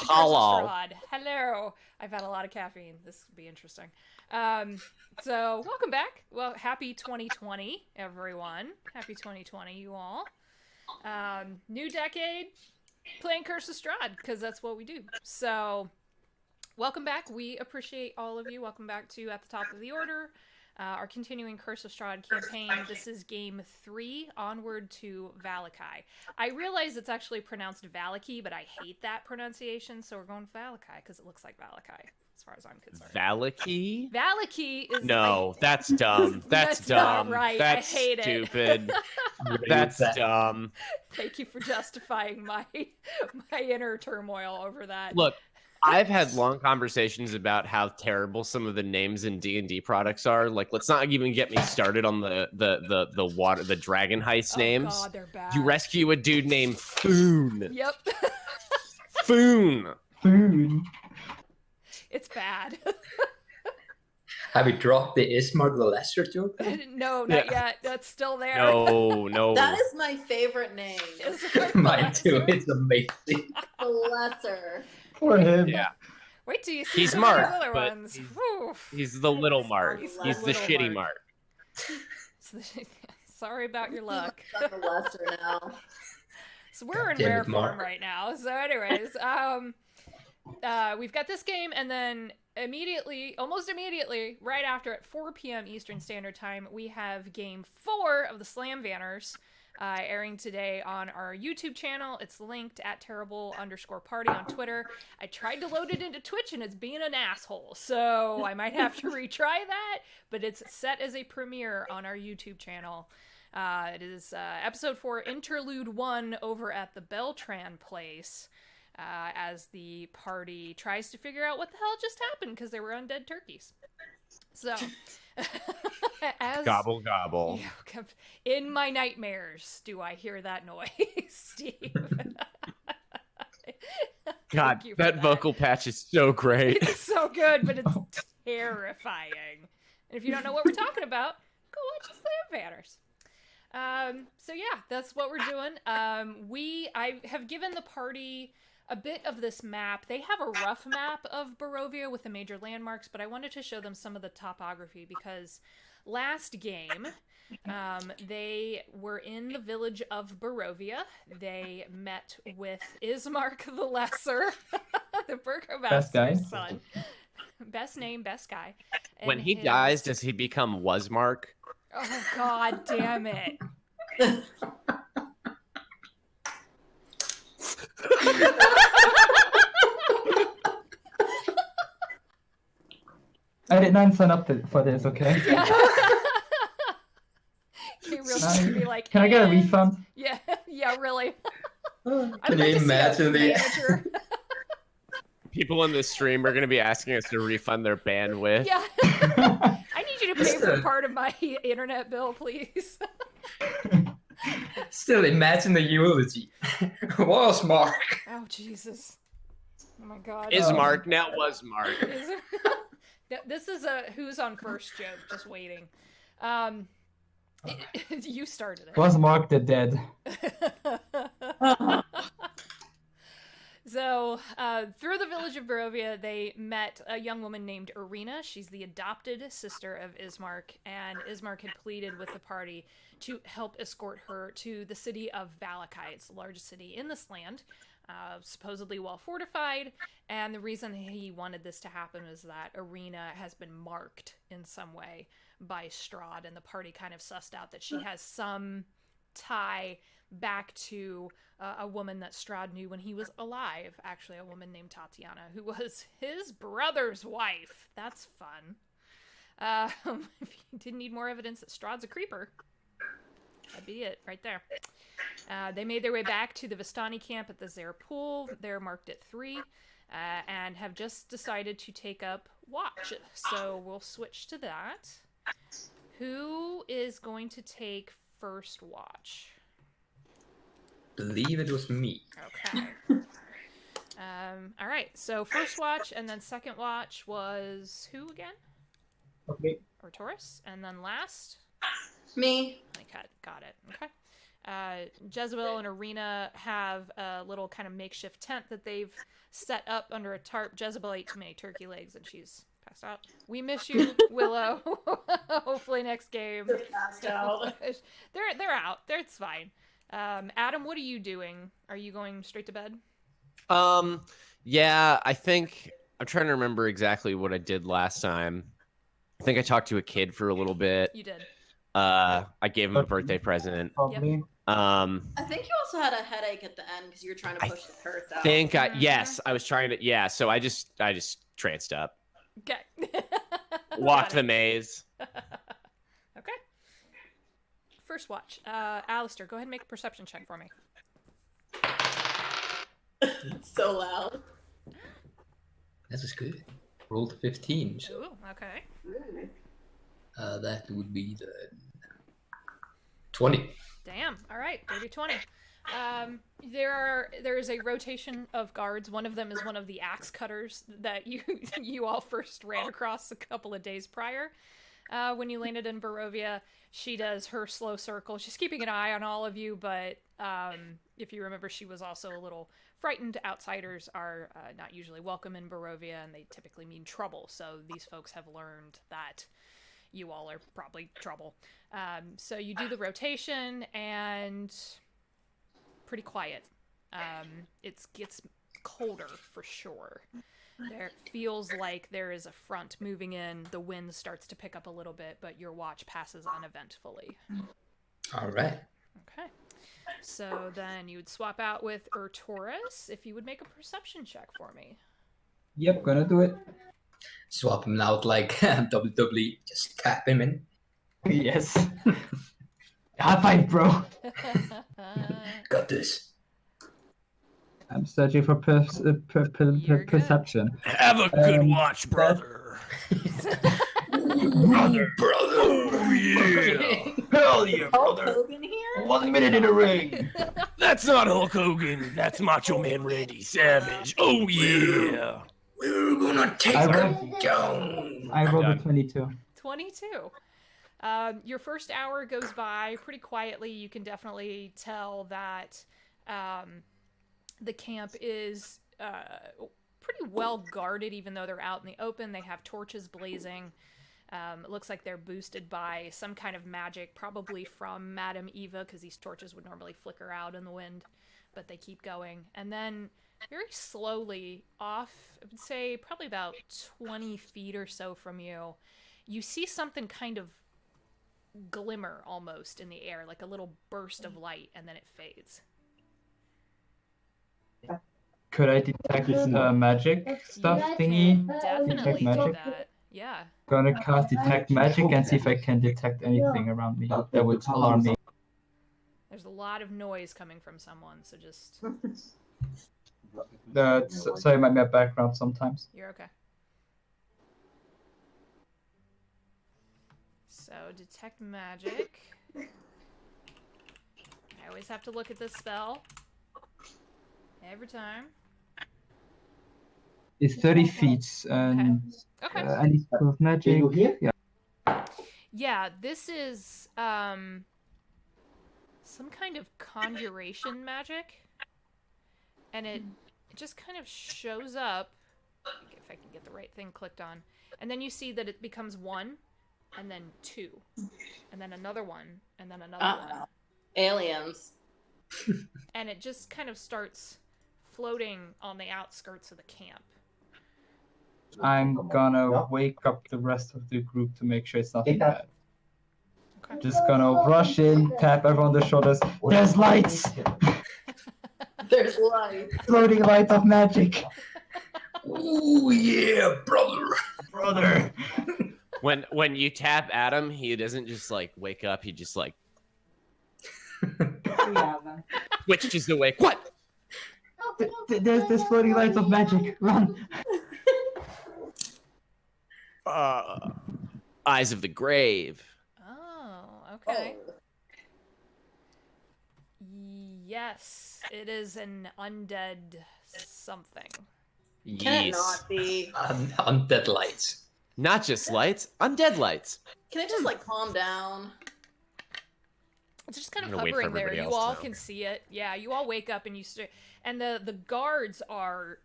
to Curse of Strahd. Hello. I've had a lot of caffeine. This will be interesting. So, welcome back. Well, happy 2020, everyone. Happy 2020, you all. New decade, playing Curse of Strahd, because that's what we do. So, welcome back. We appreciate all of you. Welcome back to At the Top of the Order, our continuing Curse of Strahd campaign. This is game 3, Onward to Vallaki. I realize it's actually pronounced Vallaki, but I hate that pronunciation, so we're going Vallaki because it looks like Vallaki, as far as I'm concerned. Vallaki? Vallaki is no, that's dumb. That's dumb. Not right. That's I hate stupid. it. That's dumb. Thank you for justifying my inner turmoil over that. Look, I've had long conversations about how terrible some of the names in D&D products are. Like, let's not even get me started on the dragon heist names. Oh God, they're bad. You rescue a dude named Foon. Yep. Foon. It's bad. Have we dropped the Ismark the Lesser joke? No, not yet. That's still there. No. That is my favorite name. Mine too. It's amazing. The Lesser. For him. Yeah. Wait till you see He's some Mark, of these other but ones. he's the little Mark. He's He's the little shitty Mark. Mark. Sorry about your luck. The Lesser now. So we're in Damn it, rare form Mark. right now. So anyways, we've got this game, and then almost immediately, right after at 4 p.m. Eastern Standard Time, we have game 4 of the Slam Vanners, airing today on our YouTube channel. It's linked at terrible_party on Twitter. I tried to load it into Twitch, and it's being an asshole, so I might have to retry that, but it's set as a premiere on our YouTube channel. It is episode 4, Interlude 1, over at the Beltran place, as the party tries to figure out what the hell just happened, because there were undead turkeys. So, Gobble, gobble. Yeah, in my nightmares do I hear that noise, Steve. God, Thank you for that vocal patch is so great. It's so good, but it's terrifying. And if you don't know what we're talking about, go watch the Slam Vanners. So yeah, that's what we're doing. I have given the party a bit of this map. They have a rough map of Barovia with the major landmarks, but I wanted to show them some of the topography because last game, they were in the village of Barovia. They met with Ismark the Lesser, the Burgomaster's son. Best name, best guy. And When he dies, does he become Wasmark? Oh, God damn it. I did not sign up for this, okay? Yeah. You really be like, Can I get a refund? Yeah, yeah, really. Can you imagine the... People in this stream are going to be asking us to refund their bandwidth. Yeah. I need you to pay for part of my internet bill, please. Still, imagine the eulogy. Wasmark. Oh, Jesus. Oh, my God. Ismark, now Wasmark. This is a who's on first joke, just waiting. You started it. Was Mark the dead? So, through the village of Barovia, they met a young woman named Ireena. She's the adopted sister of Ismark, and Ismark had pleaded with the party to help escort her to the city of Vallaki. It's the largest city in this land, supposedly well fortified, and the reason he wanted this to happen is that Ireena has been marked in some way by Strahd, and the party kind of sussed out that she has some tie back to a woman that Strahd knew when he was alive, actually a woman named Tatiana, who was his brother's wife. That's fun. If you didn't need more evidence that Strahd's a creeper, that'd be it right there. They made their way back to the Vistani camp at the Zare Pool. They're marked at 3, and have just decided to take up watch. So we'll switch to that. Who is going to take first watch? Believe it was me. Okay. All right. So first watch and then second watch was who again? Okay. Or Taurus, and then last Me. got it. Okay. Jezebel and Ireena have a little kind of makeshift tent that they've set up under a tarp. Jezebel ate too many turkey legs and she's passed out. We miss you, Willow. Hopefully next game. Just passed out. They're out. It's fine. Adam, what are you doing? Are you going straight to bed? Yeah, I think I'm trying to remember exactly what I did last time. I think I talked to a kid for a little bit. You did. I gave him a birthday present. Probably. I think you also had a headache at the end because you were trying to push the curse out. Yes, I was trying to. Yeah, so I just tranced up, Okay. walked the maze. Okay. First watch. Alistair, go ahead and make a perception check for me. So loud. That was good. Rolled a 15. So Ooh, okay. that would be the 20. Damn. All right. Dirty 20. There is a rotation of guards. One of them is one of the axe cutters that you all first ran across a couple of days prior. When you landed in Barovia, she does her slow circle. She's keeping an eye on all of you, but if you remember, she was also a little frightened. Outsiders are not usually welcome in Barovia, and they typically mean trouble. So these folks have learned that you all are probably trouble. So you do the rotation, and pretty quiet. It gets colder for sure. There feels like there is a front moving in. The wind starts to pick up a little bit, but your watch passes uneventfully. All right. Okay. So then you would swap out with Taurus if you would make a perception check for me. Yep, gonna do it. Swap him out like WWE. Just tap him in. Yes. High five, bro. Got this. I'm searching for You're good. perception. Have a good watch, brother. Brother. Oh yeah. Hell yeah, Hulk Hogan here? 1 minute in a ring. That's not Hulk Hogan. That's Macho Man Randy Savage. Oh yeah. We're gonna take I him rolled- down. I rolled a done. 22. 22. Your first hour goes by pretty quietly. You can definitely tell that the camp is pretty well guarded, even though they're out in the open. They have torches blazing. It looks like they're boosted by some kind of magic, probably from Madame Eva, because these torches would normally flicker out in the wind, but they keep going. And then very slowly off, I would say probably about 20 feet or so from you, you see something kind of glimmer almost in the air, like a little burst of light, and then it fades. Could I detect magic stuff You thingy? can definitely Detect do magic? that. Yeah. Gonna cast detect magic and see if I can detect anything around me that would alarm me. There's a lot of noise coming from someone, so just Sorry, my background sometimes. you're okay. So detect magic. I always have to look at this spell every time. It's 30 feet and Okay. any sort of magic. Yeah. Yeah, this is some kind of conjuration magic, and it just kind of shows up. If I can get the right thing clicked on, and then you see that it becomes 1, and then 2, and then another 1, and then another 1, Aliens. and it just kind of starts floating on the outskirts of the camp. I'm gonna wake up the rest of the group to make sure it's nothing bad. Okay. Just gonna rush in, tap everyone on the shoulders. There's lights! There's light. Floating lights of magic! Ooh yeah, brother. Brother! When you tap Adam, he doesn't just like wake up. He just like twitches awake. What? There's floating lights of magic. Run! Eyes of the grave. Oh, okay. Yes, it is an undead something. Can it Yes. not be? Undead lights. Not just lights, undead lights. Can it just like calm down? It's just kind I'm of gonna wait for hovering there. everybody You else to all know. can see it. Yeah, you all wake up and and the guards are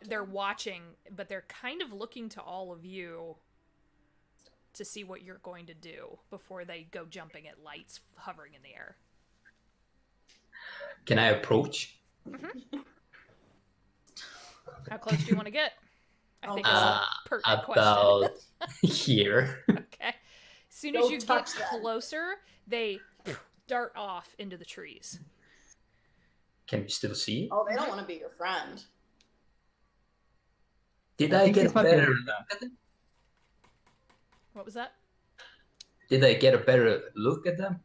they're watching, but they're kind of looking to all of you to see what you're going to do before they go jumping at lights hovering in the air. Can I approach? How close do you want to get? I think it's Uh, a pertinent About question. here. Okay. As soon as Don't you get touch that. closer, they dart off into the trees. Can we still see? Oh, they don't want to be your friend. Did I I think get this a might be better Ireena. look at them? What was that? Did I get a better look at them?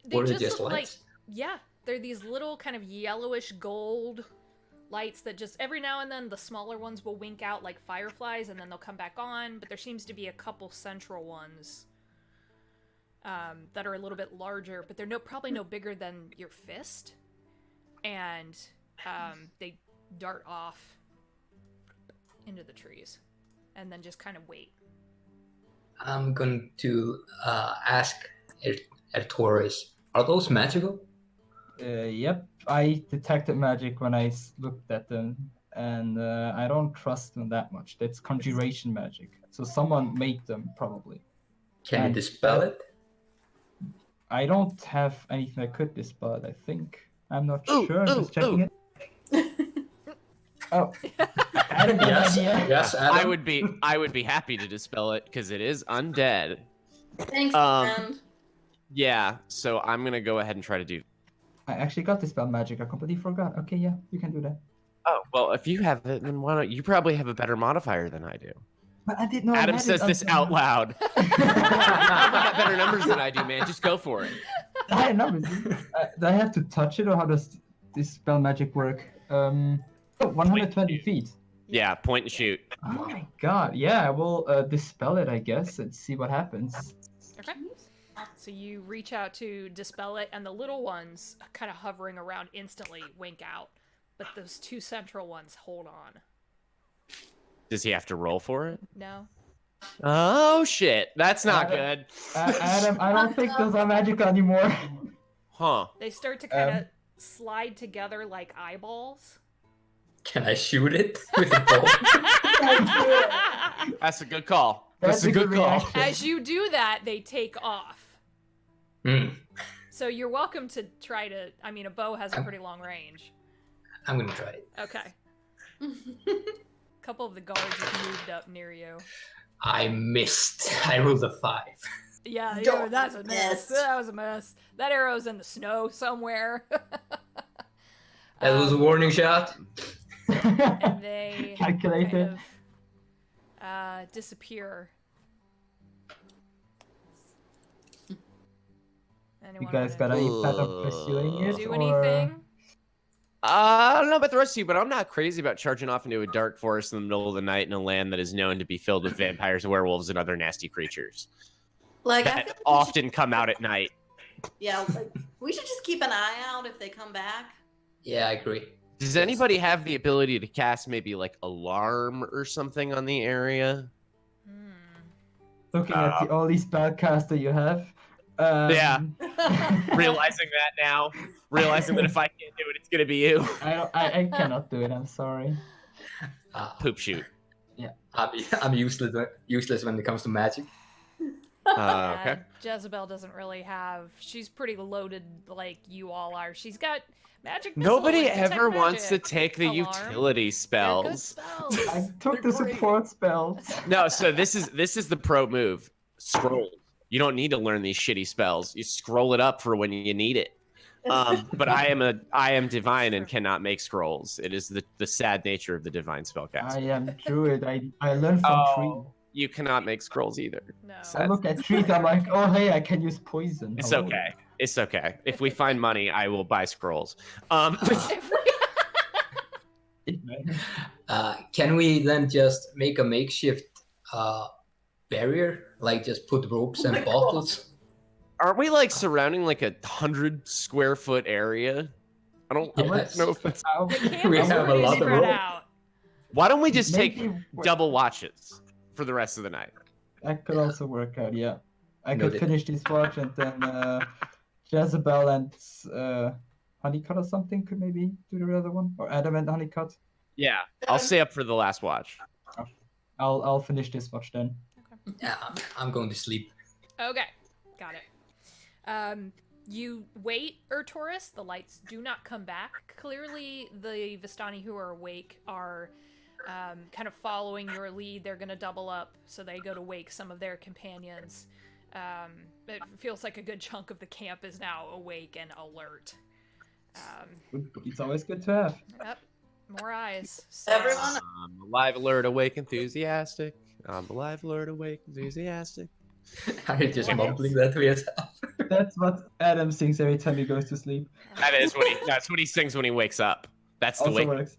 They Or are they just just look like, lights? yeah, they're these little kind of yellowish gold lights that just every now and then the smaller ones will wink out like fireflies and then they'll come back on, but there seems to be a couple central ones that are a little bit larger, but they're probably no bigger than your fist, and they dart off into the trees and then just kind of wait. I'm going to ask Artoris, are those magical? Yep, I detected magic when I looked at them, and I don't trust them that much. That's conjuration magic. So someone made them, probably. Can you And, dispel it? I don't have anything that could dispel it, I think. I'm not Ooh, sure, I'm ooh, just checking ooh. it. Oh, Adam, good Yes, idea. yes, Adam. I would be happy to dispel it because it is undead. Thanks, Um, friend. Yeah, so I'm gonna go ahead and try to do. I actually got dispel magic, I completely forgot. Okay, yeah, you can do that. Oh well, if you have it, then why don't you probably have a better modifier than I do? But I didn't know I Adam had says it this until out now. loud. You probably got better numbers than I do, man. Just go for it. I know. Do I have to touch it, or how does this spell magic work? 120 feet. Yeah, point and shoot. Oh my god. Yeah, I will dispel it, I guess, and see what happens. Okay. So you reach out to dispel it, and the little ones, kind of hovering around, instantly wink out. But those two central ones hold on. Does he have to roll for it? No? Oh shit, that's not good. Adam, I don't think those are magical anymore. Huh? They start to kind of slide together like eyeballs. Can I shoot it with a bow? That's a good call. That's a good call. reaction. As you do that, they take off. Hmm, So you're welcome to try to... I mean, a bow has a pretty long range. I'm gonna try it. Okay. A couple of the guards have moved up near you. I missed. I rolled a 5. Yeah, Don't that's a mess. miss. That was a mess. That arrow's in the snow somewhere. That was a warning shot. And they Calculated. kind of, disappear. You guys got any plan of pursuing it? do or- anything? I don't know about the rest of you, but I'm not crazy about charging off into a dark forest in the middle of the night in a land that is known to be filled with vampires, werewolves, and other nasty creatures Like, I feel that like often come out at night. yeah, like, we should just keep an eye out if they come back. Yeah, I agree. Does anybody have the ability to cast maybe like alarm or something on the area? Looking at all these spellcaster you have. Yeah. Realizing that now, realizing that if I can't do it, it's gonna be you. I cannot do it. I'm sorry. Poop shoot. I'm useless when it comes to magic. Okay. Jezebel doesn't really have... She's pretty loaded like you all are. She's got magic missile Nobody and detect ever wants to magic. take the Alarm. utility They're good spells. spells. I took the They're great. support spells. No, so this is the pro move. Scroll. You don't need to learn these shitty spells. You scroll it up for when you need it. But I am divine and cannot make scrolls. It is the sad nature of the divine spellcaster. I am druid. I learned from Oh, you cannot make scrolls either. No. trees. I look at trees. I'm like, oh hey, I can use poison. It's Hello. okay. It's okay. If we find money, I will buy scrolls. Can we then just make a makeshift barrier? Like just put ropes and bottles? Aren't we like surrounding like 100 square foot area? I don't Yes. know if that's. I'll- The camp We is have a pretty lot of spread rope. out. Why don't we just take maybe double watches for the rest of the night? That could also work out. Yeah. I could Noted. finish this watch, and then Jezebel and Honeycut or something could maybe do the other one, or Adam and Honeycut. Yeah, I'll stay up for the last watch. I'll finish this watch then. Yeah, I'm going to sleep. Okay, got it. You wait, Ertoris. The lights do not come back. Clearly, the Vistani who are awake are kind of following your lead. They're going to double up, so they go to wake some of their companions. It feels like a good chunk of the camp is now awake and alert. It's always good to have. Yep, more eyes. So, Everyone, Alive, alert, awake, enthusiastic. Alive, alert, awake, enthusiastic. Are you just mumbling that to yourself? That's what Adam sings every time he goes to sleep. That's what he sings when he wakes up. That's the Also wake. works.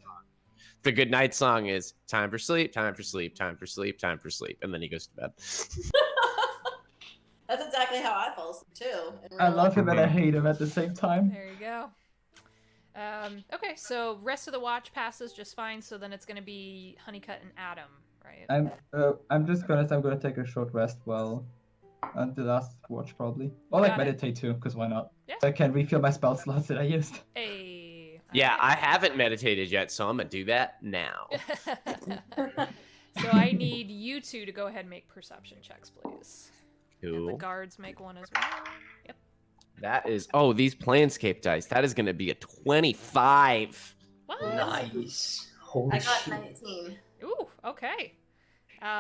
The good night song is time for sleep, time for sleep, time for sleep, time for sleep, and then he goes to bed. that's exactly how I fall asleep too. in I real love life. him and I hate him at the same time. there you go. Okay, so rest of the watch passes just fine. So then it's going to be Honeycut and Adam, right? I'm gonna take a short rest while on the last watch probably. Or like Got it. meditate too, because why not? Yeah. So I can refill my spell slots that I used. Hey. Yeah, I alright. haven't meditated yet, so I'm gonna do that now. So I need you two to go ahead and make perception checks, please. And the Cool. guards make one as well. Yep. That is these Planescape dice. That is gonna be a 25. What? Nice. Holy I got shit. 19. Ooh, okay.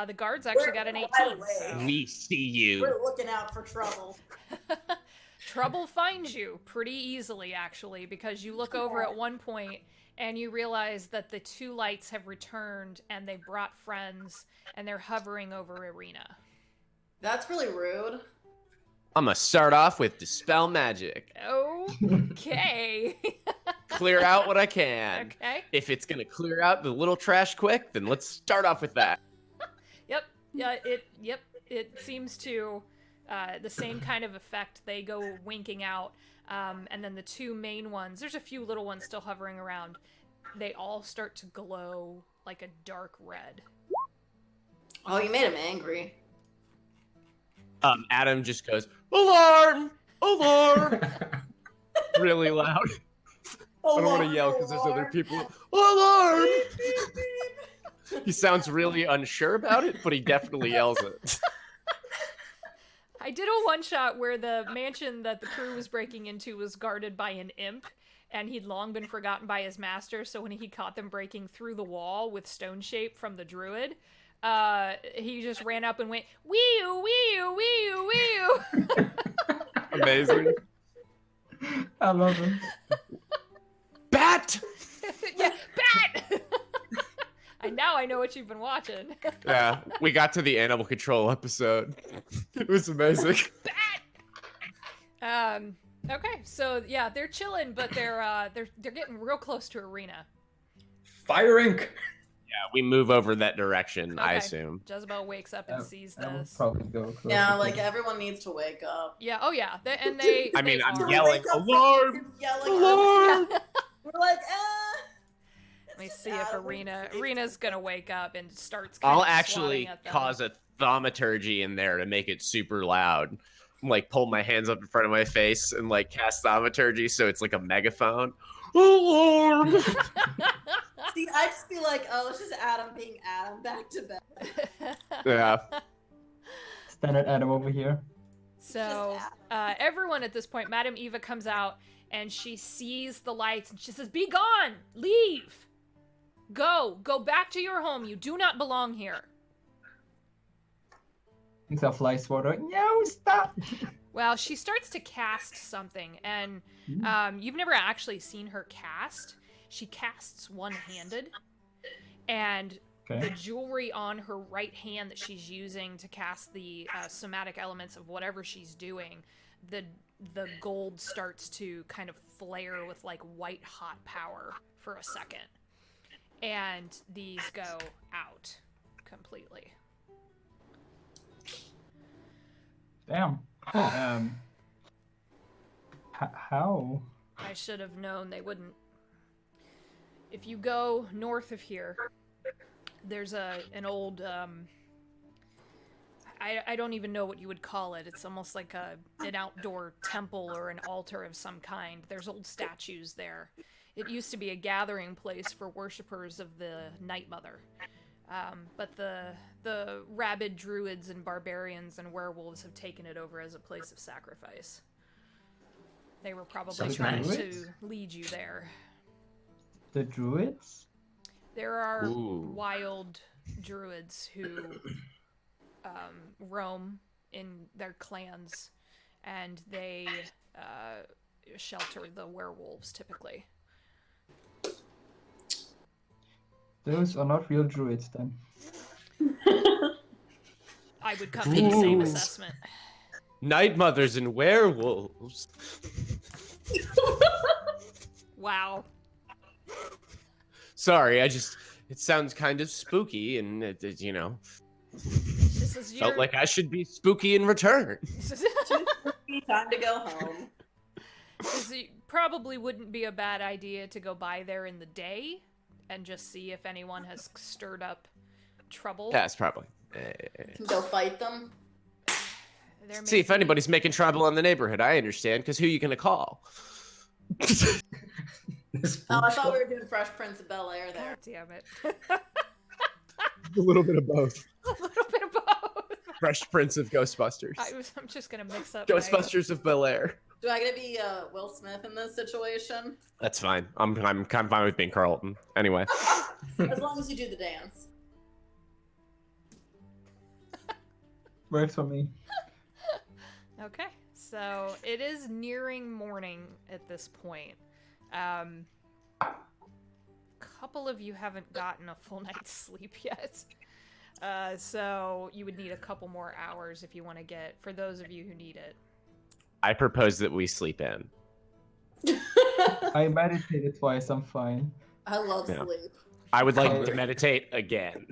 The guards actually got an 18. By the way, So. We see you. We're looking out for trouble. Trouble finds you pretty easily, actually, because you look over at one point and you realize that the two lights have returned and they brought friends and they're hovering over Ireena. That's really rude. I'm gonna start off with Dispel Magic. Okay. Clear out what I can. Okay. If it's gonna clear out the little trash quick, then let's start off with that. Yep. Yeah. It seems to the same kind of effect. They go winking out, and then the two main ones. There's a few little ones still hovering around. They all start to glow like a dark red. Oh, you made him angry. Adam just goes, alarm! Alarm! Really loud. I don't want to yell because there's other people. Alarm! He sounds really unsure about it, but he definitely yells it. I did a one-shot where the mansion that the crew was breaking into was guarded by an imp, and he'd long been forgotten by his master, so when he caught them breaking through the wall with stone shape from the druid, he just ran up and went, wee-oo, wee-oo, wee-oo, wee-oo. Amazing. I love him. Bat! Yeah, bat! Now I know what you've been watching. Yeah, we got to the animal control episode. It was amazing. Okay, so yeah, they're chilling, but they're getting real close to Ireena. Firing! Yeah, we move over that direction, I Okay. assume. Jezebel wakes up and sees I would this. probably go closer Yeah, to like him. everyone needs to wake up. Yeah, oh yeah, they. I mean, they I'm are. yelling, Wake up, alarm! Yelling. Alarm! We're like, Let me see if Ireena's gonna wake up and starts. I'll kind of actually swatting at them. cause a thaumaturgy in there to make it super loud. Like, pull my hands up in front of my face and, like, cast thaumaturgy so it's like a megaphone. Alarm! See, I just be like, oh, it's just Adam being Adam, back to bed. Yeah. Standard Adam over here. So everyone at this point, Madame Eva comes out and she sees the lights and she says, "Be gone! Leave! Go back to your home. You do not belong here." Things are fly swatter. No, stop! Well, she starts to cast something, and you've never actually seen her cast. She casts one-handed, and Okay. the jewelry on her right hand that she's using to cast the somatic elements of whatever she's doing, the gold starts to kind of flare with like white hot power for a second, and these go out completely. Damn. How? I should have known they wouldn't. If you go north of here, there's an old I don't even know what you would call it. It's almost like an outdoor temple or an altar of some kind. There's old statues there. It used to be a gathering place for worshippers of the Night Mother. But the rabid druids and barbarians and werewolves have taken it over as a place of sacrifice. They were probably Sounds trying nice. to lead you there. The druids? There are Ooh. wild druids who roam in their clans, and they shelter the werewolves typically. Those are not real druids then. I would come to the same Ooh. assessment. Night mothers and werewolves. Wow. Sorry, it sounds kind of spooky, and This is felt like I should be spooky in return. Time to go home. It probably wouldn't be a bad idea to go by there in the day and just see if anyone has stirred up trouble. Yes, probably. Can go fight them. There may See if be- anybody's making trouble in the neighborhood. I understand, because who you gonna call? Oh, I thought we were doing Fresh Prince of Bel-Air there. God damn it. A little bit of both. A little bit of both. Fresh Prince of Ghostbusters. I'm just gonna mix up Ghostbusters of Bel Air. Do I get to be Will Smith in this situation? That's fine. I'm kind of fine with being Carlton. Anyway. As long as you do the dance. Works for me. Okay, so it is nearing morning at this point. Couple of you haven't gotten a full night's sleep yet. So you would need a couple more hours if you want to get, for those of you who need it. I propose that we sleep in. I meditated twice, I'm fine. I love Yeah. sleep. I would like Oh. to meditate again.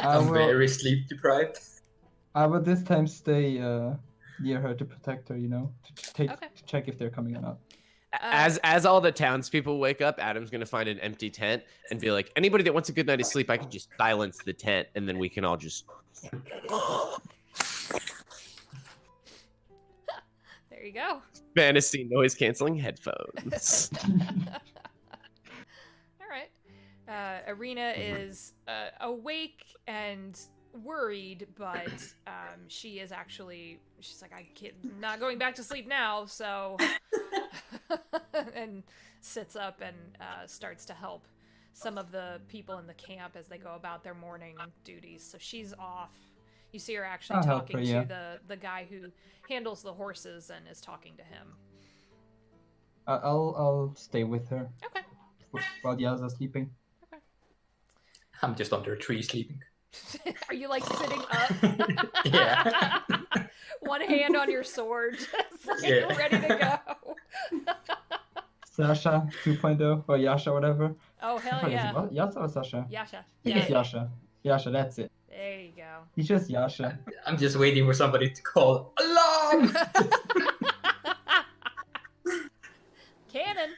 I'm will- very sleep deprived. I will this time stay near her to protect her, to Okay. check if they're coming or not. As all the townspeople wake up, Adam's gonna find an empty tent and be like, anybody that wants a good night of sleep, I can just silence the tent, and then we can all just. There you go. Fantasy noise canceling headphones. All right. Ireena is awake and worried, but she's like, I'm not going back to sleep now, so and sits up and starts to help some of the people in the camp as they go about their morning duties. So she's off. You see her actually I'll help talking her, yeah. to the guy who handles the horses and is talking to him. I'll stay with her Okay. while the others are sleeping. I'm just under a tree sleeping. Are you like sitting up? Yeah. One hand on your sword, just like Yeah. ready to go. Sasha 2.0 or Yasha, whatever. Oh hell What is it, yeah, what? Yasha or Sasha? Yasha. He's Yeah. Yasha. Yasha, that's it. There you go. He's just Yasha. I'm just waiting for somebody to call alarm. Cannon.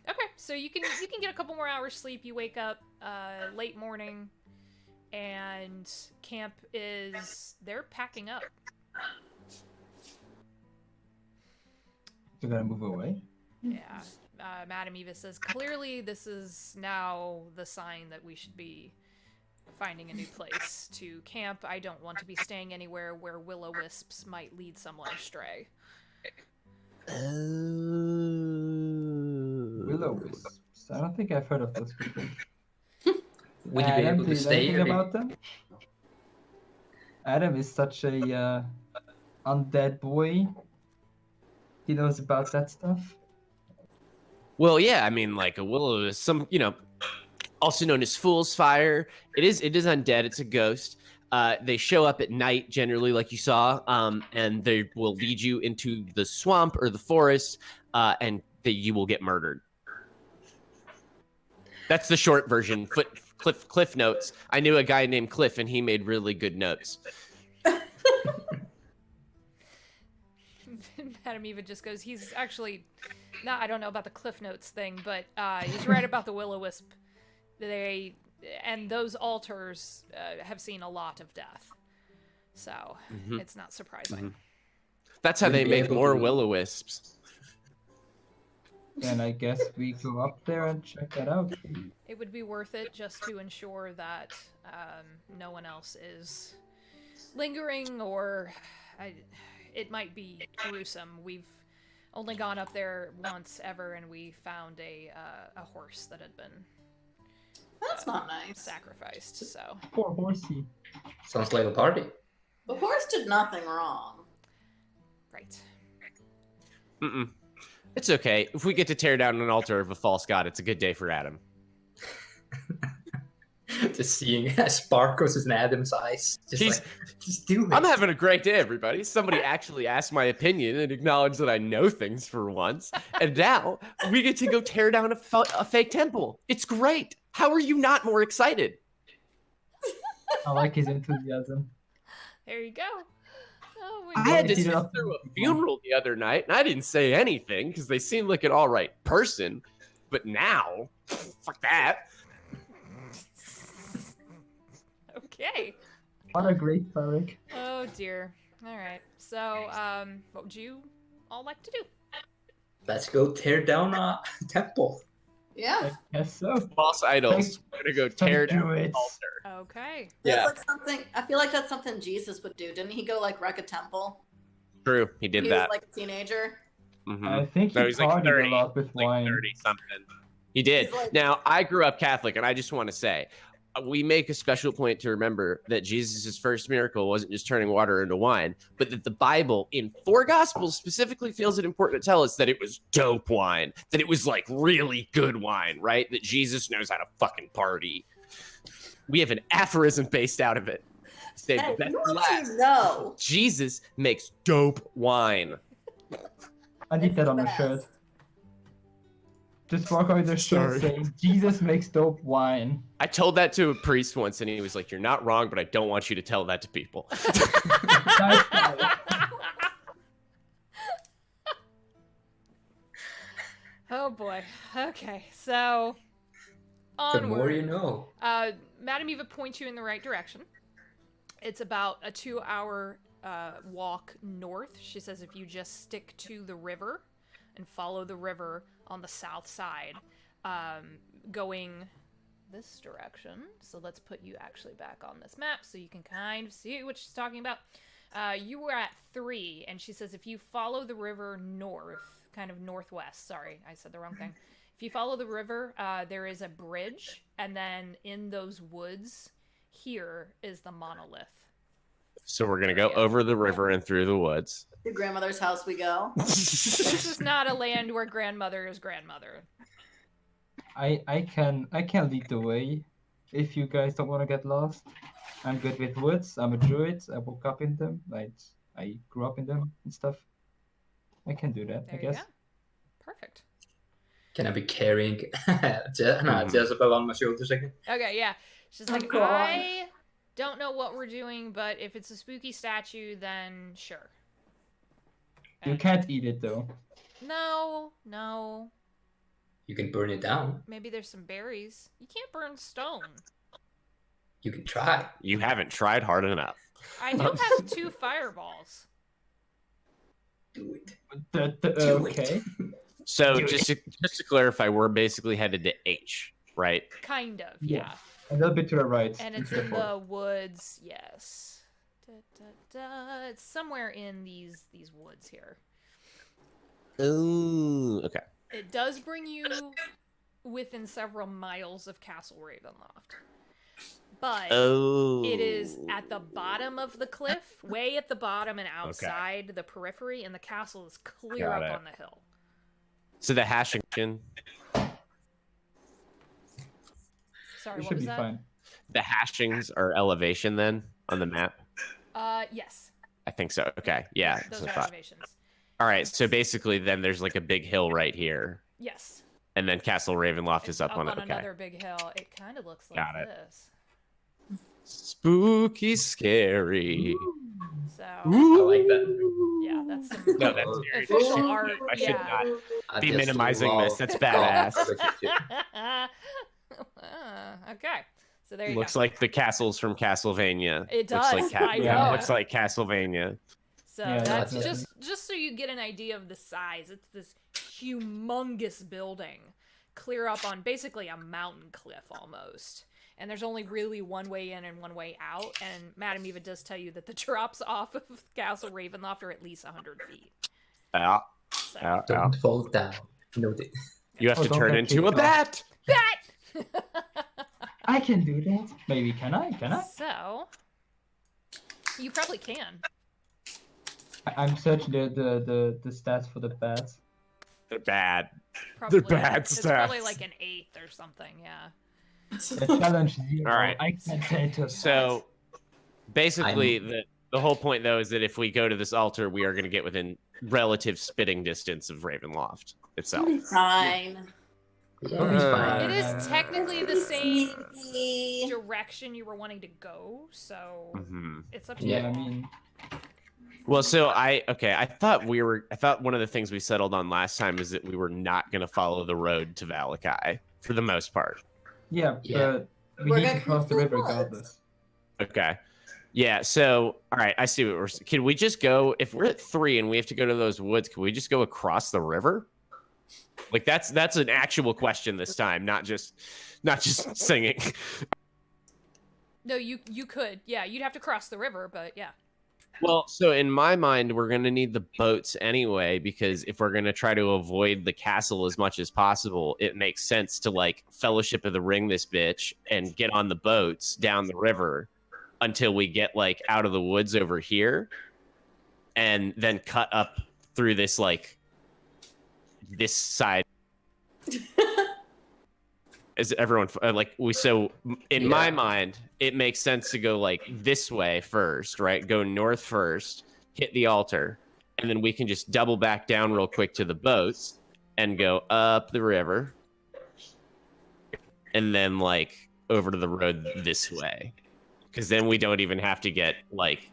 Okay, so you can get a couple more hours sleep. You wake up late morning, and camp they're packing up. You're gonna move away? Yeah. Madam Eva says, clearly this is now the sign that we should be finding a new place to camp. I don't want to be staying anywhere where will-o-wisps might lead someone astray. Will-o-wisps. I don't think I've heard of those people. Would you be Adam, able do to you know stay anything here? about them? Adam is such a undead boy. He knows about that stuff. Well, yeah, I mean, like a willow is also known as fool's fire. It is undead. It's a ghost. They show up at night, generally, like you saw, and they will lead you into the swamp or the forest, and you will get murdered. That's the short version. Cliff notes. I knew a guy named Cliff, and he made really good notes. Madam Eva just goes, he's actually, I don't know about the Cliff Notes thing, but he's right about the will-o-wisp. and those altars have seen a lot of death, so it's not surprising. That's how Will they you be make able more to- will-o-wisps. And I guess we go up there and check that out. It would be worth it just to ensure that no one else is lingering, or it might be gruesome. We've only gone up there once ever, and we found a horse that had been That's not nice. sacrificed. So Poor horsey. Sounds like a party. The horse did nothing wrong. right. Mm-mm. It's okay. If we get to tear down an altar of a false god, it's a good day for Adam. Just seeing sparkles in Adam's eyes. Just do it. I'm having a great day, everybody. Somebody actually asked my opinion and acknowledged that I know things for once. And now we get to go tear down a fake temple. It's great. How are you not more excited? I like his enthusiasm. There you go. Oh, I had to Heat sit it up. through a funeral the other night, and I didn't say anything because they seemed like an all right person. But now, fuck that. Okay. What a great cleric. Oh dear. All right. So, what would you all like to do? Let's go tear down a temple. Yeah. I guess so. False idols. We're gonna go tear down the Druids. altar. Okay. That's like something. I feel like that's something Jesus would do. Didn't he go like wreck a temple? True, he did He that. was like a teenager. Mhm. I think he No, he's like partied 30, a lot with like wine. 30 something. He did. He's like- Now, I grew up Catholic, and I just want to say, we make a special point to remember that Jesus' first miracle wasn't just turning water into wine, but that the Bible, in 4 Gospels, specifically feels it important to tell us that it was dope wine, that it was like really good wine, right? That Jesus knows how to fucking party. We have an aphorism based out of it. Say Hey, the best you for know last. what you know? Jesus makes dope wine. I need It's that the on the best. shirt. Just walk out with their Sorry. shirt saying, Jesus makes dope wine. I told that to a priest once, and he was like, "You're not wrong, but I don't want you to tell that to people." Nice guy. Oh boy. Okay. So, The more onward. you know. Madam Eva points you in the right direction. It's about a 2-hour walk north. She says if you just stick to the river and follow the river on the south side, going this direction. So let's put you actually back on this map so you can kind of see what she's talking about. You were at 3, and she says if you follow the river north, kind of northwest, sorry, I said the wrong thing. If you follow the river, there is a bridge, and then in those woods, here is the monolith. So we're gonna go over the river and through the woods. To grandmother's house we go. This is not a land where grandmother is grandmother. I can lead the way if you guys don't want to get lost. I'm good with woods. I'm a druid. I woke up in them. I grew up in them and stuff. I can do that, There I you guess. go. Perfect. Can I be carrying Jezebel on my shoulders again? Okay, yeah. She's like, God. I don't know what we're doing, but if it's a spooky statue, then sure. You can't eat it though. No. You can burn it down. Maybe there's some berries. You can't burn stone. You can try. You haven't tried hard enough. I do have 2 fireballs. Do it. D- Do it. okay. So Do just to clarify, we're basically headed to H, right? Kind of, Yeah. yeah. A little bit to the right. And it's in the woods, yes. It's somewhere in these woods here. Ooh, okay. It does bring you within several miles of Castle Ravenloft. But Oh. it is at the bottom of the cliff, way at the bottom and outside the periphery, and the castle is clear Got up it. on the hill. So the hashing. Sorry, We what should was be that? fine. The hashings are elevation then on the map. Yes. I think so. Okay. Yeah. Those that's what I are thought. elevations. All right. So basically, then there's like a big hill right here, Yes. and then Castle Ravenloft It's is up on it. Okay. another big hill. It kind of looks like Got it. this. Spooky, scary. So, I like that. yeah, that's some No, that's scary. official Shit. art. I should Yeah. not I be just minimizing love- this. That's badass. love barbecue. Okay. So there you Looks go. like the castles from Castlevania. It Looks does. like I know. Looks like Castlevania. So Yeah, that's definitely. just so you get an idea of the size. It's this humongous building, clear up on basically a mountain cliff almost. And there's only really one way in and one way out. And Madame Eva does tell you that the drops off of Castle Ravenloft are at least 100 feet. Yeah. So. Yeah. Don't fall down. Noted. You have Oh, to don't turn get into a kicked off. bat. Bat! I can do that. Maybe can I? Can I? So, you probably can. I'm searching the stats for the bats. They're bad. Probably, bad It's probably stats. like an 8th or something, yeah. The challenge 0. All right. I can say to So basically, the whole point though is that if we go to this altar, we are going to get within relative spitting distance of Ravenloft itself. Fine. Yeah, it's fine. It is technically the same Sneaky. direction you were wanting to go, so Mhm. it's up to Yeah, you. I mean, Well, so I thought one of the things we settled on last time is that we were not going to follow the road to Vallaki for the most part. yeah, Yeah. but we We're need to gonna cross the cross the river woods. regardless. Okay. Yeah, so all right, I see what we're can we just go if we're at 3 and we have to go to those woods, can we just go across the river? Like that's an actual question this time, not just singing. No, you could. Yeah, you'd have to cross the river, but yeah. Well, so in my mind, we're going to need the boats anyway, because if we're going to try to avoid the castle as much as possible, it makes sense to like Fellowship of the Ring this bitch and get on the boats down the river until we get like out of the woods over here and then cut up through this like this side. Is everyone like we so in my mind it makes sense to go like this way first, right? Go north first, hit the altar, and then we can just double back down real quick to the boats and go up the river and then like over to the road this way, because then we don't even have to get like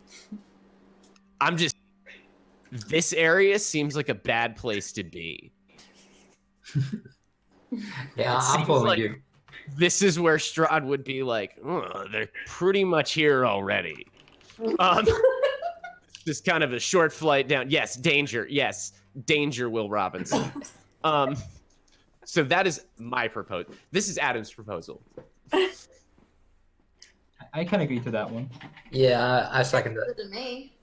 this area seems like a bad place to be. Yeah, It I'm seems following like- you. This is where Strahd would be like, oh, they're pretty much here already. Just kind of a short flight down. Yes, danger. Yes, danger, Will Robinson. So that is my proposal. This is Adam's proposal. I can agree to that one. Yeah, I second that. Good to me.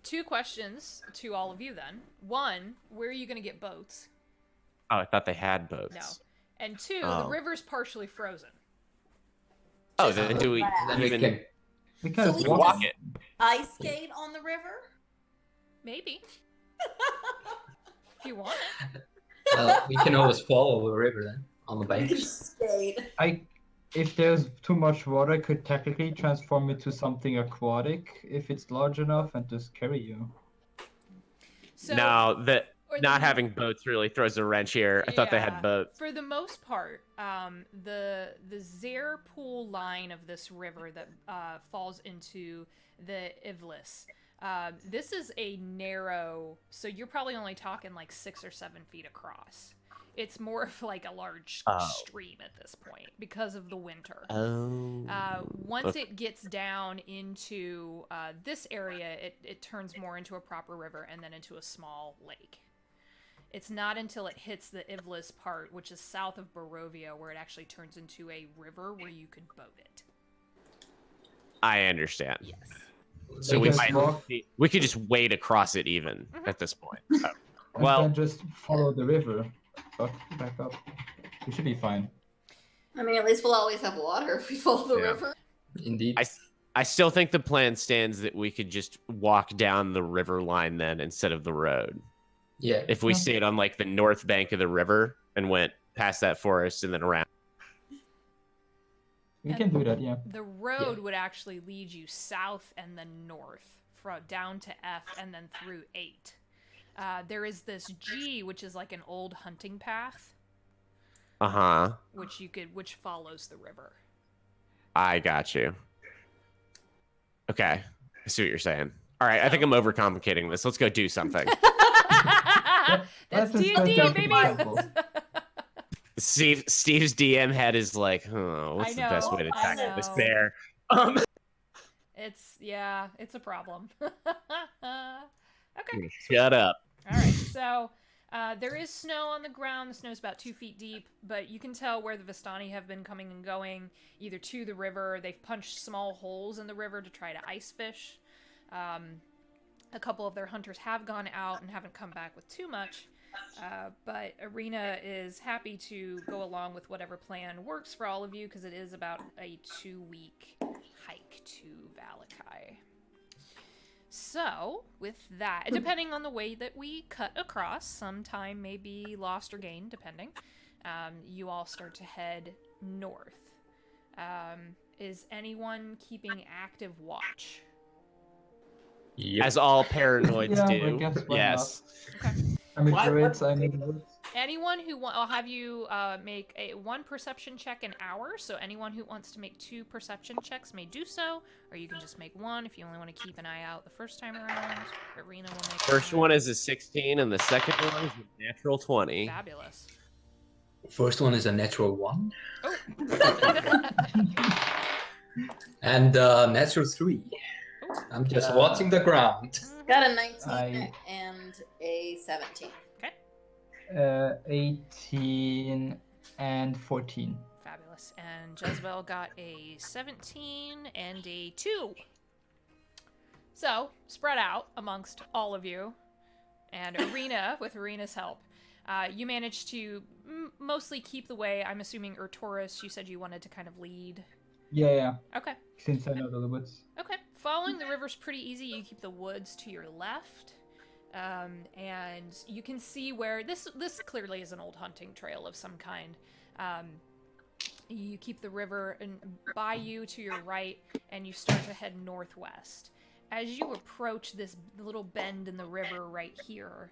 2 questions to all of you then. 1, where are you going to get boats? Oh, I thought they had boats. No. And 2, Oh. the river's partially frozen. Oh, then do we Then we even can. We can So we walk. walk it? Ice skate on the river? Maybe. If you want it. We can always follow the river then on the We can banks. skate. If there's too much water, I could technically transform it to something aquatic if it's large enough and just carry you. So, No, or not the- having boats really throws a wrench here. I thought they Yeah. had boats. For the most part, the Zare pool line of this river that falls into the Ivlis, this is a narrow, so you're probably only talking like 6 or 7 feet across. It's more of like a large stream at this point because of the winter. Oh. Once Okay. it gets down into this area, it turns more into a proper river and then into a small lake. It's not until it hits the Ivlis part, which is south of Barovia, where it actually turns into a river where you could boat it. I understand. Yes. So We we can might walk- we could just wade across it even at this point. Oh. And Well, then just follow the river. Back up. We should be fine. I mean, at least we'll always have water if we follow the Yeah. river. Indeed. I still think the plan stands that we could just walk down the river line then instead of the road. Yeah. If we Yeah. stayed on like the north bank of the river and went past that forest and then around. We can do that, yeah. The road would actually lead you south and then north, down to F and then through 8. There is this G, which is like an old hunting path, Uh-huh. which follows the river. I got you. Okay. I see what you're saying. All right, I think I'm overcomplicating this. Let's go do something. That's Let's just D&D, go take baby! examples. Steve's DM head is like, oh, what's the best way to I tackle this know. bear? It's a problem. Okay. Shut up. All right. So there is snow on the ground. The snow's about 2 feet deep, but you can tell where the Vistani have been coming and going, either to the river. They've punched small holes in the river to try to ice fish. A couple of their hunters have gone out and haven't come back with too much. But Ireena is happy to go along with whatever plan works for all of you, because it is about a 2-week hike to Vallaki. So, with that, depending on the way that we cut across, some time may be lost or gained, depending. You all start to head north. Is anyone keeping active watch? As all paranoids Yeah, I do. guess why Yes. Okay. I'm in What- druids, I'm in the woods. Anyone who I'll have you make one perception check an hour. So anyone who wants to make 2 perception checks may do so, or you can just make 1 if you only want to keep an eye out the first time around. Ireena will make First one is a 16, and the second one is a natural 20. fabulous. First one is a natural 1. Oh. And natural 3. I'm just watching the ground. Got a 19 I- and a 17. 18 and 14. Fabulous. And Jezebel got a 17 and a 2. So, spread out amongst all of you. And Ireena, with Ireena's help, you managed to mostly keep the way. I'm assuming Urtorus, you said you wanted to kind of lead. Yeah, Okay. since I know the woods. Okay. Following the river's pretty easy. You keep the woods to your left. And you can see where this clearly is an old hunting trail of some kind. You keep the river by you to your right, and you start to head northwest. As you approach this little bend in the river right here,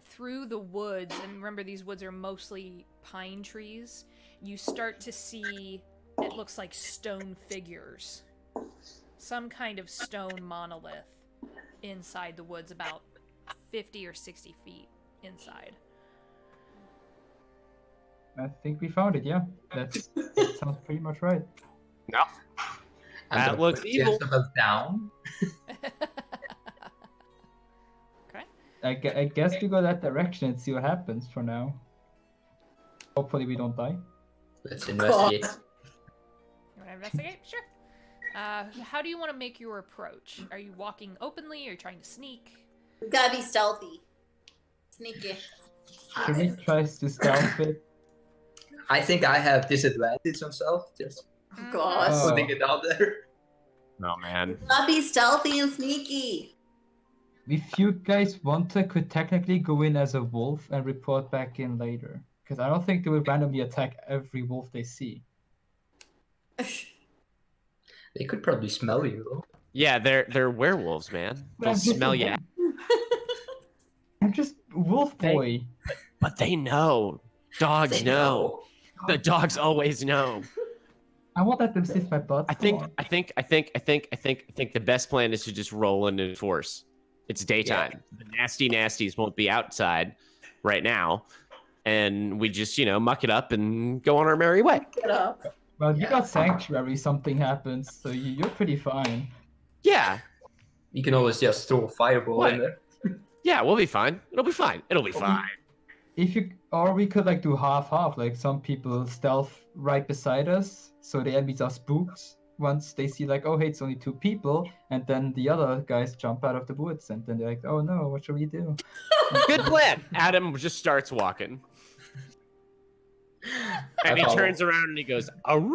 through the woods, and remember these woods are mostly pine trees, you start to see, it looks like stone figures. Some kind of stone monolith inside the woods, about 50 or 60 feet inside. I think we found it, yeah. That sounds pretty much right. No. And That looks put evil. Jezebel down. Okay. I guess we go that direction and see what happens for now. Hopefully we don't die. Let's investigate. You want to investigate? Sure. How do you want to make your approach? Are you walking openly? Are you trying to sneak? We gotta be stealthy. Sneaky. Should we try to stealth it? I think I have disadvantage on stealth. Just Gosh. Oh. putting it out there. No, man. Gotta be stealthy and sneaky. If you guys want to, could technically go in as a wolf and report back in later. Because I don't think they will randomly attack every wolf they see. They could probably smell you, though. Yeah, they're werewolves, man. But They'll I'm just smell a you, wolf. I'm just wolf boy. but they know. Dogs They know. The dogs always know. I won't let them sniff my butt. I think the best plan is to just roll into force. It's daytime. The nasty nasties won't be outside right now, and we just muck it up and go on our merry way. Get up. Well, you got sanctuary. Something happens, so you're pretty fine. Yeah, You can always just throw a fireball What? in there. yeah, we'll be fine. It'll be fine. It'll be fine. If you or we could do half. Like some people stealth right beside us, so the enemies are spooked once they see oh hey, it's only 2 people, and then the other guys jump out of the woods, and then they're like, oh no, what should we do? Good plan. Adam just starts walking, and he follow. turns around and he goes, "Aroo!"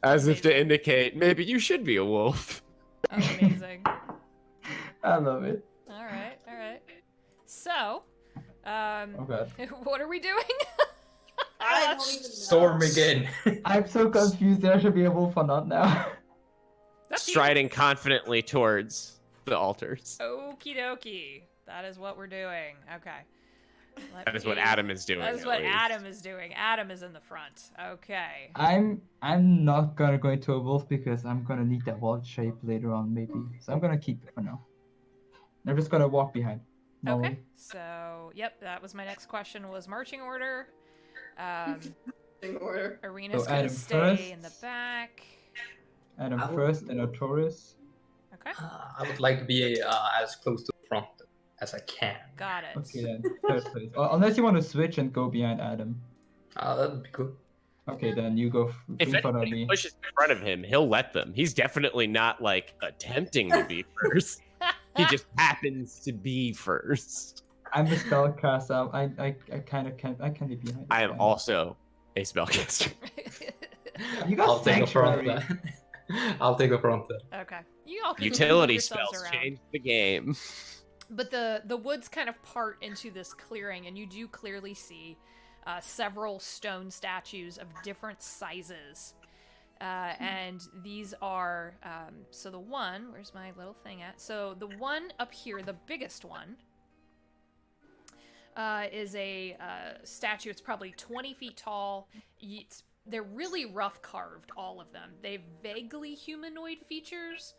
As if to indicate maybe you should be a wolf. Amazing. I love it. All right. So, Oh god. what are we doing? I don't even know. Storm again. I'm so confused. There should be a wolf or not now. That's you. Striding confidently towards the altars. Okie dokie. That is what we're doing. Okay. That is what Adam is doing. That is at what least. Adam is doing. Adam is in the front. Okay. I'm not gonna go into a wolf because I'm gonna need that wild shape later on maybe. So I'm gonna keep it for now. I'm just gonna walk behind. normally. Okay. So, yep, that was my next question. Was marching order. In order. Ireena's So gonna Adam stay first. in the back. Adam I would- first, then Notorious. Okay. I would like to be as close to the front as I can. Got it. Okay, then third place. Unless you want to switch and go behind Adam. That would be good. Okay, then you go If in front of anybody me. pushes in front of him, he'll let them. He's definitely not like attempting to be first. He just happens to be first. I'm a spellcaster. I kind of can't. I can be behind. I am this guy. also a spellcaster. You got I'll take the front sanctuary. then. I'll take the front then. Okay. You all can move Utility yourselves spells around. change the game. But the woods kind of part into this clearing, and you do clearly see several stone statues of different sizes. And these are, so the one, where's my little thing at? So the one up here, the biggest one, is a statue. It's probably 20 feet tall. They're really rough carved, all of them. They have vaguely humanoid features.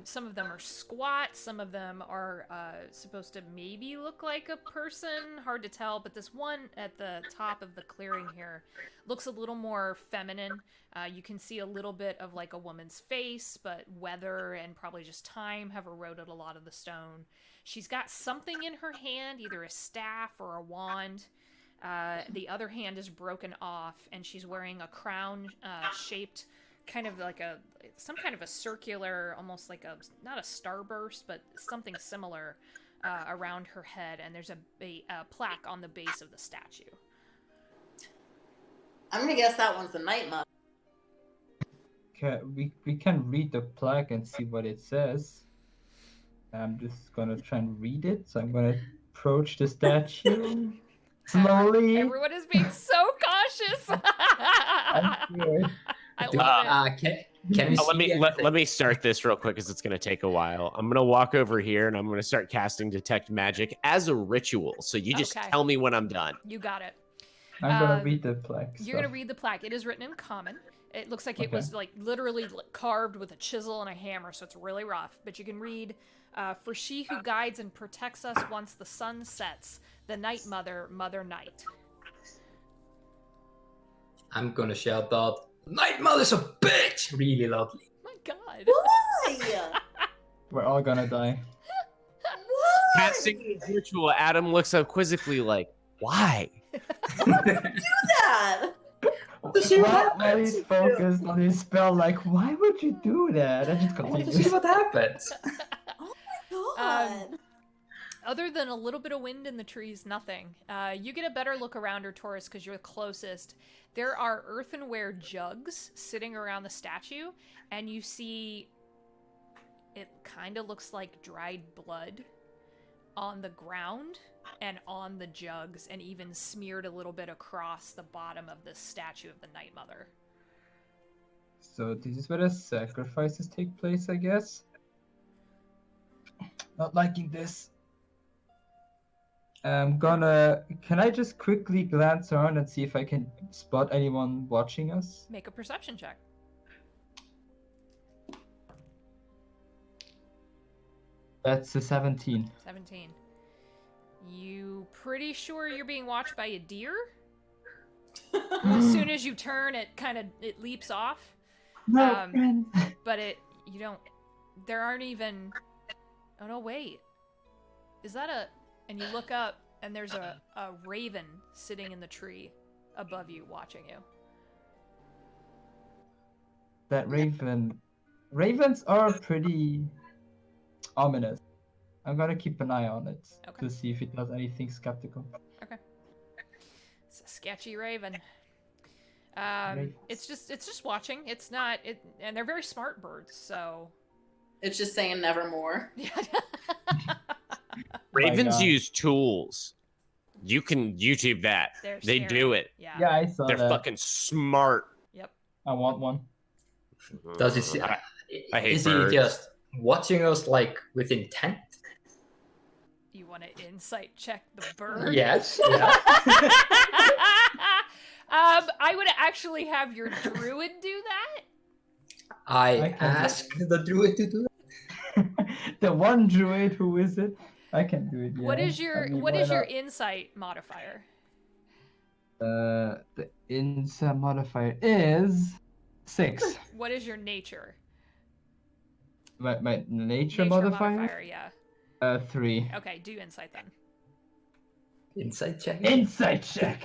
Some of them are squat. Some of them are supposed to maybe look like a person. Hard to tell, but this one at the top of the clearing here looks a little more feminine. You can see a little bit of like a woman's face, but weather and probably just time have eroded a lot of the stone. She's got something in her hand, either a staff or a wand. The other hand is broken off, and she's wearing a crown shaped kind of like some kind of a circular, almost like not a starburst, but something similar around her head, and there's a plaque on the base of the statue. I'm gonna guess that one's the Night Mother. Okay, we can read the plaque and see what it says. I'm just gonna try and read it. So I'm gonna approach the statue slowly. Everyone is being so cautious. I'm scared. I love it. Can we see let me start this real quick because it's gonna take a while. I'm gonna walk over here and I'm gonna start casting detect magic as a ritual. So you just Okay. tell me when I'm done. You got it. I'm gonna read the plaque. You're gonna read the plaque. It is written in common. It looks like it Okay. was like literally carved with a chisel and a hammer, so it's really rough. But you can read, "For she who guides and protects us once the sun sets, the Night Mother, Mother Night." I'm gonna shout out, "Night Mother's a bitch!" really loudly. My God. Why? We're all gonna die. Casting Why? ritual, Adam looks up quizzically like, why? That? To see what While he's happens. focused on his spell, like, why would you do that? I just I want to continue. see what happens. God. Other than a little bit of wind in the trees, nothing. You get a better look around her, Taurus, because you're the closest. There are earthenware jugs sitting around the statue, and you see it kind of looks like dried blood on the ground and on the jugs, and even smeared a little bit across the bottom of the statue of the Night Mother. So this is where the sacrifices take place, I guess. Not liking this. Can I just quickly glance around and see if I can spot anyone watching us? Make a perception check. That's a 17. 17. You pretty sure you're being watched by a deer? As soon as you turn, it leaps off. No, friend. But there aren't even, oh no, wait. Is that and you look up, and there's a raven sitting in the tree above you, watching you. That raven. Ravens are pretty ominous. I'm gonna keep an eye on it Okay. to see if it does anything skeptical. It's a sketchy raven. Ravens. It's just watching. It's not, and they're very smart birds, so. It's just saying nevermore. Yeah. Ravens God. use tools. You can YouTube that. They're They scary. do it. Yeah. Yeah, I saw They're that. fucking smart. Yep. I want one. Does he see? I hate Is birds. he just watching us like with intent? You want to insight check the bird? Yes. Yeah. I would actually have your druid do that. I I can- ask the druid to do that. The one druid, who is it? I can do it. Yeah. What is your I mean, what why is your not? insight modifier? The insight modifier is 6. What is your nature? My nature Nature modifier? yeah. 3. Okay, do insight then. Insight check. Insight check.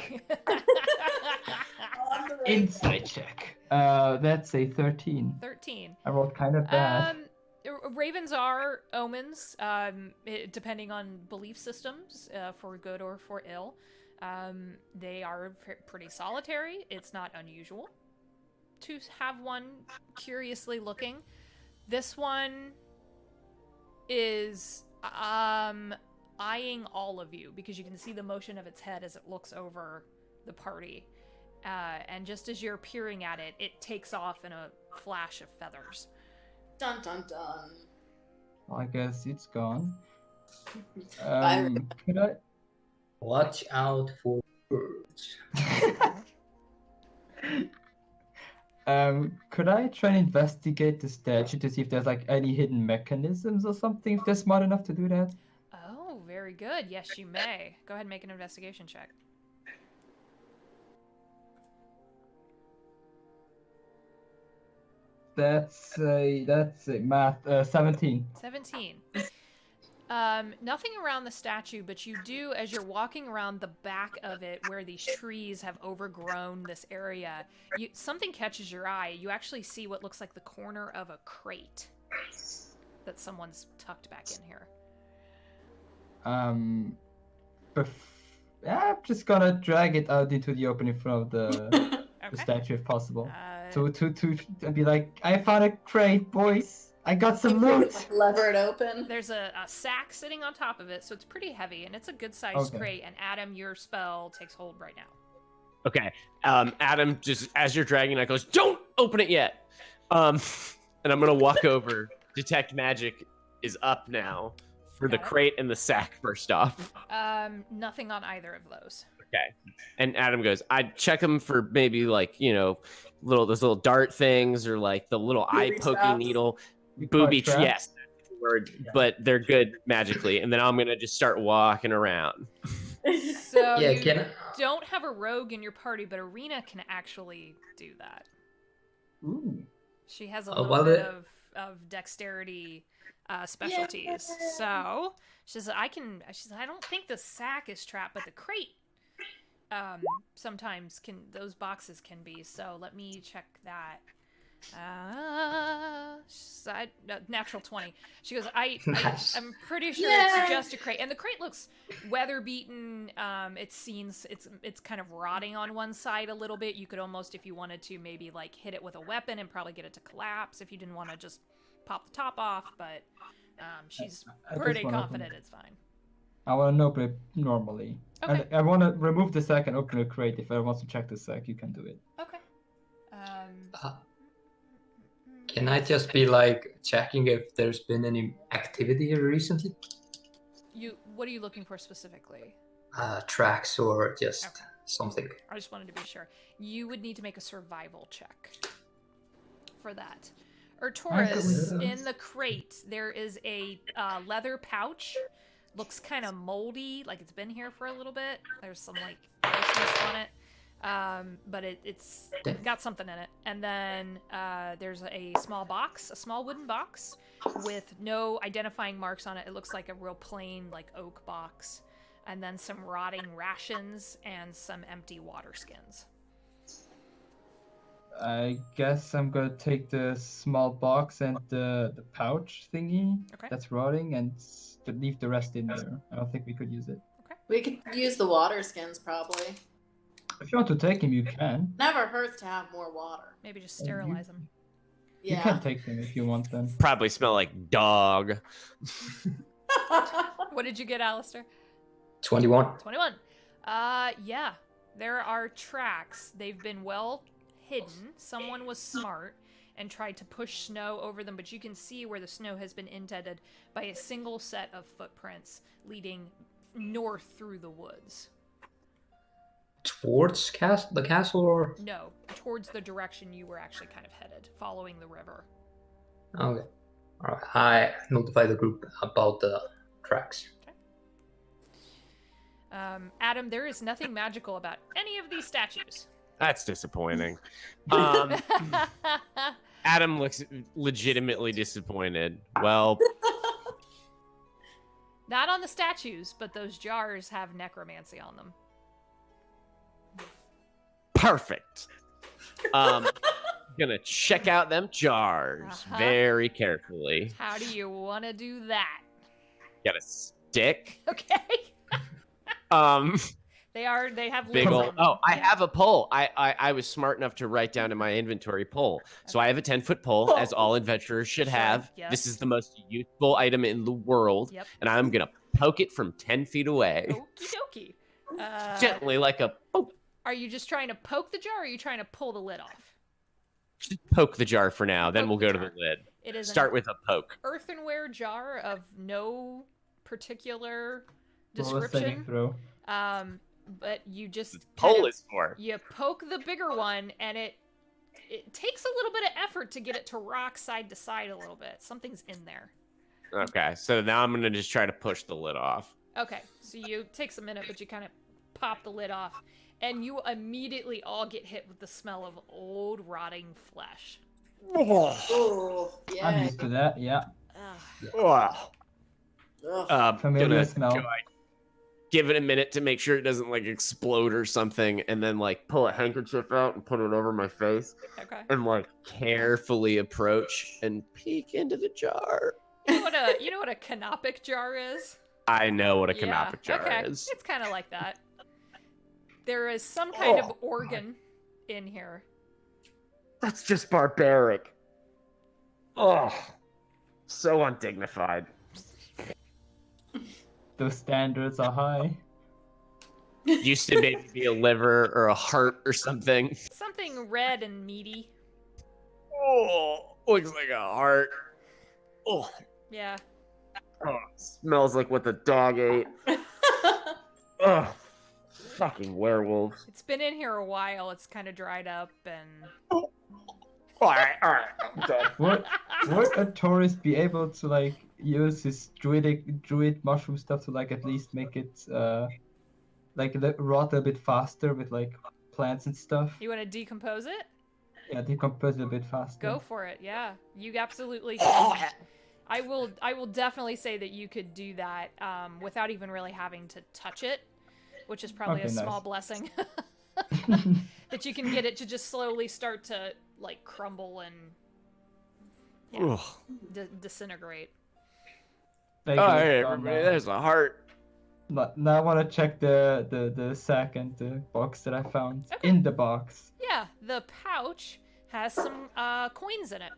On the right. Insight check. That's a 13. 13. I rolled kind of bad. Ravens are omens, depending on belief systems, for good or for ill. They are pretty solitary. It's not unusual to have one curiously looking. This one is eyeing all of you because you can see the motion of its head as it looks over the party. And just as you're peering at it, it takes off in a flash of feathers. Dun dun dun. Well, I guess it's gone. Bye. Could I? Watch out for birds. Could I try and investigate the statue to see if there's like any hidden mechanisms or something? If they're smart enough to do that. Oh, very good. Yes, you may. Go ahead and make an investigation check. That's a math 17. 17. Nothing around the statue, but you do, as you're walking around the back of it where these trees have overgrown this area, something catches your eye. You actually see what looks like the corner of a crate that someone's tucked back in here. I'm just gonna drag it out into the open in front of the Okay. statue if possible. To be like, I found a crate, boys. I got some loot. Like lever it open. There's a sack sitting on top of it, so it's pretty heavy, and it's a good-sized crate. And Adam, your spell takes hold right now. Okay. Adam, just as you're dragging it, goes, "Don't open it yet." And I'm gonna walk over. Detect magic is up now for the Got it. crate and the sack. First off. Nothing on either of those. Okay. And Adam goes, I check them for maybe like, those little dart things or like the little eye Booby poking traps. needle. Booby traps? yes. That's the word, but they're good magically. And then I'm going to just start walking around. So Yeah, you can I? don't have a rogue in your party, but Ireena can actually do that. Ooh. She has a Oh, little well, bit it- of dexterity specialties. So she says, I don't think the sack is trapped, but the crate sometimes those boxes can be. So let me check that. Natural 20. She goes, Nice. I'm pretty sure Yay! it's just a crate, and the crate looks weather beaten. It's kind of rotting on one side a little bit. You could almost, if you wanted to, maybe like hit it with a weapon and probably get it to collapse if you didn't want to just pop the top off. But she's I just pretty wanna confident it's fine. I want to open it normally. Okay. And I want to remove the sack and open the crate. If I want to check the sack, you can do it. Okay. Can I just be like checking if there's been any activity here recently? What are you looking for specifically? Tracks or just Okay. something? I just wanted to be sure. You would need to make a survival check for that. Taurus, in the crate, there is a leather pouch. Looks kind of moldy, like it's been here for a little bit. There's some like grossness on it, but it's got something in it. And then there's a small box, a small wooden box with no identifying marks on it. It looks like a real plain like oak box. And then some rotting rations and some empty water skins. I guess I'm gonna take the small box and the pouch thingy Okay. that's rotting and leave the rest in there. I don't think we could use it. We could use the water skins probably. If you want to take him, you can. Never hurts to have more water. Maybe just sterilize them. You Yeah. can take them if you want them. Probably smell like dog. What did you get, Alistair? 21. 21. Yeah. There are tracks. They've been well hidden. Someone was smart and tried to push snow over them, but you can see where the snow has been indented by a single set of footprints leading north through the woods. Towards the castle or? No, towards the direction you were actually kind of headed, following the river. Okay. Alright. I notify the group about the tracks. Okay. Adam, there is nothing magical about any of these statues. That's disappointing. Adam looks legitimately disappointed. Well, Not on the statues, but those jars have necromancy on them. perfect. Gonna check out them jars very carefully. How do you want to do that? Got a stick. Okay. They have Big lids old. on them. Oh, I have a pole. I was smart enough to write down in my inventory pole. So I have a 10-foot pole, as all adventurers should Sure, have. yes. This is the most useful item in the world, Yep. and I'm gonna poke it from 10 feet away, Okie dokie. gently, like a poke. Are you just trying to poke the jar, or are you trying to pull the lid off? Just poke the jar for now. Then Poke we'll the go to jar. the lid. It is Start an with a poke. earthenware jar of no particular Roll a saving description. throw. But you just Pole is for. you poke the bigger one, and it takes a little bit of effort to get it to rock side to side a little bit. Something's in there. Okay, so now I'm gonna just try to push the lid off. Okay, so you takes a minute, but you kind of pop the lid off, and you immediately all get hit with the smell of old rotting flesh. Oh, yeah. I'm used to that. Yeah. Ugh. Ugh. Familiar Gonna smell. give it a minute to make sure it doesn't like explode or something, and then like pull a handkerchief out and put it over my face, Okay. and like carefully approach and peek into the jar. You know what a canopic jar is? I know what a Yeah, canopic jar okay. is. It's kind of like that. There is some kind of organ in here. That's just barbaric. Oh, so undignified. Those standards are high. Used to maybe be a liver or a heart or something. Something red and meaty. Oh, looks like a heart. Oh, Yeah. smells like what the dog ate. Oh, fucking werewolves. It's been in here a while. It's kind of dried up and. All right, I'm done. Would a tourist be able to like use his druid mushroom stuff to like at least make it rot a bit faster with like plants and stuff? You want to decompose it? Yeah, decompose it a bit faster. Go for it. Yeah, you absolutely can. I will definitely say that you could do that without even really having to touch it, which is probably Okay, a nice. small blessing. That you can get it to just slowly start to like crumble and Ugh. disintegrate. Thank All you, right, John. everybody, there's a heart. Now I want to check the sack and the box that I found Okay. in the box. Yeah, the pouch has some coins in it,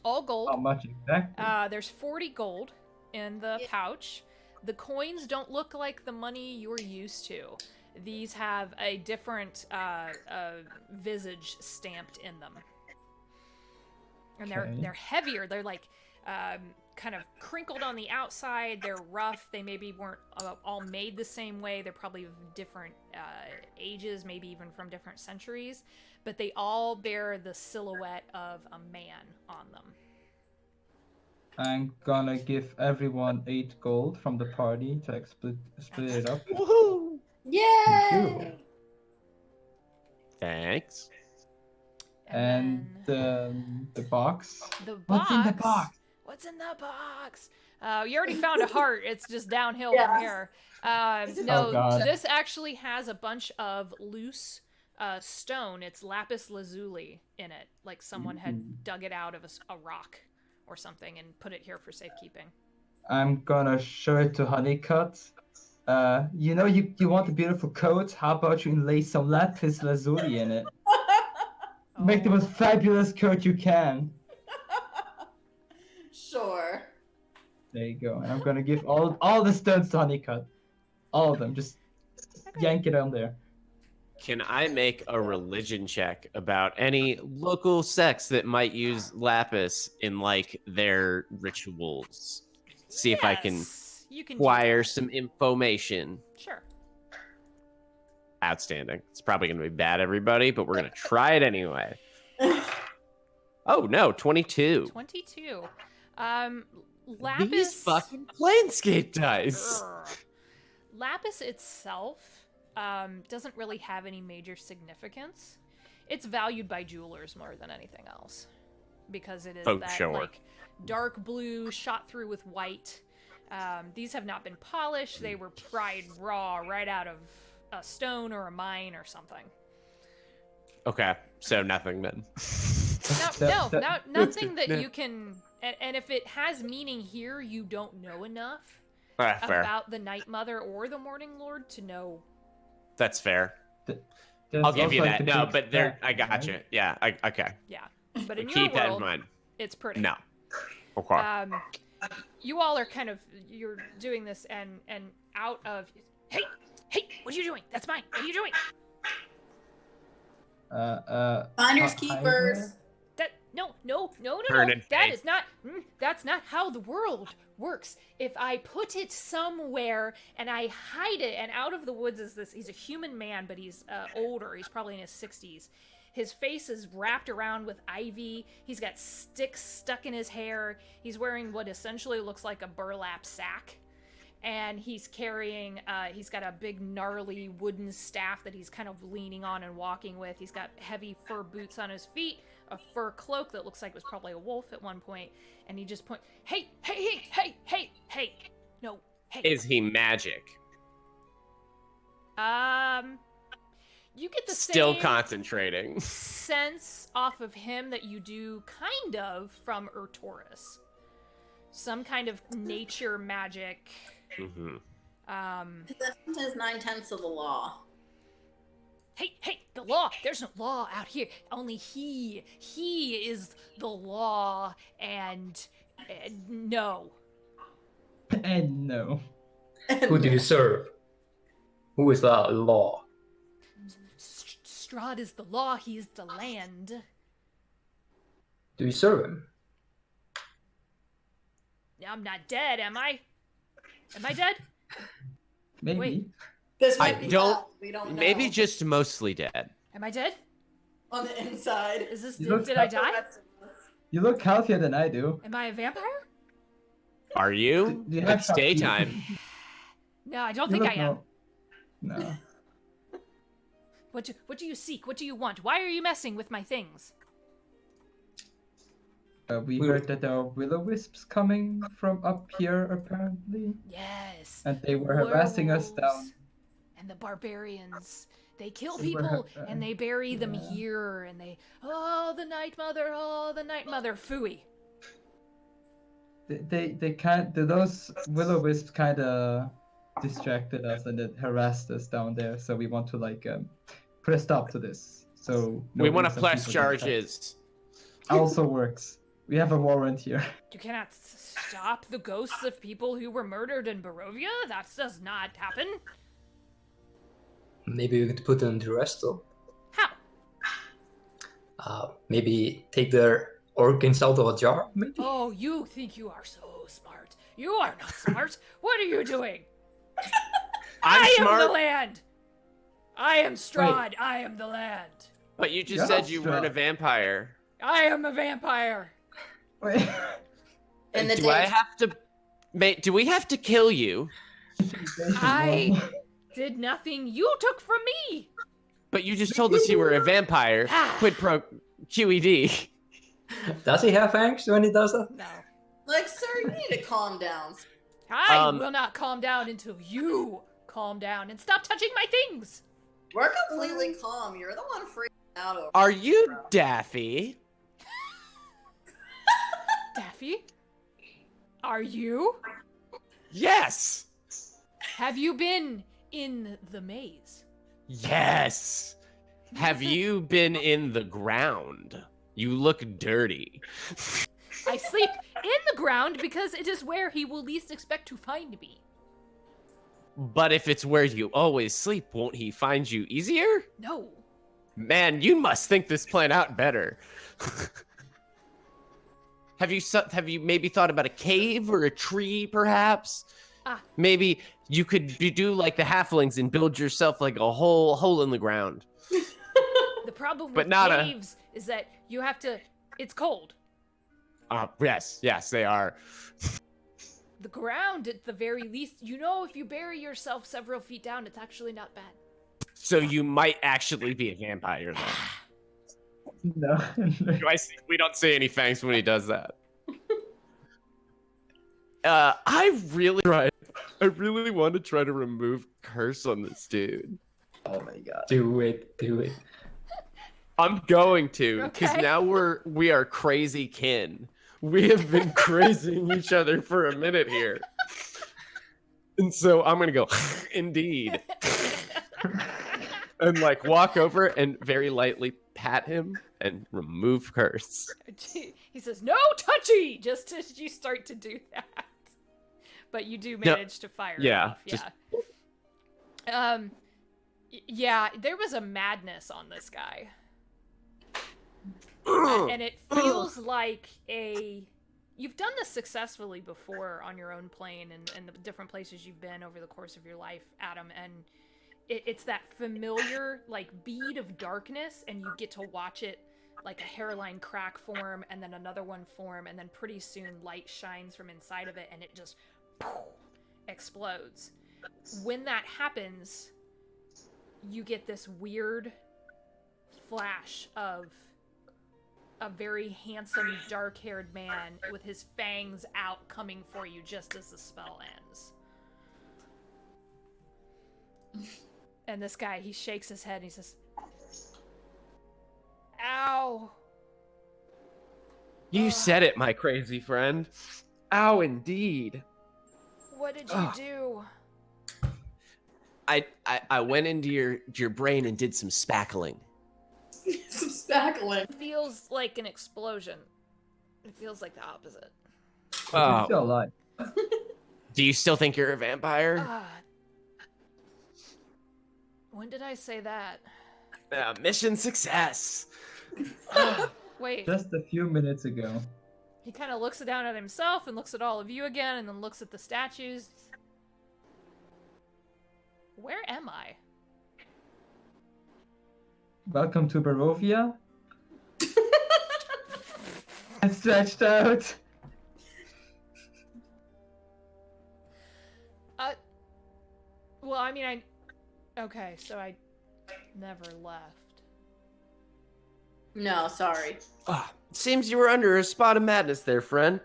all gold. How much exactly? There's 40 gold in the pouch. The coins don't look like the money you're used to. These have a different visage stamped in them, and Okay. they're heavier. They're like kind of crinkled on the outside. They're rough. They maybe weren't all made the same way. They're probably of different ages, maybe even from different centuries. But they all bear the silhouette of a man on them. I'm gonna give everyone 8 gold from the party to like, split it up. Woohoo! Yay! Thanks. And then the box. the box. What's in the box? What's in the box? You already found a heart. It's just downhill Yes. from here. No, Oh, God. this actually has a bunch of loose stone. It's lapis lazuli in it, like someone had dug it out of a rock or something and put it here for safekeeping. I'm gonna show it to Honeycut. You know you want a beautiful coat? How about you inlay some lapis lazuli in it? Make the most fabulous coat you can. Sure. There you go. And I'm gonna give all the stones to Honeycut. All of them. Just yank it on there. Can I make a religion check about any local sects that might use lapis in like their rituals? See if I can Yes, you can do acquire that. some information. Sure. Outstanding. It's probably going to be bad, everybody, but we're going to try it anyway. Oh, no, 22. 22. Lapis. These fucking Planescape dice. Grr. Lapis itself doesn't really have any major significance. It's valued by jewelers more than anything else because it is like dark blue shot through with white. These have not been polished. They were pried raw right out of a stone or a mine or something. Okay, so nothing then. Nothing that you can... And if it has meaning here, you don't know enough Fair. about the Night Mother or the Morning Lord to know. That's fair. There's I'll give you also, that. like, the No, big but there, stack, I got you. right? Yeah, okay. Yeah. But in Keep your that world, in mind. it's pretty. No. Okay. You all are you're doing this and out of... Hey, what are you doing? That's mine. What are you doing? Finders hi keepers. there. No. Turn and That fade. is not. That's not how the world works. If I put it somewhere and I hide it, and out of the woods is this. He's a human man, but he's older. He's probably in his 60s. His face is wrapped around with ivy. He's got sticks stuck in his hair. He's wearing what essentially looks like a burlap sack. And he's carrying, he's got a big gnarly wooden staff that he's kind of leaning on and walking with. He's got heavy fur boots on his feet, a fur cloak that looks like it was probably a wolf at one point. And he just points, hey. No, hey. Is he magic? You get the Still same concentrating. sense off of him that you do kind of from Urtorus. Some kind of nature magic. Mm-hmm. Possession is 9/10 of the law. Hey, the law. There's no law out here. Only he is the law, and no. And no. Who do you serve? Who is the law? Strahd is the law. He is the land. Do you serve him? I'm not dead, am I? Am I dead? Maybe. Wait. This I might be don't- up. We don't know. Maybe just mostly dead. Am I dead? on the inside. Is this? You look Did I die? You look healthier than I do. Am I a vampire? Are you? Do you have It's some- daytime. No, I don't You think I look am. No. What do you seek? What do you want? Why are you messing with my things? We heard that there are will-o-wisps coming from up here, apparently. Yes. And they were harassing us down. Werewolves And the barbarians. They kill They were people har- and they bury them yeah. here and they the Night Mother, phooey. They can't. Those will-o-wisps kind of distracted us and it harassed us down there. So we want to put a stop to this. So We want to innocent press people get attacked. charges. Also works. We have a warrant here. You cannot stop the ghosts of people who were murdered in Barovia? That does not happen. Maybe we could put them to rest though. How? Maybe take their organs out of a jar, maybe? Oh, you think you are so smart. You are not smart. What are you doing? I'm I am smart, the land. I am Strahd. I am the land. but you just You're said not you weren't a Strahd. vampire. I am a vampire. Wait. In the Do I day. have to... Mate, do we have to kill you? I did nothing you took from me. But you just told us you were a vampire. Quid pro QED. Does he have fangs when he does that? No. Like, sir, you need to calm down. I will not calm down until you calm down and stop touching my things. We're completely calm. You're the one freaking out over. Are you Daffy? Daffy? Are you? Yes. Have you been in the maze? Yes. Have you been in the ground? You look dirty. I sleep in the ground because it is where he will least expect to find me. But if it's where you always sleep, won't he find you easier? No. Man, you must think this plan out better. Have you maybe thought about a cave or a tree, perhaps? Maybe you could do like the halflings and build yourself like a hole in the ground. The problem But with not a- caves is that you have to... It's cold. Yes, they are. the ground at the very least. You know, if you bury yourself several feet down, it's actually not bad. So you might actually be a vampire then. No. We don't see any fangs when he does that. I really want to try to remove curse on this dude. Oh my god. Do it. I'm going to, because Okay. now we are crazy kin. We have been crazying each other for a minute here. And so I'm gonna go, indeed. And like walk over and very lightly pat him and remove curse. He says, "No touchy!" Just as you start to do that. But you do manage to fire it off. just- Yeah, there was a madness on this guy. And it feels like you've done this successfully before on your own plane and the different places you've been over the course of your life, Adam, and it's that familiar like bead of darkness, and you get to watch it like a hairline crack form and then another one form, and then pretty soon light shines from inside of it and it just explodes. When that happens, you get this weird flash of a very handsome, dark-haired man with his fangs out coming for you just as the spell ends. And this guy, he shakes his head and he says, "Ow." You said it, my crazy friend. Ow, indeed. What did you do? I went into your brain and did some spackling. Some spackling. It feels like an explosion. It feels like the opposite. You're still alive. Do you still think you're a vampire? When did I say that? Mission success. Wait. Just a few minutes ago. He kind of looks down at himself and looks at all of you again and then looks at the statues. Where am I? Welcome to Barovia. I'm stretched out. Well, I mean, okay, so I never left. No, sorry. Seems you were under a spot of madness there, friend.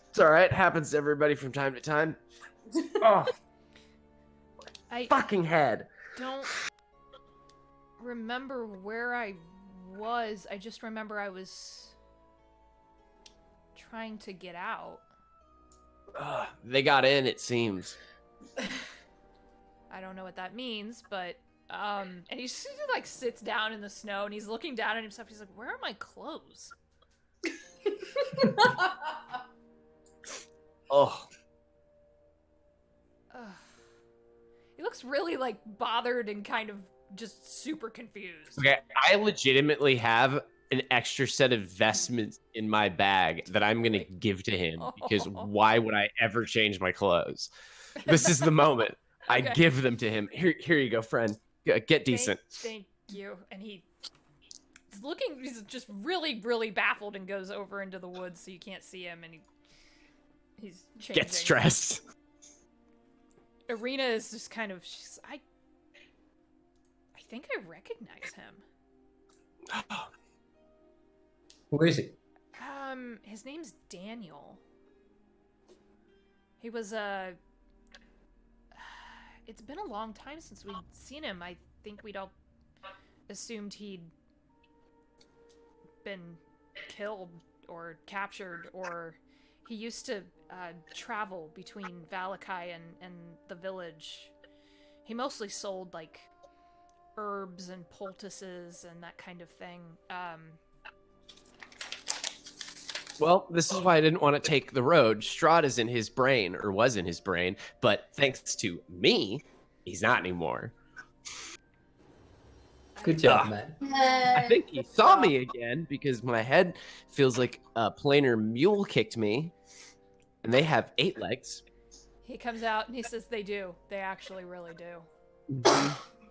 It's alright, happens to everybody from time to time. I Fucking head. don't remember where I was. I just remember I was trying to get out. They got in, it seems. I don't know what that means, but and he just like sits down in the snow and he's looking down at himself. He's like, "Where are my clothes?" Oh. He looks really like bothered and kind of just super confused. Okay, I legitimately have an extra set of vestments in my bag that I'm gonna give to him because why would I ever change my clothes? This is the moment. I Okay. give them to him. Here you go, friend. Get decent. Thank you. And he's just really, really baffled and goes over into the woods so you can't see him, and he's changing. Get stressed. Ireena is just kind of, I think I recognize him. Who is it? His name's Daniel. He was it's been a long time since we'd seen him. I think we'd all assumed he'd been killed or captured, or he used to travel between Vallaki and the village. He mostly sold like herbs and poultices and that kind of thing. Well, this is why I didn't want to take the road. Strahd is in his brain, or was in his brain, but thanks to me, he's not anymore. Good job, man. I think he saw me again because my head feels like a planar mule kicked me, and they have 8 legs. He comes out and he says they do. They actually really do.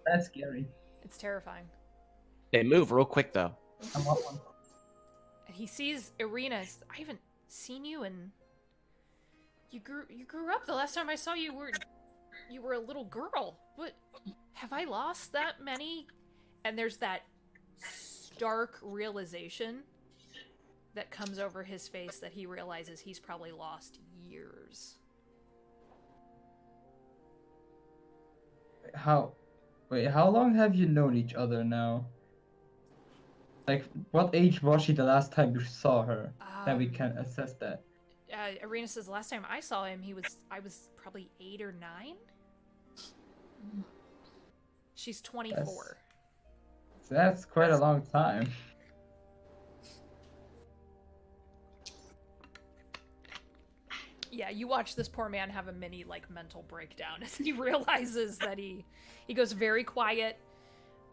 That's scary. It's terrifying. They move real quick, though. I'm up one. And he sees Ireena. I haven't seen you in You grew up. The last time I saw you were a little girl. What? Have I lost that many? And there's that stark realization that comes over his face that he realizes he's probably lost years. How long have you known each other now? Like, what age was she the last time you saw her? Then we can assess that. Ireena says last time I saw him, I was probably 8 or 9. She's 24. That's quite a long time. Yeah, you watch this poor man have a mini mental breakdown as he realizes that he goes very quiet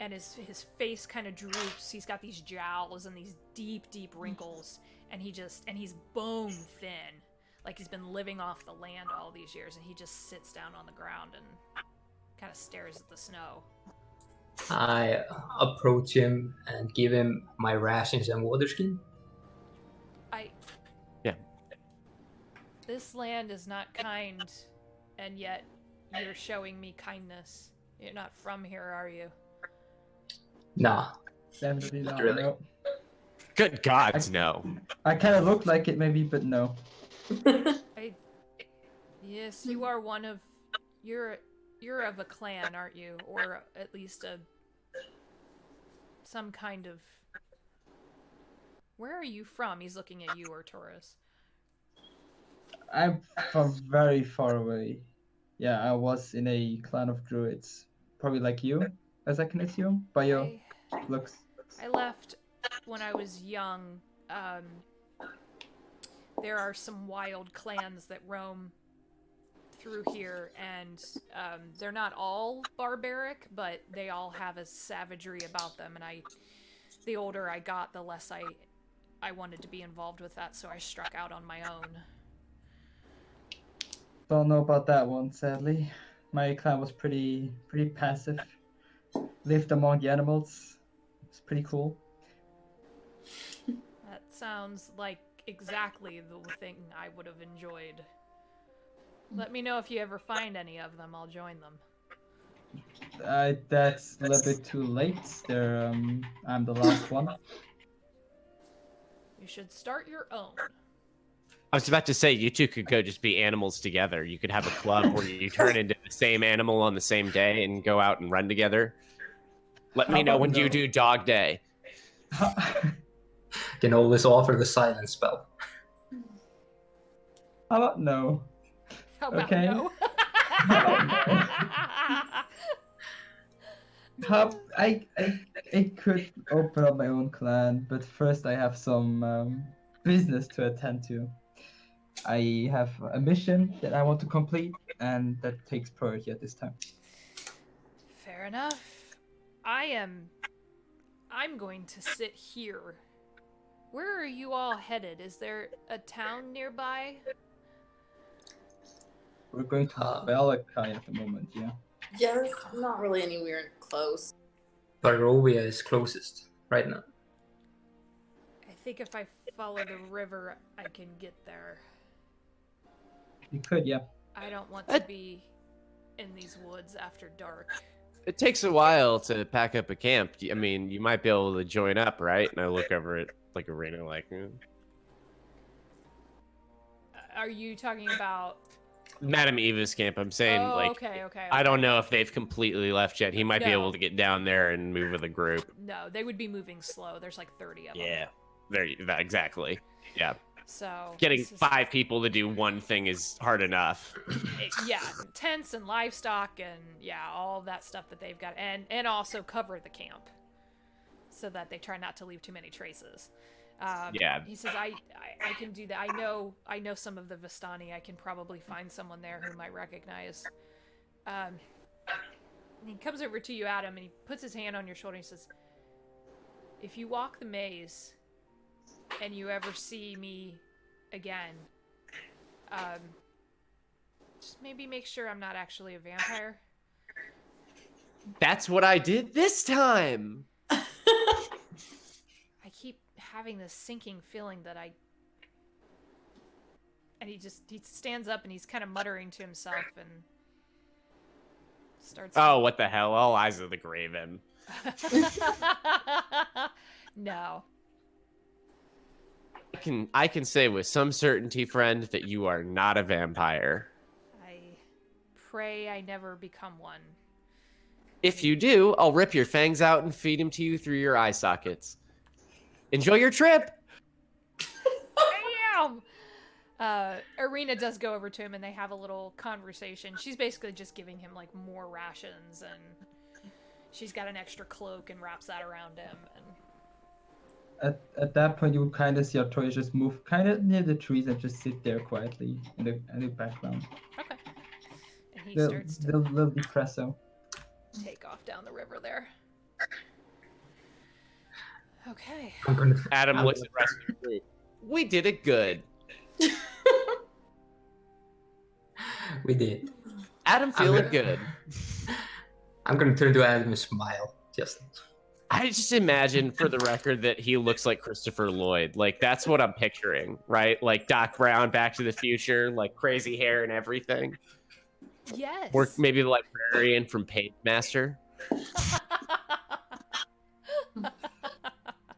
and his face kind of droops. He's got these jowls and these deep wrinkles, and he's bone thin. Like he's been living off the land all these years, and he just sits down on the ground and kind of stares at the snow. I approach him and give him my rations and water skin. Yeah. This land is not kind, and yet you're showing me kindness. You're not from here, are you? Nah. Definitely not. Really? No. Good gods, no. I kind of look like it maybe, but no. Yes, you are one of... You're of a clan, aren't you? Or at least some kind of... Where are you from? He's looking at you, or Taurus. I'm from very far away. Yeah, I was in a clan of druids. Probably like you, as I can assume, by your looks. I left when I was young. There are some wild clans that roam through here, and they're not all barbaric, but they all have a savagery about them, and the older I got, the less I wanted to be involved with that, so I struck out on my own. Don't know about that one, sadly. My clan was pretty passive. Lived among the animals. It's pretty cool. That sounds like exactly the thing I would have enjoyed. Let me know if you ever find any of them. I'll join them. That's a little bit too late. I'm the last one. You should start your own. I was about to say, you two could go just be animals together. You could have a club where you turn into the same animal on the same day and go out and run together. Let me know when you do dog day. Can always offer the silence spell. How about no? How about Okay. no? I could open up my own clan, but first I have some business to attend to. I have a mission that I want to complete, and that takes priority at this time. Fair enough. I'm going to sit here. Where are you all headed? Is there a town nearby? We're going to Vallaki at the moment, yeah. Yes, not really anywhere close. Barovia is closest right now. I think if I follow the river, I can get there. You could, yeah. I don't want to be in these woods after dark. It takes a while to pack up a camp. I mean, you might be able to join up, right? And I look over at Ireena Are you talking about... Madame Eva's camp. I'm saying, okay. I don't know if they've completely left yet. He might be No. able to get down there and move with a group. No, they would be moving slow. There's like 30 of them. Yeah, exactly. Yeah, So... getting this is- 5 people to do one thing is hard enough. Yeah, tents and livestock and all that stuff that they've got, and also cover the camp so that they try not to leave too many traces. Yeah. He says, I can do that. I know some of the Vistani. I can probably find someone there whom I recognize. And he comes over to you, Adam, and he puts his hand on your shoulder and he says, if you walk the maze and you ever see me again, just maybe make sure I'm not actually a vampire. That's what I did this time. I keep having this sinking feeling that I And he stands up and he's kind of muttering to himself and starts. Oh, what the hell! All eyes of the Graven. No. I can say with some certainty, friend, that you are not a vampire. I pray I never become one. If you do, I'll rip your fangs out and feed them to you through your eye sockets. Enjoy your trip! Damn! Ireena does go over to him and they have a little conversation. She's basically just giving him like more rations, and she's got an extra cloak and wraps that around him. And At that point, you would kind of see Artorias just move kind of near the trees and just sit there quietly in the background. okay. And he Little, starts to little depresso. take off down the river there. Okay. Adam looks at the rest of the group. We did it good. We did. Adam feeling good. I'm gonna turn to Adam and smile. I just imagine, for the record, that he looks like Christopher Lloyd. Like, that's what I'm picturing, right? Like Doc Brown, Back to the Future, like crazy hair and everything. Yes. Or maybe the librarian from Pagemaster.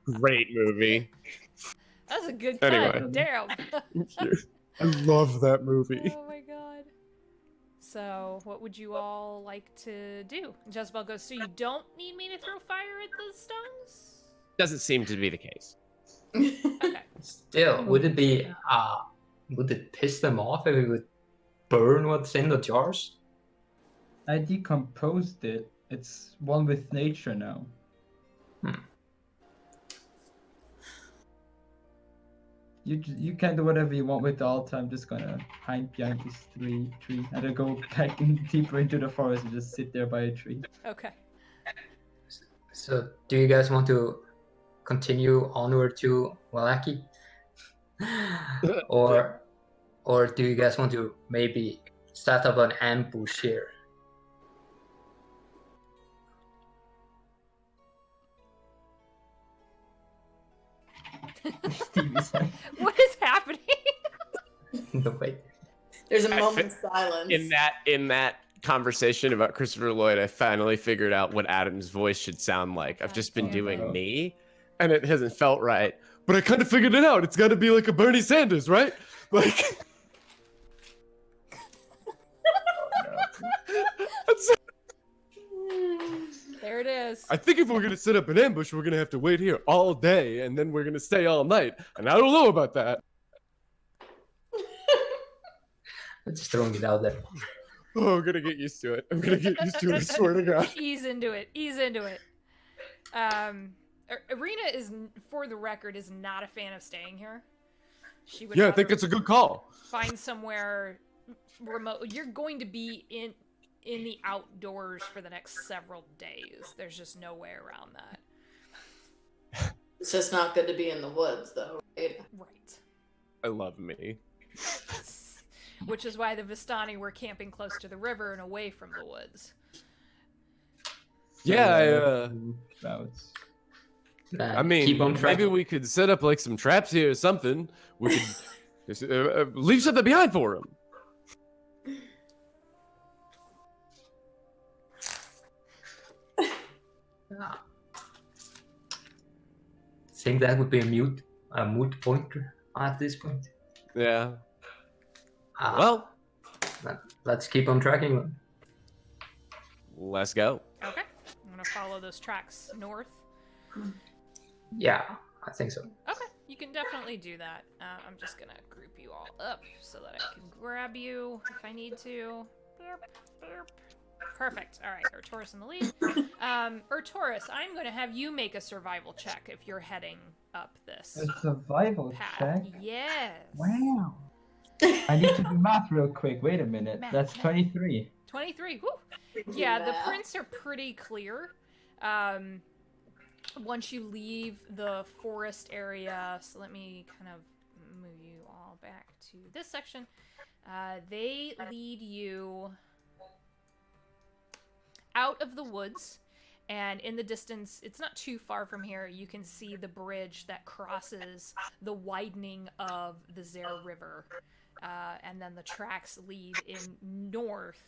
Great movie. That's a good cut. Anyway. Damn. I love that movie. Oh my god. So, what would you all like to do? Jezebel goes, so you don't need me to throw fire at the stones? Doesn't seem to be the case. Okay. Still, would it piss them off if we would burn what's in the jars? I decomposed it. It's one with nature now. You can do whatever you want with the altar. I'm just gonna hide behind this tree and then go back deeper into the forest and just sit there by a tree. Okay. So, do you guys want to continue onward to Vallaki? or do you guys want to maybe set up an ambush here? Stevie's like, What is happening? No, wait. There's a I moment's silence. In that conversation about Christopher Lloyd, I finally figured out what Adam's voice should sound like. I've just been God doing damn it. me, and it hasn't felt right. But I kind of figured it out. It's got to be like a Bernie Sanders, right? Like. That's- There it is. I think if we're gonna set up an ambush, we're gonna have to wait here all day, and then we're gonna stay all night. And I don't know about that. I'm just throwing it out there. Oh, I'm gonna get used to it. I'm gonna get used to it. I swear to God. Ease into it. Ease into it. Ireena is, for the record, is not a fan of staying here. She would Yeah, I think rather it's a good call. find somewhere remote. You're going to be in the outdoors for the next several days. There's just no way around that. It's just not good to be in the woods, though, right? Right. I love me. Which is why the Vistani were camping close to the river and away from the woods. Yeah, Clouds. I mean, keep on maybe tracking. we could set up like some traps here or something. We could just, leave something behind for him. Think that would be a moot point at this point. Yeah. Ah, Well, let's keep on tracking them. let's go. Okay. I'm going to follow those tracks north. Yeah, I think so. Okay. You can definitely do that. I'm just going to group you all up so that I can grab you if I need to. Burp, burp. Perfect. All right, Artoris in the lead. Artoris, I'm going to have you make a survival check if you're heading up this A survival path. check? Yes. Wow. I need to do math real quick. Wait a minute. Math, That's math. 23. 23. Woo. Yeah, the prints are pretty clear. Once you leave the forest area, so let me kind of move you all back to this section. They lead you out of the woods, and in the distance, it's not too far from here, you can see the bridge that crosses the widening of the Zare River. and then the tracks lead in north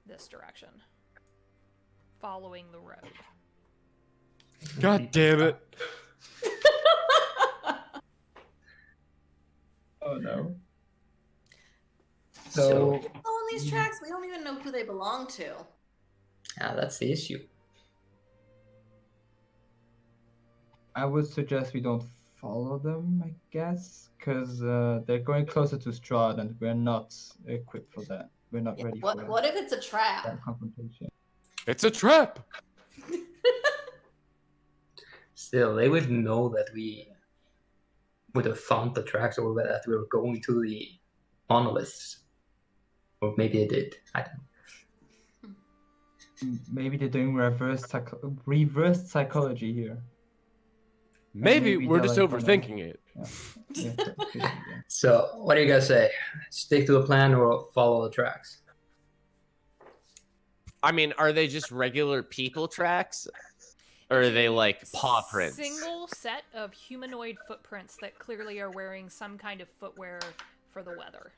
this direction, following the road. God damn it. Oh no. So- So On these tracks, we don't even know who they belong to. Yeah, that's the issue. I would suggest we don't follow them, I guess, because they're going closer to Strahd, and we're not equipped for that. We're not ready for What if it's a trap? that confrontation. It's a trap. Still, they would know that we would have found the tracks, or that we were going to the monoliths. Or maybe they did. I don't know. Maybe they're doing reverse psychology here. Maybe maybe we're they're just like, overthinking it. Yeah, could be, yeah. So, what do you guys say? Stick to the plan or follow the tracks? I mean, are they just regular people tracks? Or are they like paw prints? Single set of humanoid footprints that clearly are wearing some kind of footwear for the weather.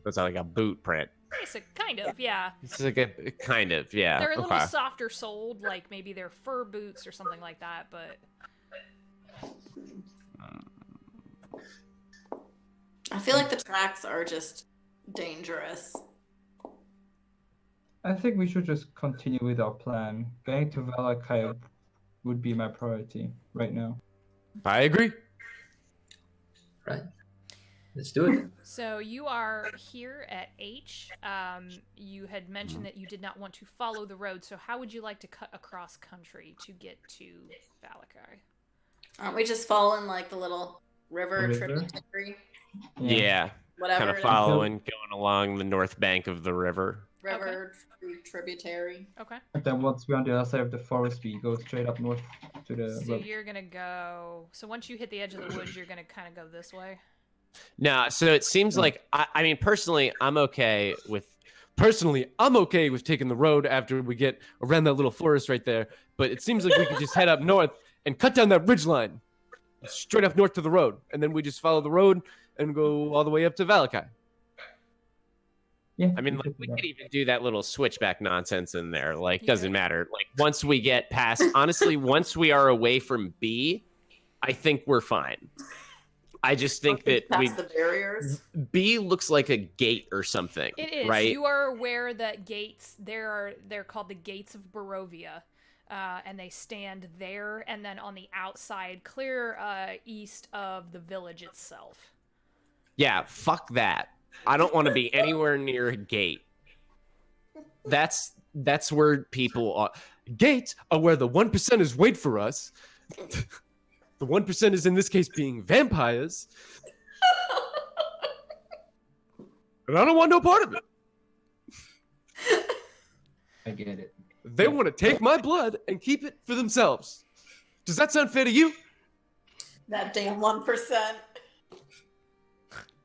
It's like a boot print. Basic, kind of, yeah. It's like a kind of, yeah. They're a little Okay. softer soled, like maybe they're fur boots or something like that, but I feel like the tracks are just dangerous. I think we should just continue with our plan. Getting to Vallaki would be my priority right now. I agree. Right. Let's do it. so you are here at H. You had mentioned that you did not want to follow the road, so how would you like to cut across country to get to Vallaki? Aren't we just following like the little river River? tributary? Yeah. Whatever. Kind it of is. following, going along the north bank of the river. River tributary. Okay. And then once we're on the other side of the forest, we go straight up north to the So road. you're gonna go. So once you hit the edge of the woods, you're gonna kind of go this way. No, so it seems like I mean personally I'm okay with taking the road after we get around that little forest right there, but it seems like we could just head up north and cut down that ridge line straight up north to the road, and then we just follow the road and go all the way up to Vallaki. Yeah, I mean, we like, could do we that. could even do that little switchback nonsense in there. Like, You doesn't could. matter. Like, once we get past, honestly, once we are away from B, I think we're fine. I just think that Past the barriers. B looks like a gate or something. It is. right. You are aware that gates. They're called the Gates of Barovia, and they stand there, and then on the outside, clear east of the village itself. Yeah, fuck that. I don't want to be anywhere near a gate. That's where people are. Gates are where the 1%ers wait for us. The 1%ers in this case being vampires. And I don't want no part of it. I get it. They want to take my blood and keep it for themselves. Does that sound fair to you? That damn 1%.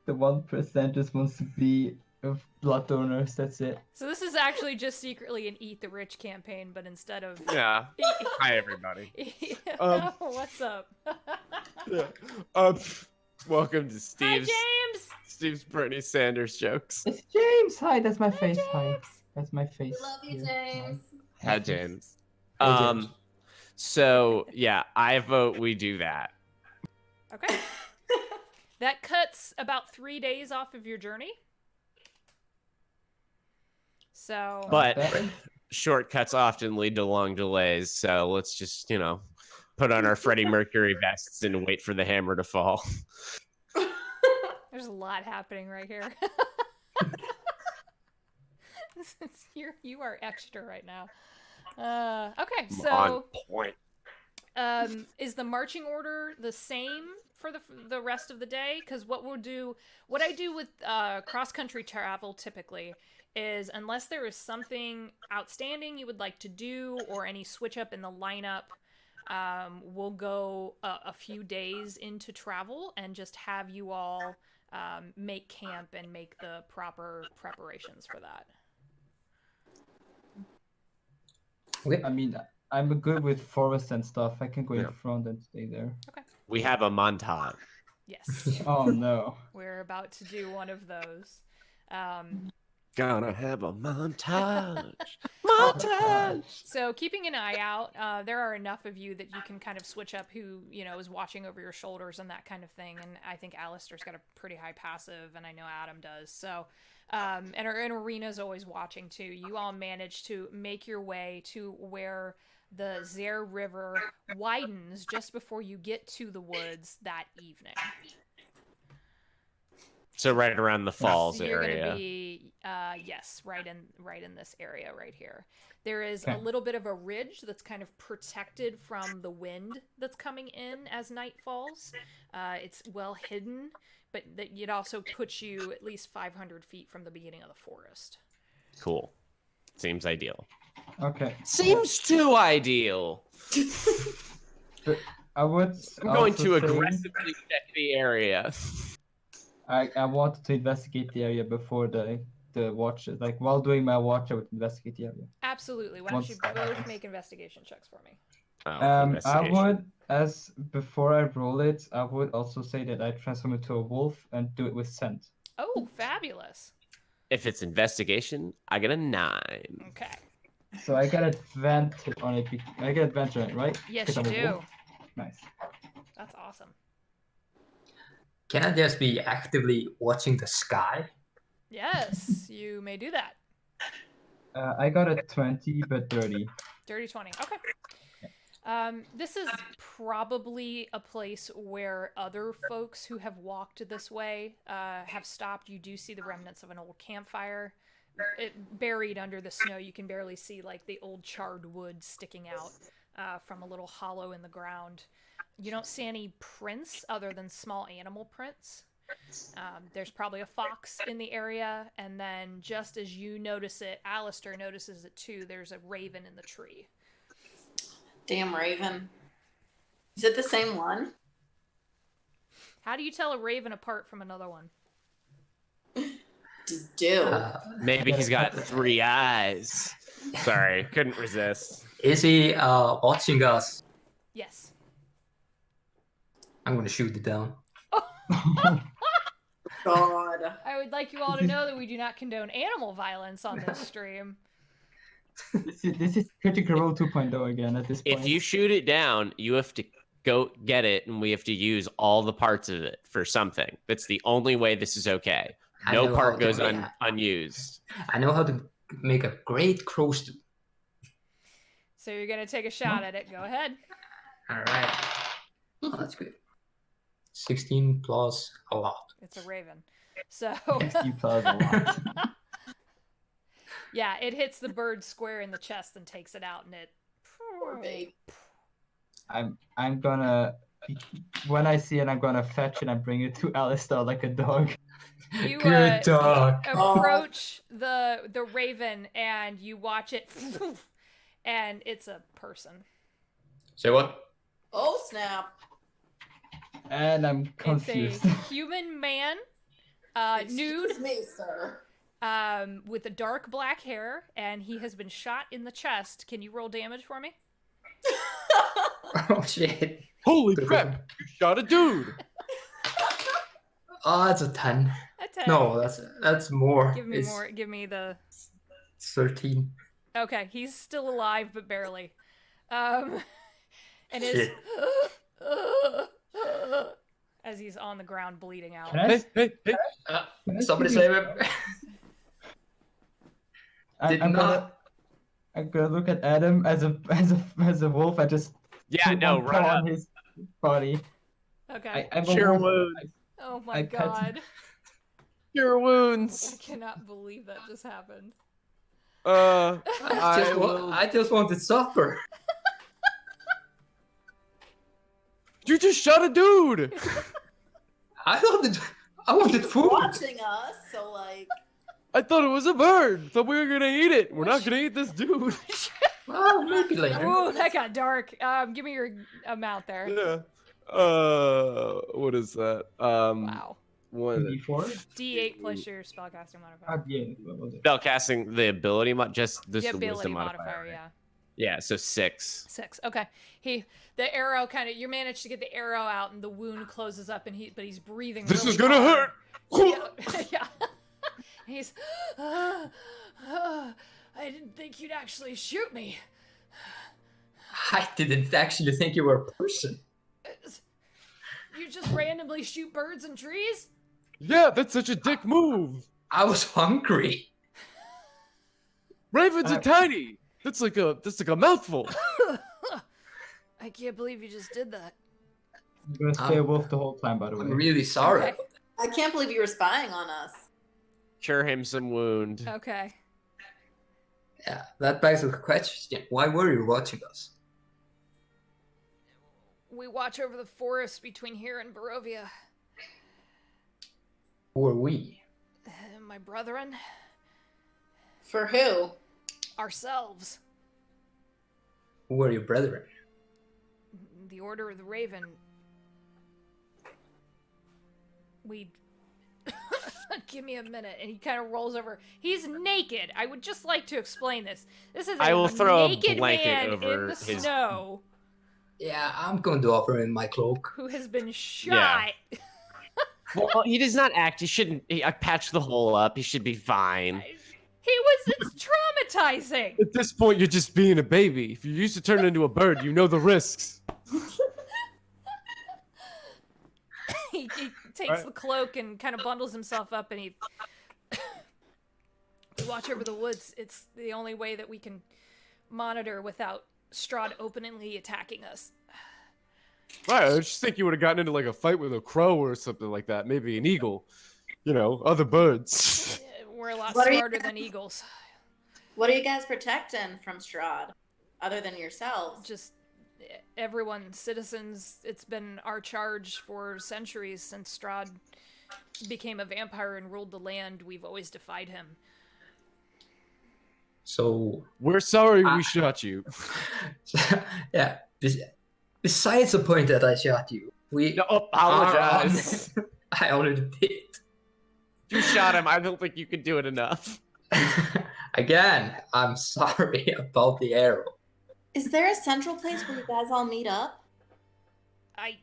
The 1% just wants to be of blood donors. That's it. So this is actually just secretly an Eat the Rich campaign, but instead of Yeah. Hi, everybody. oh, what's up? Yeah. Welcome to Hi, James. Bernie Sanders jokes. It's James. Hi, that's my face. Hi, James. that's my face. We love you, Yeah, James. Hi, James. Hey, James. So yeah, I vote we do that. Okay. That cuts about 3 days off of your journey. So, But That- shortcuts often lead to long delays, so let's just, put on our Freddie Mercury vests and wait for the hammer to fall. there's a lot happening right here. You are extra right now. Okay, I'm so on point. is the marching order the same for the rest of the day? Because what I do with cross country travel typically is, unless there is something outstanding you would like to do or any switch up in the lineup, we'll go a few days into travel and just have you all make camp and make the proper preparations for that. I mean, I'm good with forest and stuff. I can go in Yeah. front and stay there. We have a montage. Yes, Oh no. we're about to do one of those. Gonna have a montage. Montage. So keeping an eye out, there are enough of you that you can kind of switch up who, is watching over your shoulders and that kind of thing. And I think Alistair's got a pretty high passive, and I know Adam does. So, and Ireena's always watching too. You all manage to make your way to where the Zare River widens just before you get to the woods that evening. So right around the falls So you're area. going to be, yes, right in this area right here. There is a little bit of a ridge that's kind of protected from the wind that's coming in as night falls. It's well hidden, but it also puts you at least 500 feet from the beginning of the forest. Cool. Seems ideal. Okay. Seems too ideal. But I would. I'm going to also say aggressively check the area. I wanted to investigate the area before the watch. Like while doing my watch, I would investigate the area. Absolutely. Why don't you both make investigation checks for me? I would, as before I roll it, I would also say that I transform into a wolf and do it with scent. Oh, fabulous. If it's investigation, I get a 9. Okay. So I get advantage on it. I get advantage on it, right? Yes, 'Cause you I'm a do. wolf. Nice. That's awesome. Can I just be actively watching the sky? Yes, you may do that. I got a 20, but 30. Dirty 20. Okay. This is probably a place where other folks who have walked this way have stopped. You do see the remnants of an old campfire. Buried under the snow, you can barely see like the old charred wood sticking out from a little hollow in the ground. You don't see any prints other than small animal prints. There's probably a fox in the area, and then just as you notice it, Alistair notices it too. There's a raven in the tree. Damn raven. Is it the same one? How do you tell a raven apart from another one? Just do. Maybe he's got 3 eyes. Sorry, couldn't resist. Is he watching us? Yes. I'm gonna shoot it down. God. I would like you all to know that we do not condone animal violence on this stream. This is Critical Role 2.0 again at this point. If you shoot it down, you have to go get it, and we have to use all the parts of it for something. That's the only way this is okay. No part goes unused. I know how to make a great crow stew. So you're going to take a shot at it. Go ahead. All right. Oh, that's good. 16 plus a lot. It's a raven. So 60 plus a lot. yeah, it hits the bird square in the chest and takes it out, and it. Poor babe. I'm gonna, when I see it, I'm gonna fetch it and bring it to Alistair like a dog. You Good dog. approach the raven and you watch it, and it's a person. Say what? Oh, snap. And I'm confused. It's a human man, nude, Excuse me, sir. with a dark black hair, and he has been shot in the chest. Can you roll damage for me? Oh shit. Holy crap! You shot a dude! Oh, that's a 10. A 10. No, that's more. Give me It's more. Give me the. 13. Okay, he's still alive, but barely. And his Shit. as he's on the ground bleeding out. Can I s- Hey! can I Somebody see- save him. Did I'm not. gonna look at Adam as a wolf. I just Yeah, put no, one run paw up. on his body. Okay. I'm a Cure wolf. wounds. Oh my I pet- god. Cure I wounds. cannot believe that just happened. I just wanted supper. You just shot a dude! I wanted food. Watching us, so like. I thought it was a bird. Thought we were gonna eat it. We're not gonna eat this dude. Well, maybe later. Ooh, that got dark. Give me your amount there. Yeah. What is that? Wow. One. D4? D8 plus your spellcasting modifier. Yeah. What was it? Spellcasting the ability just this The the ability wisdom modifier, modifier. yeah. Yeah, so 6. 6. Okay. The arrow you managed to get the arrow out, and the wound closes up, and but he's breathing. This really is gonna hard. hurt. Yeah. He's. I didn't think you'd actually shoot me. I didn't actually think you were a person. You just randomly shoot birds and trees? Yeah, that's such a dick move. I was hungry. Ravens are tiny. That's like a mouthful. I can't believe you just did that. I'm gonna stay wolf the whole time, by the way. I'm really sorry. Okay. I can't believe you were spying on us. Cure him some wound. Okay. Yeah, that begs the question. Why were you watching us? We watch over the forest between here and Barovia. Who are we? My brethren, For who? ourselves, Who are your brethren? the Order of the Raven. We. Give me a minute. And he kind of rolls over. He's naked. I would just like to explain this. This is I will throw a naked blanket man over in the his- snow Yeah, I'm going to offer him my cloak. who has been shot. Well, he does not act. He shouldn't. I patched the hole up. He should be fine. It's traumatizing. At this point, you're just being a baby. If you used to turn into a bird, you know the risks. He takes the cloak and kind of bundles himself up, and we watch over the woods. It's the only way that we can monitor without Strahd openly attacking us. Right, I just think you would have gotten into like a fight with a crow or something like that. Maybe an eagle. You know, other birds. We're a lot What are you- smarter than eagles. What are you guys protecting from Strahd, other than yourselves? Just everyone, citizens. It's been our charge for centuries since Strahd became a vampire and ruled the land. We've always defied him. So, We're sorry we shot you. yeah. Besides the point that I shot you, we No, apologize. I already did. You shot him. I don't think you could do it enough. Again, I'm sorry about the arrow. Is there a central place where you guys all meet up? I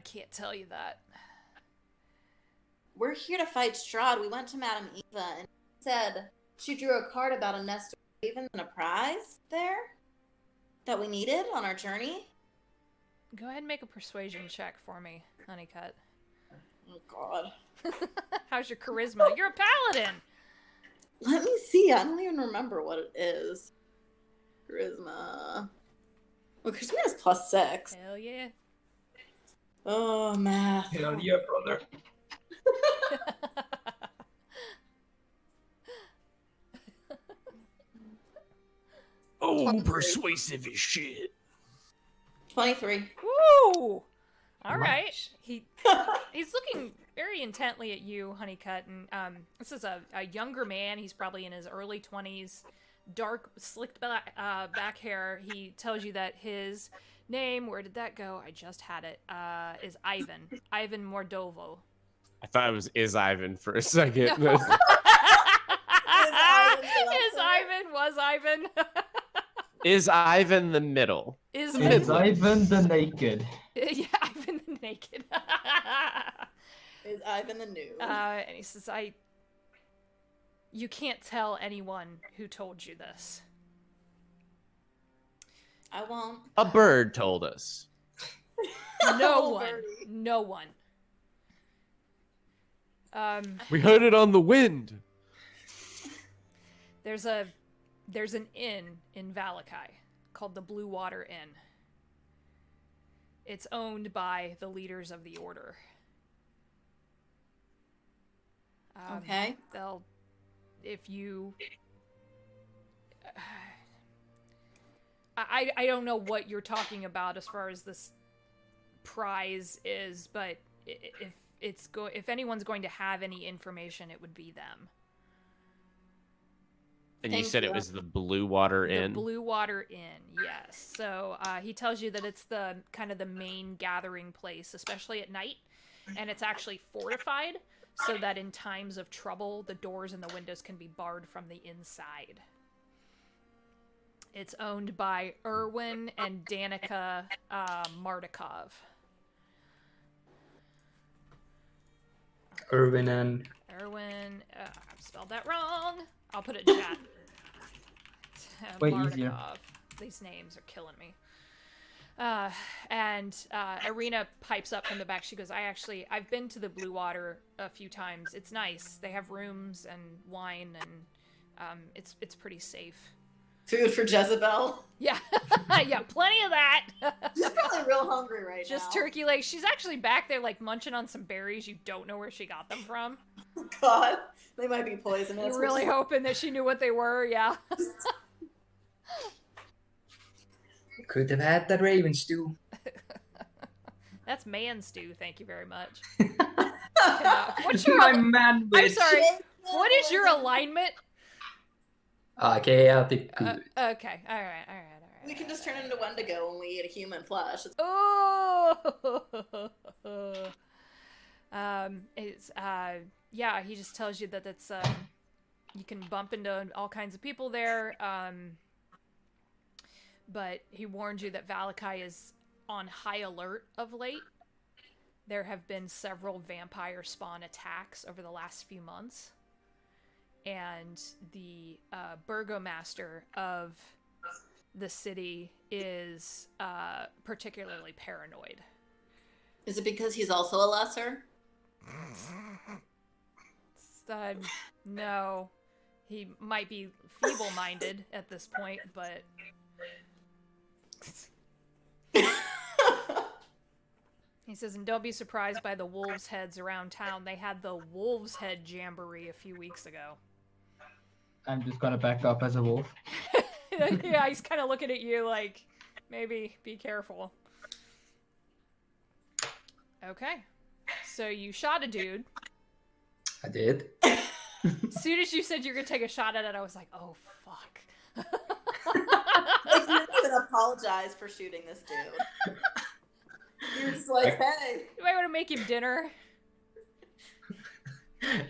can't tell you that. We're here to fight Strahd. We went to Madame Eva and said she drew a card about a nest of ravens and a prize there that we needed on our journey. Go ahead and make a persuasion check for me, Honeycut. Oh, God. How's your charisma? You're a paladin! Let me see. I don't even remember what it is. Charisma. Well, charisma is +6. Hell yeah. Oh, math. Hell yeah, brother. Oh, persuasive as shit. 23. Woo! All right. Nice. He's looking very intently at you, Honeycut, and this is a younger man. He's probably in his early 20s, dark, slicked back hair. He tells you that his name, where did that go? I just had it. Is Ivan. Ivan Mordovo. I thought it was Ivan for a second. No. Ivan Was Ivan. Is Ivan the middle? Is It's Ivan the Naked. Yeah, Ivan the Naked. Is Ivan the New? And he says, you can't tell anyone who told you this. I won't. A bird told us. No Oh, one. birdie. No one. We heard it on the wind. There's an inn in Vallaki called the Blue Water Inn. It's owned by the leaders of the Order. Okay. They'll, if you, I don't know what you're talking about as far as this prize is, but if anyone's going to have any information, it would be them. And you Thank said you. it was the Blue Water Inn. The Blue Water Inn, yes. So he tells you that it's the kind of the main gathering place, especially at night, and it's actually fortified so that in times of trouble, the doors and the windows can be barred from the inside. It's owned by Erwin and Danica Mardikov. Irvin and Erwin, I spelled that wrong. I'll put it in chat. Way easier. Mardikov. These names are killing me. And Ireena pipes up from the back. She goes, I've been to the Blue Water a few times. It's nice. They have rooms and wine, and it's pretty safe. Food for Jezebel. Yeah, yeah, plenty of that. She's probably real hungry right now. Just turkey legs. She's actually back there, like, munching on some berries. You don't know where she got them from. God, they might be poisonous. You're really hoping that she knew what they were, yeah. could have had that raven stew. That's man stew, thank you very much. What's my man? I'm sorry, what is your alignment? Chaotic good. Okay, alright. We can just turn into Wendigo when we eat a human flesh. Oh! Yeah, he just tells you that it's, you can bump into all kinds of people there, but he warned you that Vallaki is on high alert of late. There have been several vampire spawn attacks over the last few months, and the burgomaster of the city is particularly paranoid. Is it because he's also a lesser? No. He might be feeble-minded at this point, but... He says, and don't be surprised by the wolves' heads around town. They had the wolves' head jamboree a few weeks ago. I'm just gonna back up as a wolf. Yeah, he's kind of looking at you like, maybe be careful. Okay. So you shot a dude. I did. As soon as you said you were going to take a shot at it, I was like, oh, fuck. Like, you didn't even apologize for shooting this dude. You're just like, hey. You might want to make him dinner.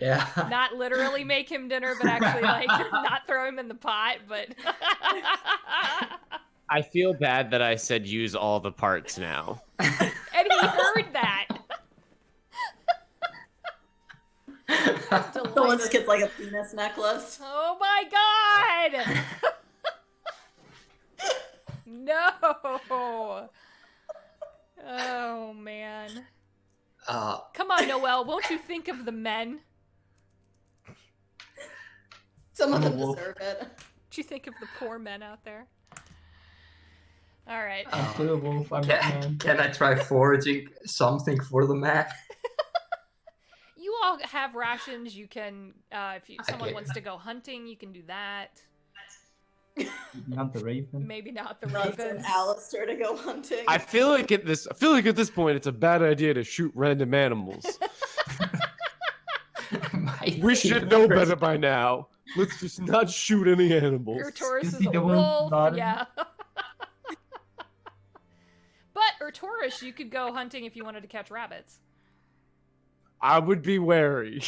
Yeah. Not literally make him dinner, but actually, like, not throw him in the pot, but... I feel bad that I said use all the parts now. And he heard that. Someone just gets like a penis necklace. Oh my god! No! Oh man. Come on, Noelle, won't you think of the men? Some of I'm a them wolf. deserve it. Don't you think of the poor men out there? Alright. I'm still a wolf. I'm not man. Can I try foraging something for the man? You all have rations. You can, if someone Okay. wants to go hunting, you can do that. Not the raven. Maybe not the Runs ravens. and Alistair to go hunting. I feel like at this point it's a bad idea to shoot random animals. We should know better by now. Let's just not shoot any animals. Urtorus Is is he a the one wolf. nodding? Yeah. But Urtorus, you could go hunting if you wanted to catch rabbits. I would be wary.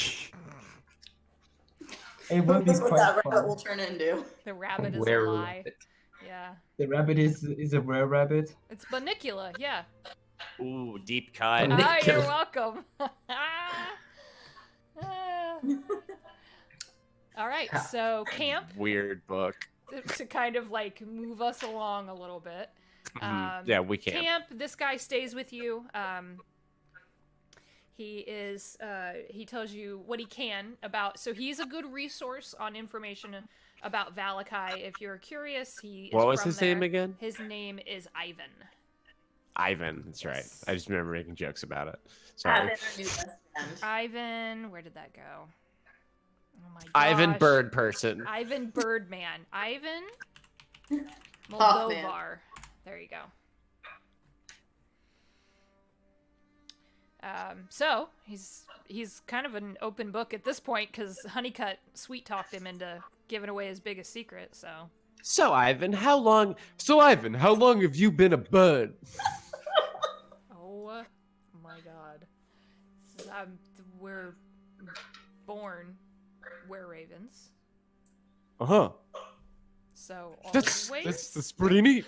It would be That's what quite that rabbit fun. will turn into. The rabbit is a Where lie. rabbit. Yeah. The rabbit is a rare rabbit. It's Banicula, yeah. Ooh, deep cut. Nick Ah, you're killed- welcome. All right, so camp Weird book. to kind of like move us along a little bit. Yeah, we can. Camp, this guy stays with you. He tells you what he can about, so he's a good resource on information about Vallaki. If you're curious, he is What was from his name there. again? His name is Ivan. Ivan, that's right. Yes. I just remember making jokes about it. Have Sorry. it, our new best friend. Ivan, where did that go? Oh my gosh. Ivan Bird Person. Ivan Birdman. Ivan Hawkman. Moldovar. There you go. So he's kind of an open book at this point because Honeycutt sweet talked him into giving away his biggest secret. So Ivan, how long have you been a bird? oh my god, we're born were ravens. Uh-huh. So That's always. that's pretty neat.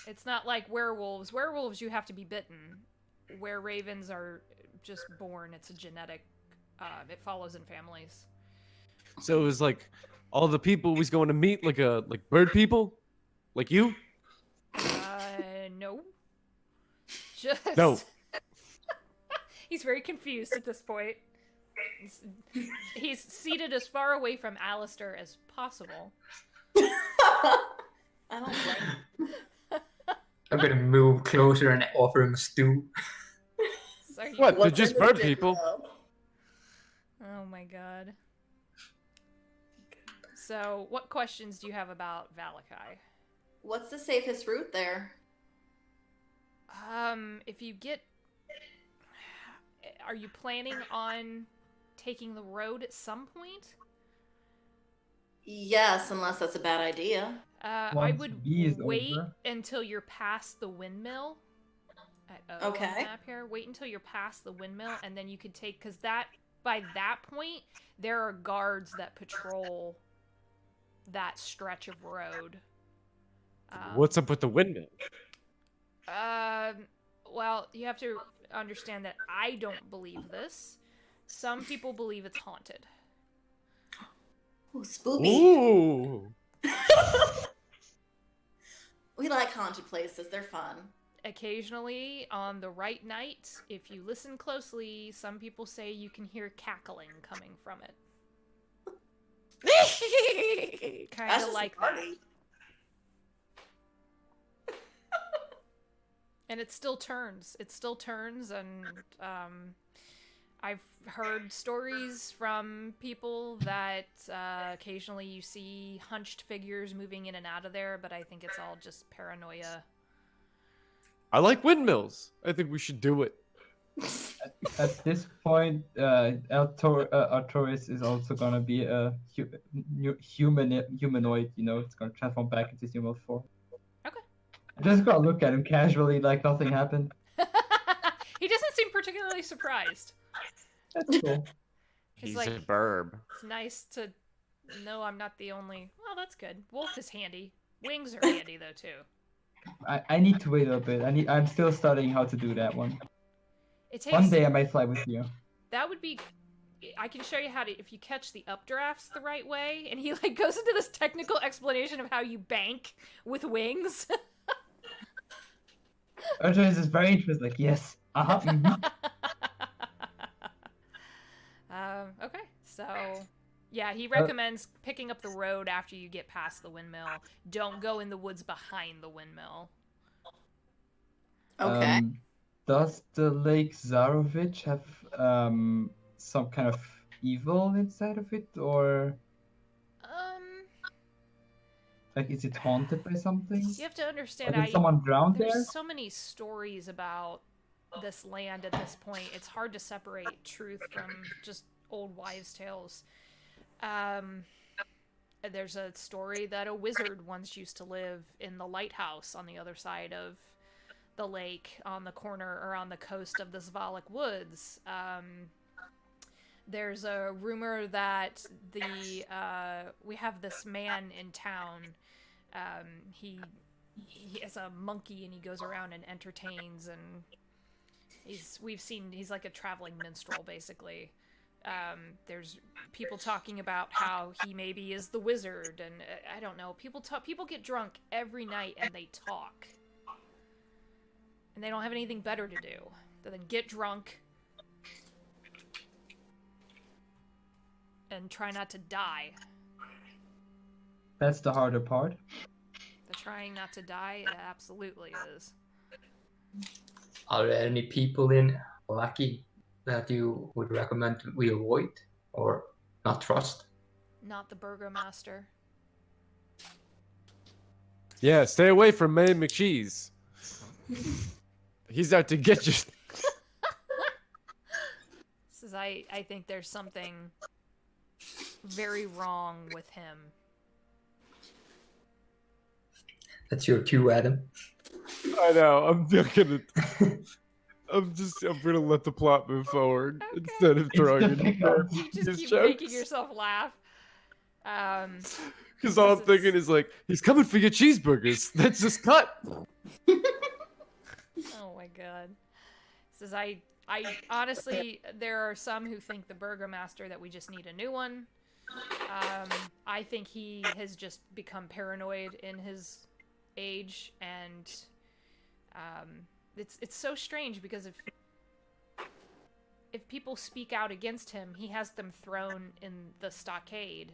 It's not like werewolves. Werewolves, you have to be bitten. Where ravens are just born. It's a genetic. It follows in families. So it was like all the people was going to meet like bird people, like you. No. Just No. He's very confused at this point. He's seated as far away from Alistair as possible. I don't like. I'm gonna move closer and offer him stew. So you- What? They're What's just in this bird dish, people. though? Oh my god. So, what questions do you have about Vallaki? What's the safest route there? If you get... Are you planning on taking the road at some point? Yes, unless that's a bad idea. I Once would B is wait over. until you're past the windmill. At O on the Okay. map here. Wait until you're past the windmill, and then you could take... Because by that point, there are guards that patrol that stretch of road. What's up with the windmill? Well, you have to understand that I don't believe this. Some people believe it's haunted. Ooh, spooky. Ooh. We like haunted places. They're fun. Occasionally, on the right night, if you listen closely, some people say you can hear cackling coming from it. Kind That's of just like a that. party. And it still turns. It still turns, and I've heard stories from people that occasionally you see hunched figures moving in and out of there, but I think it's all just paranoia. I like windmills. I think we should do it. At this point, Artoris is also gonna be a humanoid. You know, it's gonna transform back into human form. Okay. I'm just gonna look at him casually, like nothing happened. He doesn't seem particularly surprised. That's cool. He's He's like, a burb. it's nice to know I'm not the only... Well, that's good. Wolf is handy. Wings are handy, though, too. I need to wait a bit. I'm still studying how to do that one. It takes... One day I might fly with you. That would be... I can show you how to... If you catch the updrafts the right way, and he, like, goes into this technical explanation of how you bank with wings. Artoris is very interested. Like, yes. Uh-huh. Mhm. Okay, so... Yeah, he recommends picking up the road after you get past the windmill. Don't go in the woods behind the windmill. Okay. Does the Lake Zarovich have some kind of evil inside of it, or like is it haunted by something? You have to understand, Or did someone drown there's there? so many stories about this land at this point. It's hard to separate truth from just old wives' tales. There's a story that a wizard once used to live in the lighthouse on the other side of the lake, on the corner or on the coast of the Vallaki woods. There's a rumor that we have this man in town. He has a monkey and he goes around and entertains, and he's like a traveling minstrel basically. There's people talking about how he maybe is the wizard, and I don't know. People get drunk every night and they talk, and they don't have anything better to do than get drunk and try not to die. That's the harder part. The trying not to die, it absolutely is. Are there any people in Vallaki that you would recommend we avoid or not trust? Not the burgomaster. Yeah, stay away from May McCheese. He's out to get you. I think there's something very wrong with him. That's your cue, Adam. I know. I'm gonna let the plot move forward instead of throwing It's it. difficult. You just His keep jokes. making yourself laugh. Because all I'm thinking is like, he's coming for your cheeseburgers. That's just cut. Oh my god. Says I honestly, there are some who think the Burgomaster that we just need a new one. I think he has just become paranoid in his age, and it's so strange because if people speak out against him, he has them thrown in the stockade,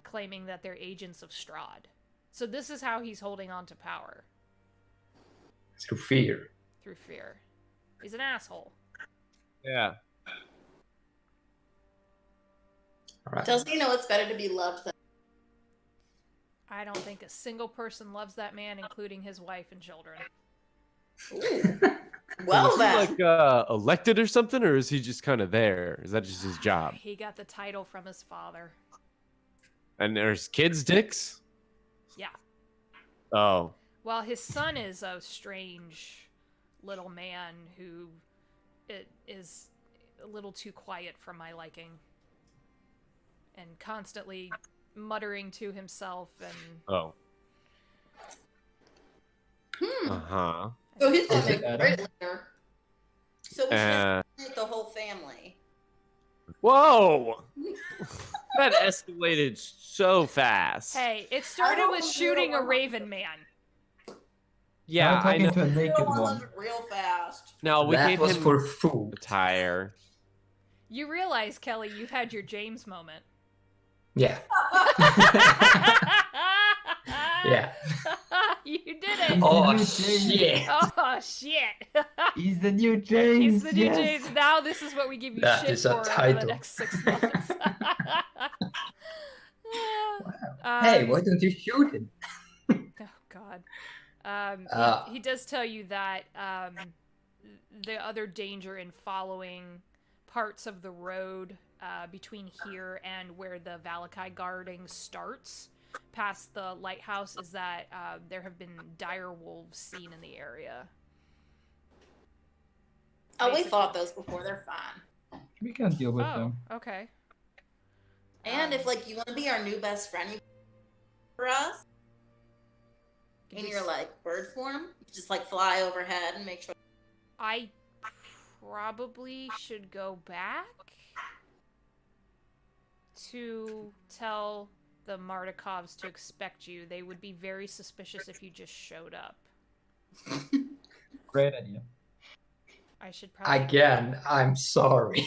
claiming that they're agents of Strahd. So this is how he's holding on to power. Through fear. Through fear. He's an asshole. Yeah. All right. Doesn't he know it's better to be loved than I don't think a single person loves that man, including his wife and children. well Is he then? like elected or something, or is he just kind of there? Is that just his job? He got the title from his father. And there's kids' dicks? Yeah. Oh. Well, his son is a strange little man who is a little too quiet for my liking. And constantly muttering to himself and... Oh. Hmm. Uh-huh. So he's gonna Is make it a Adam? great leader. So we should assassinate the whole family. Whoa! That escalated so fast. Hey, it started with shooting a raven man. Yeah, I'm I talking know. to a naked 100 one. real fast. No, we that gave was him for a food. tire. You realize, Kelly, you've had your James moment. Yeah. Yeah. You did it. Oh New shit. Oh, shit. He's the new James. He's the new yes. James. Now this is what we give you That shit is a for over the title. next 6 months. Hey, why don't you shoot him? Oh, God. He does tell you that the other danger in following parts of the road between here and where the Vallaki guarding starts, past the lighthouse, is that there have been dire wolves seen in the area. Oh, we Basically. fought those before. They're fine. We can deal with Oh, them. okay. And if like you want to be our new best friend you for us in your like bird form, you just like fly overhead and make sure. I probably should go back to tell the Mardikovs to expect you. They would be very suspicious if you just showed up. Great idea. I should probably... Again, I'm sorry.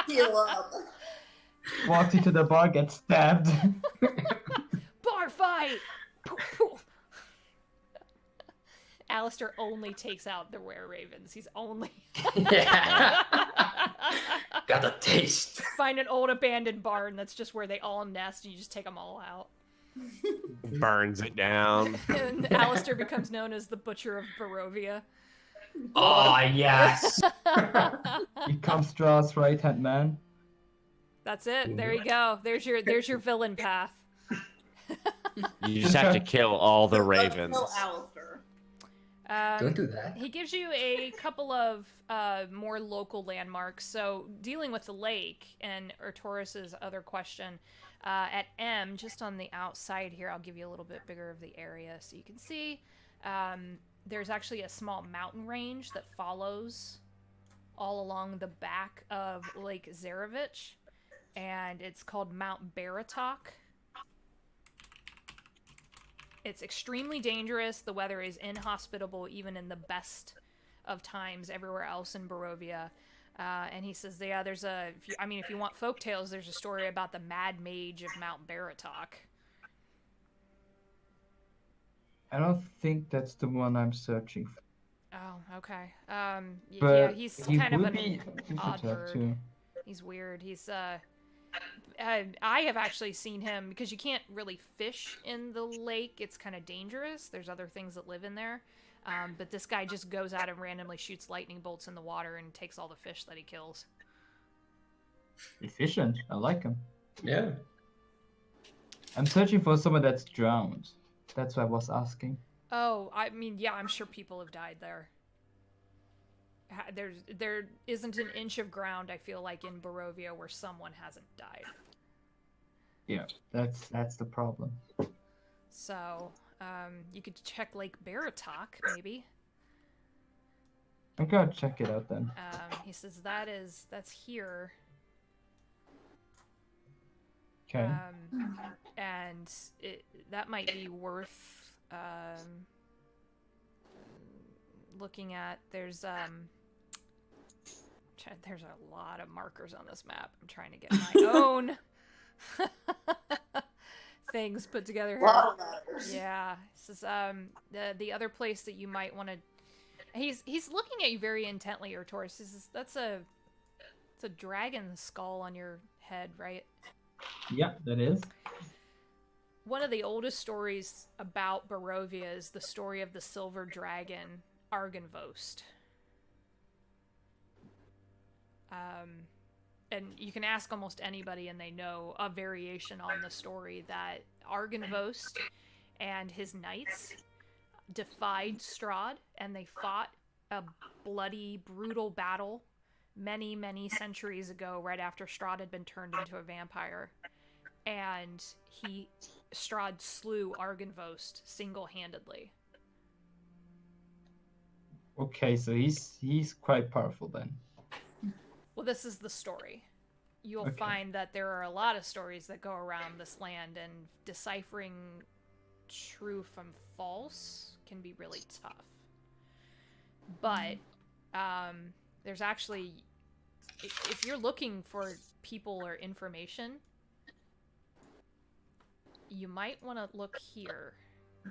Heal up. Walked into the bar, get stabbed. Bar fight! Poof, poof. Alistair only takes out the rare ravens. He's only... Yeah. Got a taste. Find an old abandoned barn that's just where they all nest and you just take them all out. Burns it down. And Alistair becomes known as the Butcher of Barovia. Oh, yes. Becomes Strahd's right-hand man. That's it. There you go. There's your villain path. You just have to kill all the ravens. Kill Alistair. Don't do that. He gives you a couple of more local landmarks. So dealing with the lake and Arturus's other question, at M, just on the outside here, I'll give you a little bit bigger of the area so you can see. There's actually a small mountain range that follows all along the back of Lake Zarevich, and it's called Mount Baratok. It's extremely dangerous. The weather is inhospitable even in the best of times everywhere else in Barovia. And he says, yeah, there's if you want folktales, there's a story about the Mad Mage of Mount Baratok. I don't think that's the one I'm searching for. Oh, okay. But yeah, he's he kind of would an be odd to have bird. too. He's weird. He's I have actually seen him because you can't really fish in the lake. It's kind of dangerous. There's other things that live in there. But this guy just goes out and randomly shoots lightning bolts in the water and takes all the fish that he kills. Efficient. I like him. Yeah. I'm searching for someone that's drowned. That's what I was asking. Oh, I mean, yeah, I'm sure people have died there. There isn't an inch of ground, I feel like, in Barovia where someone hasn't died. Yeah, that's the problem. So, you could check Lake Baratok, maybe. I'm gonna check it out then. He says that's here. Okay. And that might be worth looking at. There's a lot of markers on this map. I'm trying to get my own things put together here. A lot of letters. Yeah. This is the other place that you might want to. He's looking at you very intently, Taurus. It's a dragon skull on your head, right? Yeah, that is. One of the oldest stories about Barovia is the story of the silver dragon, Argynvost. And you can ask almost anybody and they know a variation on the story that Argynvost and his knights defied Strahd and they fought a bloody, brutal battle many, many centuries ago, right after Strahd had been turned into a vampire. And Strahd slew Argynvost single-handedly. Okay, so he's quite powerful then. Well, this is the story. You'll Okay. find that there are a lot of stories that go around this land, and deciphering true from false can be really tough. But there's actually, if you're looking for people or information, you might want to look here. He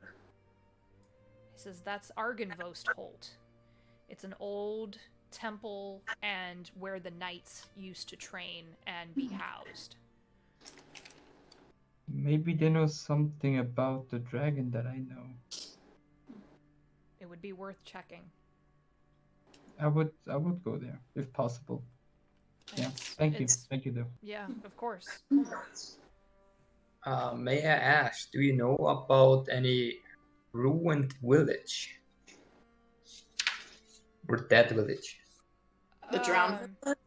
says that's Argynvost Holt. It's an old temple and where the knights used to train and be housed. Maybe they know something about the dragon that I know. It would be worth checking. I would go there if possible. Yeah. Thank you though. Yeah, of course. May I ask, do you know about any ruined village? Or dead village? The drowned village?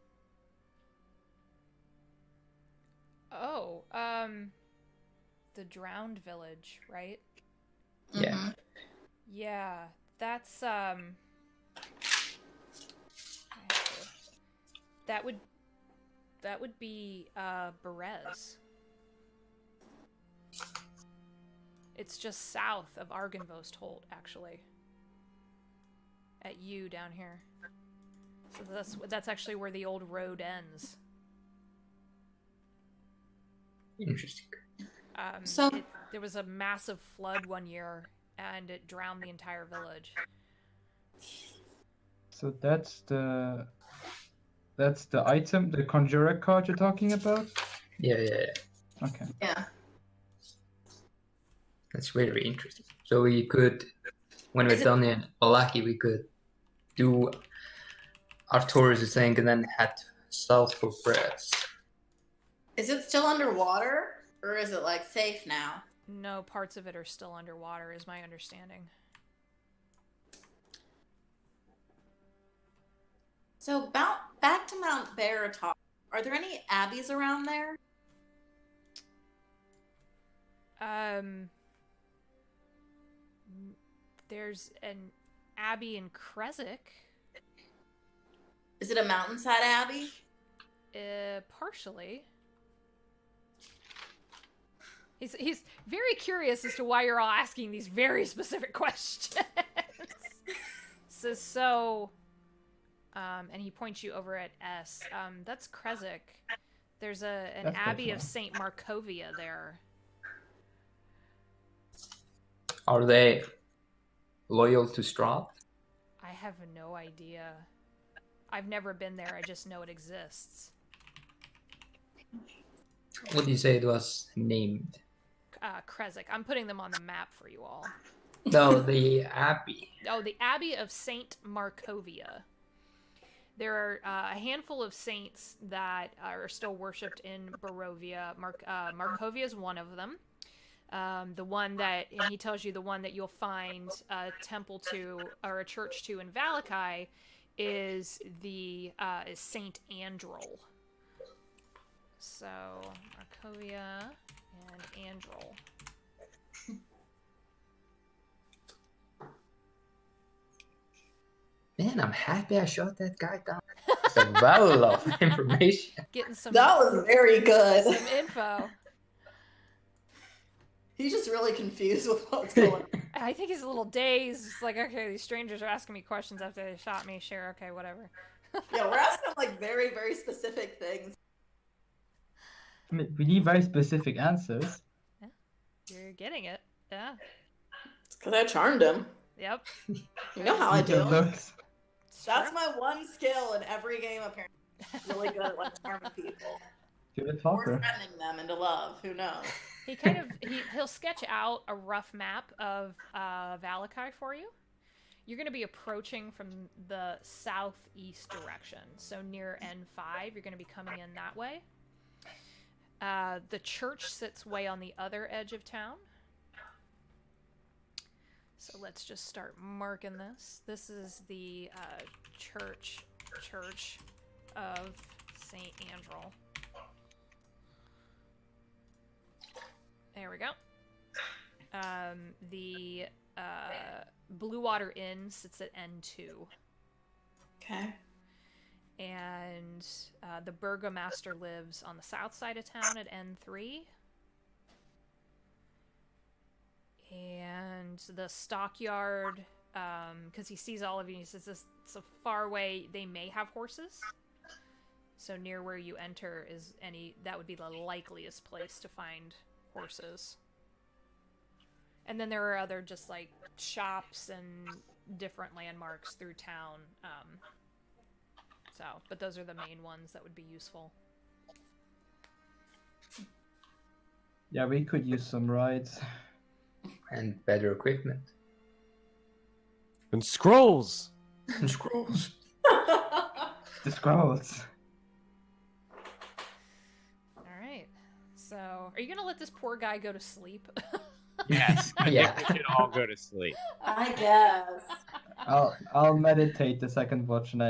The drowned village, right? Yeah. Mhm. Yeah, that's that would be Berez. It's just south of Argynvost Holt, actually. At you down here. So that's actually where the old road ends. Interesting. There was a massive flood one year, and it drowned the entire village. So that's the item, the conjurer card you're talking about? Yeah. Okay. Yeah. That's very interesting. So we could, when we're done in Vallaki, we could do our tourist thing and then head south for Brest. Is it still underwater? Or is it like safe now? No, parts of it are still underwater, is my understanding. So back to Mount Baratok. Are there any abbeys around there? There's an abbey in Kresik. Is it a mountainside abbey? Partially. He's very curious as to why you're all asking these very specific questions. And he points you over at S. That's Kresik. There's an That's abbey of fine. Saint Markovia there. Are they loyal to Strahd? I have no idea. I've never been there. I just know it exists. What do you say it was named? Kresik. I'm putting them on the map for you all. No, the abbey. Oh, the Abbey of Saint Markovia. There are a handful of saints that are still worshipped in Barovia. Markovia is one of them. The one that, and he tells you the one that you'll find a temple to, or a church to in Vallaki, is Saint Andrel. So, Markovia and Andrel. Man, I'm happy I shot that guy down. It's a well of information. Getting some, That was very good. some info. He's just really confused with what's going on. I think he's a little dazed. It's like, okay, these strangers are asking me questions after they shot me. Sure, okay, whatever. Yeah, we're asking him like very, very specific things. I mean, we need very specific answers. You're getting it. Yeah. It's because I charmed him. Yep. You know how I do. Good looks. That's my one skill in every game, apparently. Really good at like charming people. Good Or talker. threatening them into love. Who knows? He kind of he'll sketch out a rough map of Vallaki for you. You're going to be approaching from the southeast direction, so near N5. You're going to be coming in that way. The church sits way on the other edge of town. So let's just start marking this. This is the church of St. Andrel. There we go. The Blue Water Inn sits at N2. Okay. And the Burgomaster lives on the south side of town at N3. And the stockyard, because he sees all of you, he says this so far away, they may have horses. So near where you enter that would be the likeliest place to find horses. And then there are other just like shops and different landmarks through town. But those are the main ones that would be useful. Yeah, we could use some rides. And better equipment. And scrolls. And scrolls. The scrolls. All right. So, are you gonna let this poor guy go to sleep? Yes. I Yeah. think we should all go to sleep. I guess. I'll meditate the second watch and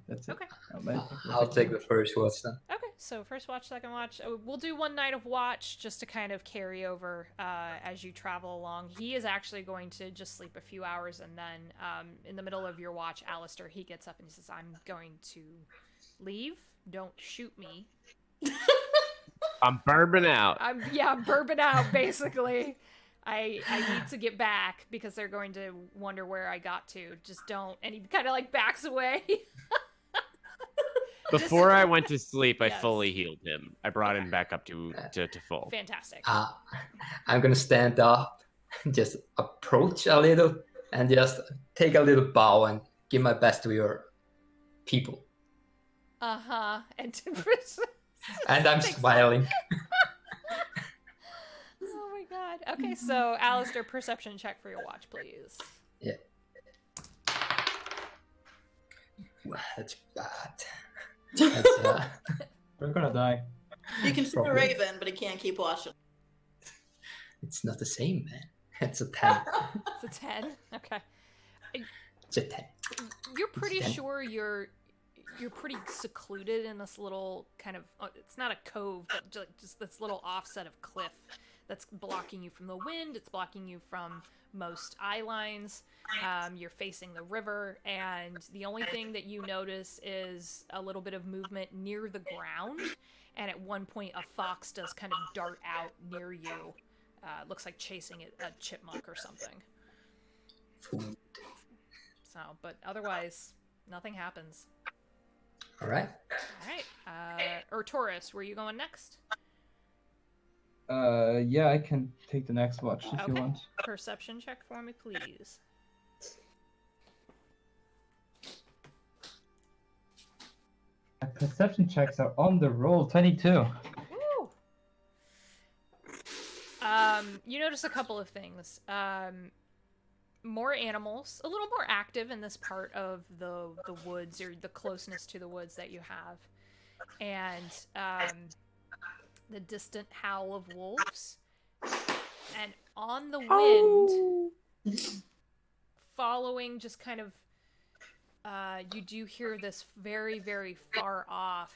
that's it. Okay. I'll meditate the I'll second take watch. the first watch then. Okay, so first watch, second watch. We'll do one night of watch just to kind of carry over as you travel along. He is actually going to just sleep a few hours, and then in the middle of your watch, Alistair, he gets up and he says, I'm going to leave. Don't shoot me. I'm bourbon out. I'm bourbon out, basically. I need to get back because they're going to wonder where I got to. Just don't. And he kind of like backs away. Before I went to sleep, I Yes. fully healed him. I brought him back up to full. Fantastic. I'm gonna stand up, just approach a little, and just take a little bow and give my best to your people. Uh-huh. And And I'm smiling. Oh my god. Okay, so Alistair, perception check for your watch, please. Yeah. Well, that's bad. That's, We're gonna die. You can see a Probably. raven, but he can't keep watching. it's not the same, man. It's a 10. It's a 10. Okay. It's a 10. You're pretty 10. sure you're pretty secluded in this little kind of it's not a cove, but just this little offset of cliff that's blocking you from the wind. It's blocking you from most eye lines. You're facing the river, and the only thing that you notice is a little bit of movement near the ground, and at one point a fox does kind of dart out near you. Looks like chasing a chipmunk or something. Food. So, but otherwise, nothing happens. All right. All right. Or Taurus, were you going next? Yeah, I can take the next watch if you Okay. want. Perception check for me, please. My perception checks are on the roll. 22. Woo! You notice a couple of things. More animals, a little more active in this part of the woods, or the closeness to the woods that you have, and the distant howl of wolves, and on the wind, following just kind of, you do hear this very, very far off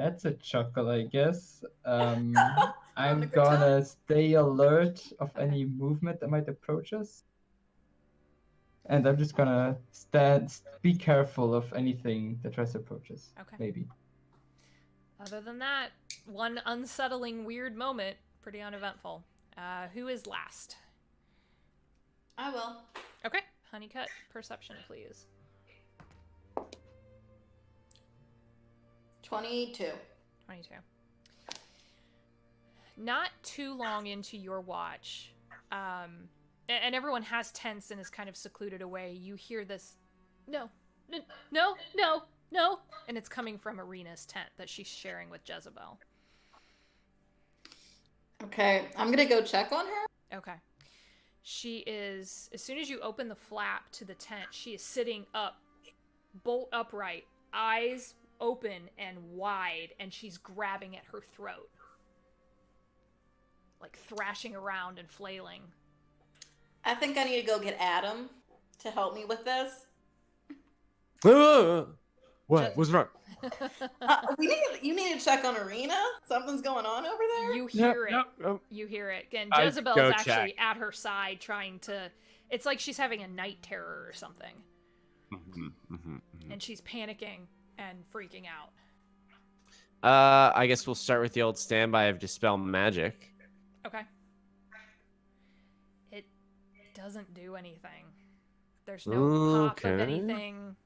That's a chuckle, I guess. Having I'm a good gonna stay alert of Okay. any movement that might approach us. And I'm just gonna be careful of anything that tries to approach us. Okay. Maybe. Other than that, one unsettling, weird moment. Pretty uneventful. Who is last? I will. Okay. Honeycut, perception, please. 22. 22. Not too long into your watch, and everyone has tents and is kind of secluded away, you hear this, no, and it's coming from Ireena's tent that she's sharing with Jezebel. Okay, I'm gonna go check on her. Okay. She is, as soon as you open the flap to the tent, she is sitting up, bolt upright, eyes open and wide, and she's grabbing at her throat. Like thrashing around and flailing. I think I need to go get Adam to help me with this. What? What's wrong? You need to check on Ireena. Something's going on over there. You hear it. No. You hear it. And I Jezebel's go actually check. at her side trying to... It's like she's having a night terror or something. And she's panicking and freaking out. I guess we'll start with the old standby of Dispel Magic. Okay. It doesn't do anything. There's no pop of Okay. anything.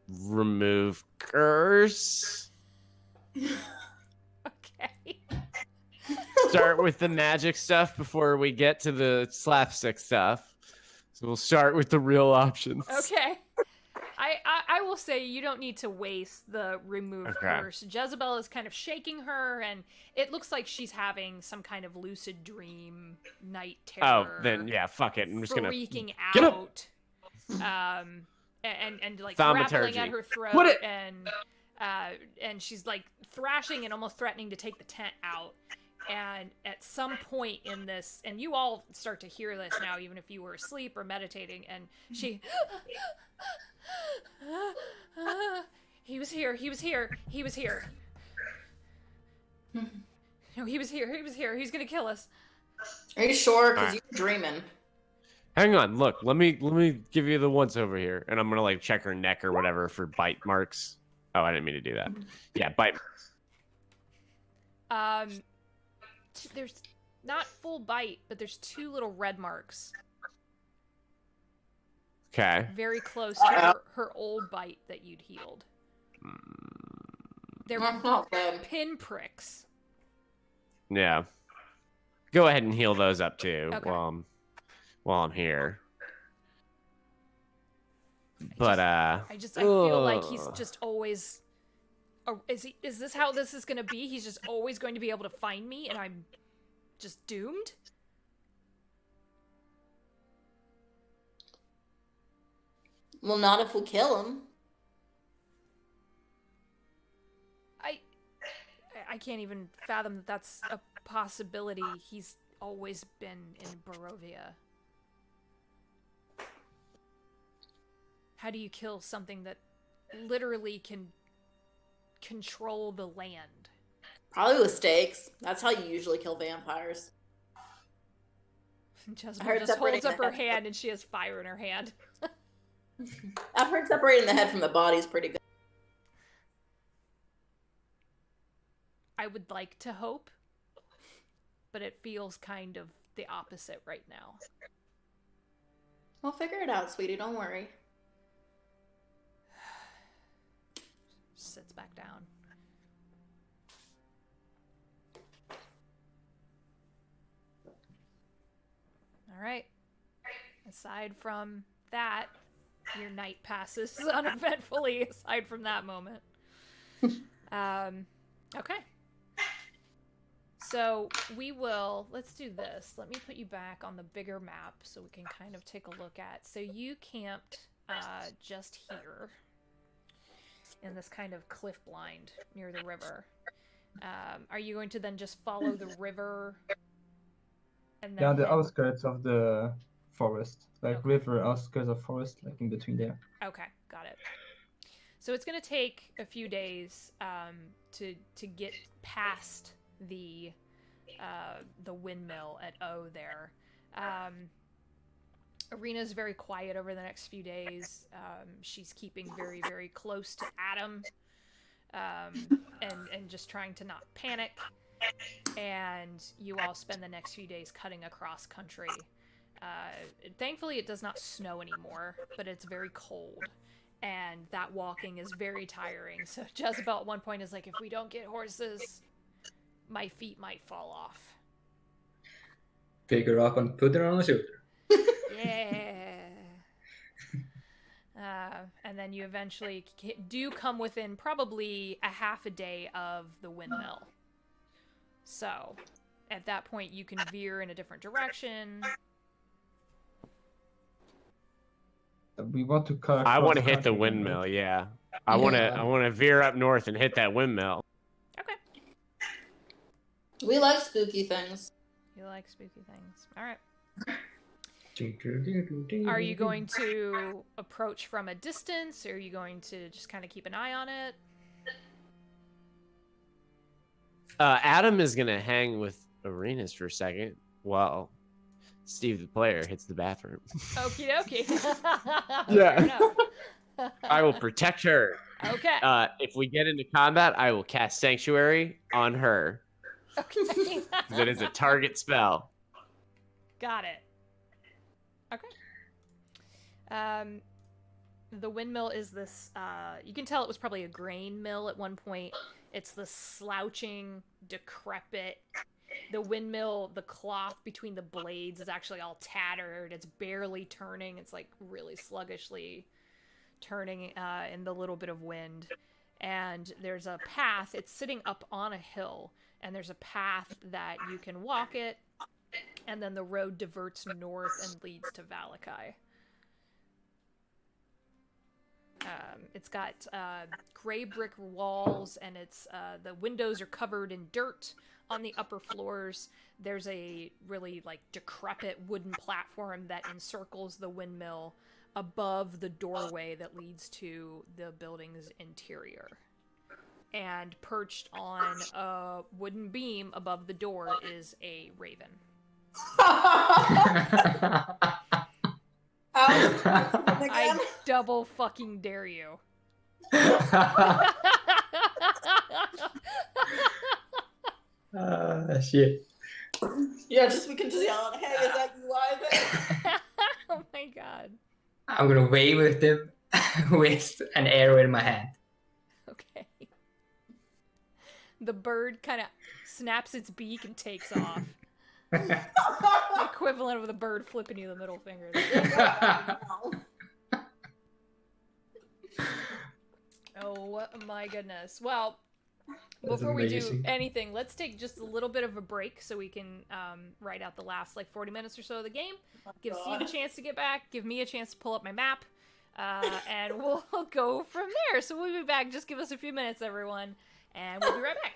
Remove curse. Okay. Start with the magic stuff before we get to the slapstick stuff. So we'll start with the real options. Okay. I will say you don't need to waste the remove curse. Jezebel is kind of shaking her, and it looks like she's having some kind of lucid dream, night terror. Oh, then yeah, fuck it. I'm just gonna freaking Get up! out. And like Thaumaturgy. grappling at her throat, What it- and she's like thrashing and almost threatening to take the tent out. And at some point in this, and you all start to hear this now, even if you were asleep or meditating, and she, he was here. No, he was here. He's gonna kill us. Are you sure? Because Alright. you're dreaming. Hang on, look. Let me give you the once over here, and I'm gonna like check her neck or whatever for bite marks. Oh, I didn't mean to do that. Yeah, bite. There's not full bite, but there's 2 little red marks, Okay. very close to her old bite that you'd healed. They're That's not good. pinpricks. Yeah. Go ahead and heal those up too Okay. while I'm here. But I feel like he's ugh. just always. Oh, is this how this is gonna be? He's just always going to be able to find me, and I'm just doomed? Well, not if we kill him. I can't even fathom that that's a possibility. He's always been in Barovia. How do you kill something that literally can control the land? Probably with stakes. That's how you usually kill vampires. Jezebel heard just holds separating up the her head. hand and she has fire in her hand. I've heard separating the head from the body is pretty good. I would like to hope, but it feels kind of the opposite right now. We'll figure it out, sweetie. Don't worry. Sits back down. All right. Aside from that, your night passes uneventfully. Aside from that moment. Okay. So let's do this. Let me put you back on the bigger map so we can kind of take a look at. So you camped just here in this kind of cliff blind near the river. Are you going to then just follow the river? And then Yeah, on the head- outskirts of the forest, like Okay. river, outskirts of forest, like in between there. Okay, got it. So it's going to take a few days to get past the windmill at O there. Ireena's very quiet over the next few days. She's keeping very, very close to Adam, and just trying to not panic. And you all spend the next few days cutting across country. Thankfully, it does not snow anymore, but it's very cold. And that walking is very tiring. So Jezebel at one point is like, if we don't get horses, my feet might fall off. Pick her up and put her on a shoulder. Yeah. And then you eventually do come within probably a half a day of the windmill. So at that point, you can veer in a different direction. We want to cut. I want to across hit the country, windmill. right? Yeah, I want Yeah. to veer up north and hit that windmill. Okay. We like spooky things. You like spooky things. All right. Are you going to approach from a distance, or are you going to just kind of keep an eye on it? Adam is gonna hang with Ireena's for a second while Steve the player hits the bathroom. Okie dokie. Yeah. Fair enough. I will protect her. Okay. If we get into combat, I will cast Sanctuary on her. Okay. That is a target spell. Got it. Okay. The windmill is this, you can tell it was probably a grain mill at one point. It's the slouching, decrepit. The windmill, the cloth between the blades is actually all tattered. It's barely turning. It's like really sluggishly turning in the little bit of wind. And there's a path. It's sitting up on a hill. And there's a path that you can walk it. And then the road diverts north and leads to Vallaki. It's got gray brick walls, and it's the windows are covered in dirt on the upper floors. There's a really like decrepit wooden platform that encircles the windmill above the doorway that leads to the building's interior. And perched on a wooden beam above the door is a raven. I double fucking dare you. Shit. Yeah, we can just yell, hey, is that you, Ivan? Oh my god. I'm gonna wave with them with an arrow in my hand. Okay. The bird kind of snaps its beak and takes off. The equivalent of the bird flipping you the middle finger. Oh my goodness. Well, That's before we do amazing. anything, let's take just a little bit of a break so we can write out the last like 40 minutes or so of the game. Give Steve a chance to get back. Give me a chance to pull up my map. And we'll go from there. So we'll be back. Just give us a few minutes, everyone. And we'll be right back.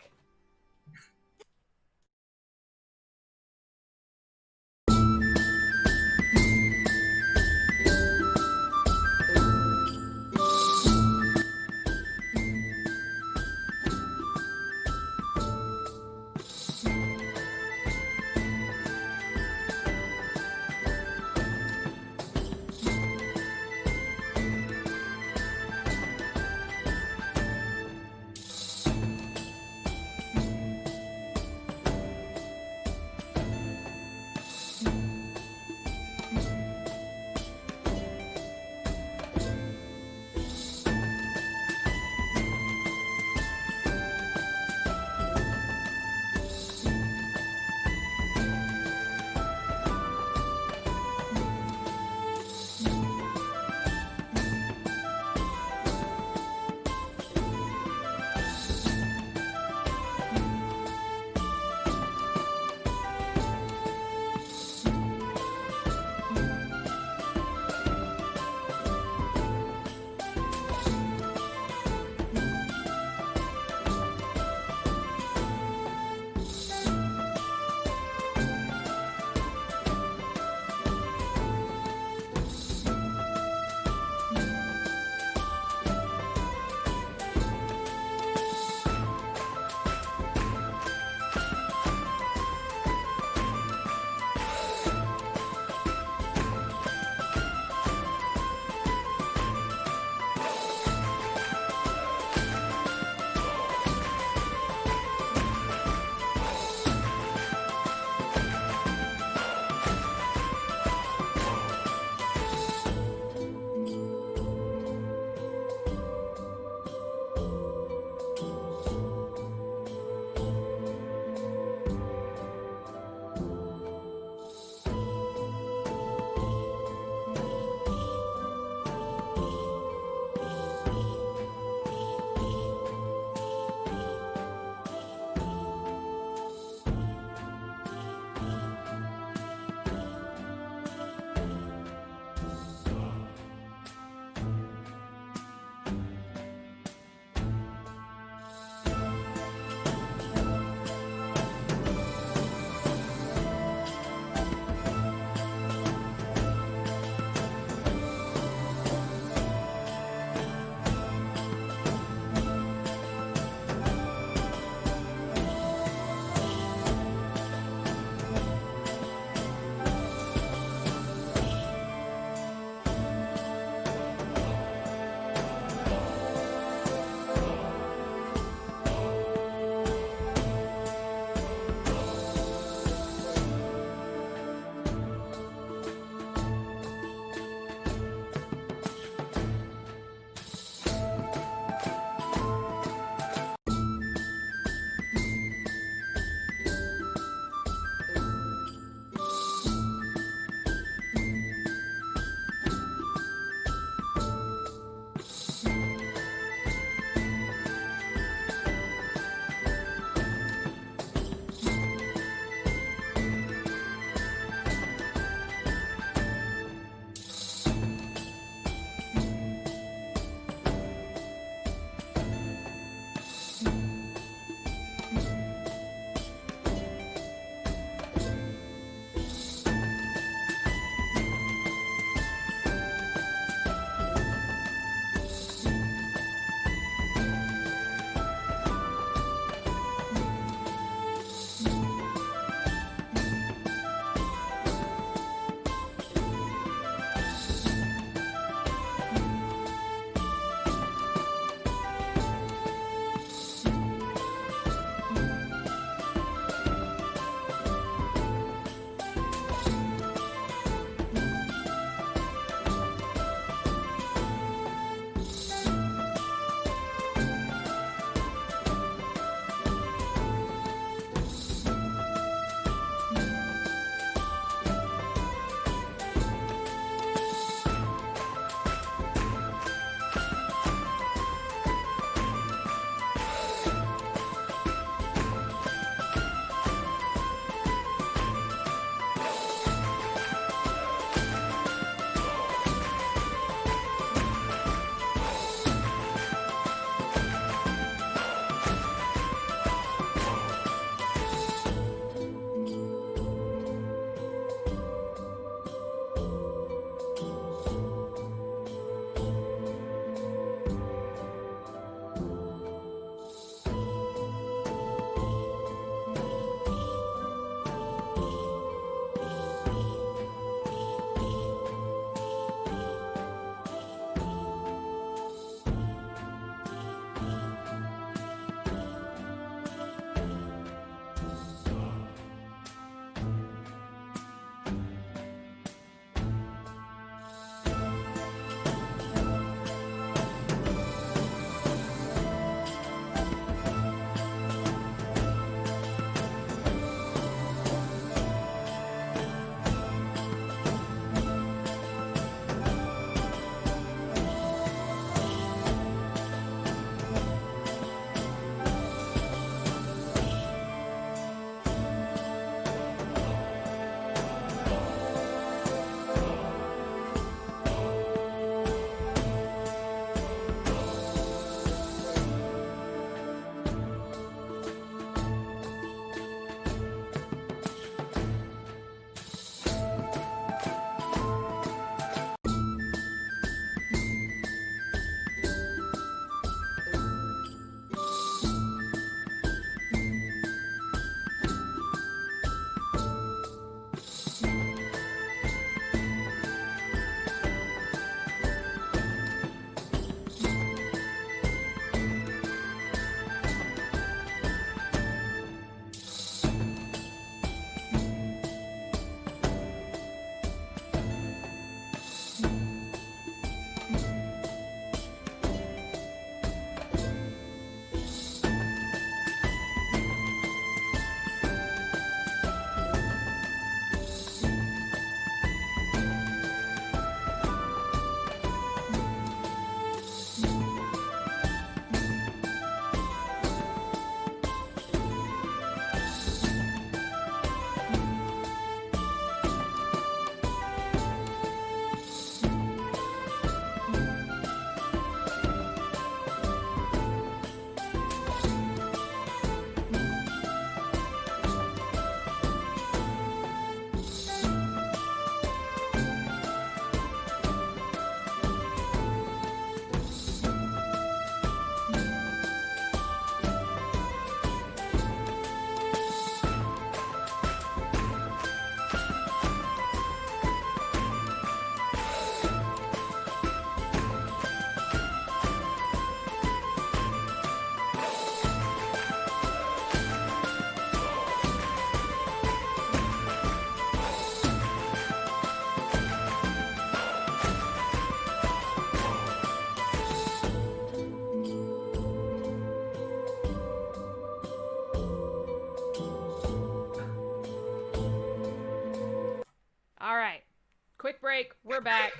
break. We're back.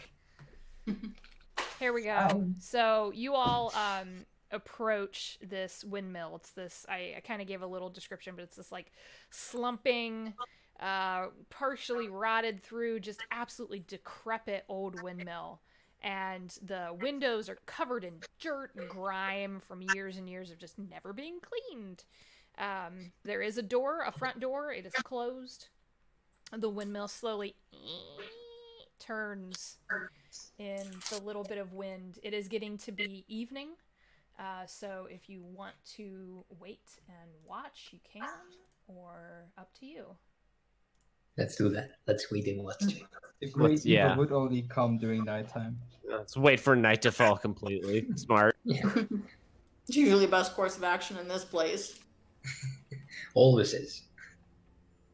Here we go. So you all approach this windmill. It's this, I kind of gave a little description, but it's this like slumping, partially rotted through, just absolutely decrepit old windmill. And the windows are covered in dirt and grime from years and years of just never being cleaned. There is a door, a front door. It is closed. The windmill slowly turns in the little bit of wind. It is getting to be evening. So if you want to wait and watch, you can, or up to you. Let's do that. Let's wait and watch. The great yeah. evil would only come during nighttime. Let's wait for night to fall completely. Smart. Yeah, It's usually the best course of action in this place. always is.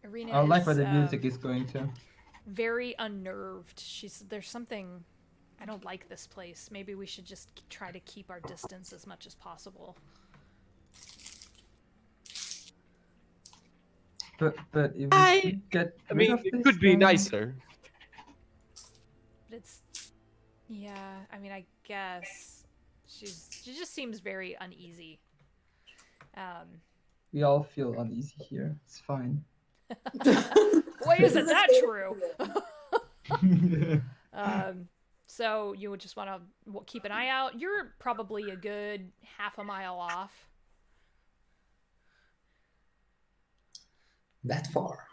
Ireena I like where is, the music is going to. very unnerved. There's something, I don't like this place. Maybe we should just try to keep our distance as much as possible. But if I we get I rid mean, of it this, could be then- nicer. But it's, yeah, I mean, I guess she just seems very uneasy. We all feel uneasy here. It's fine. Why isn't that true? So you would just want to keep an eye out. You're probably a good half a mile off. That far.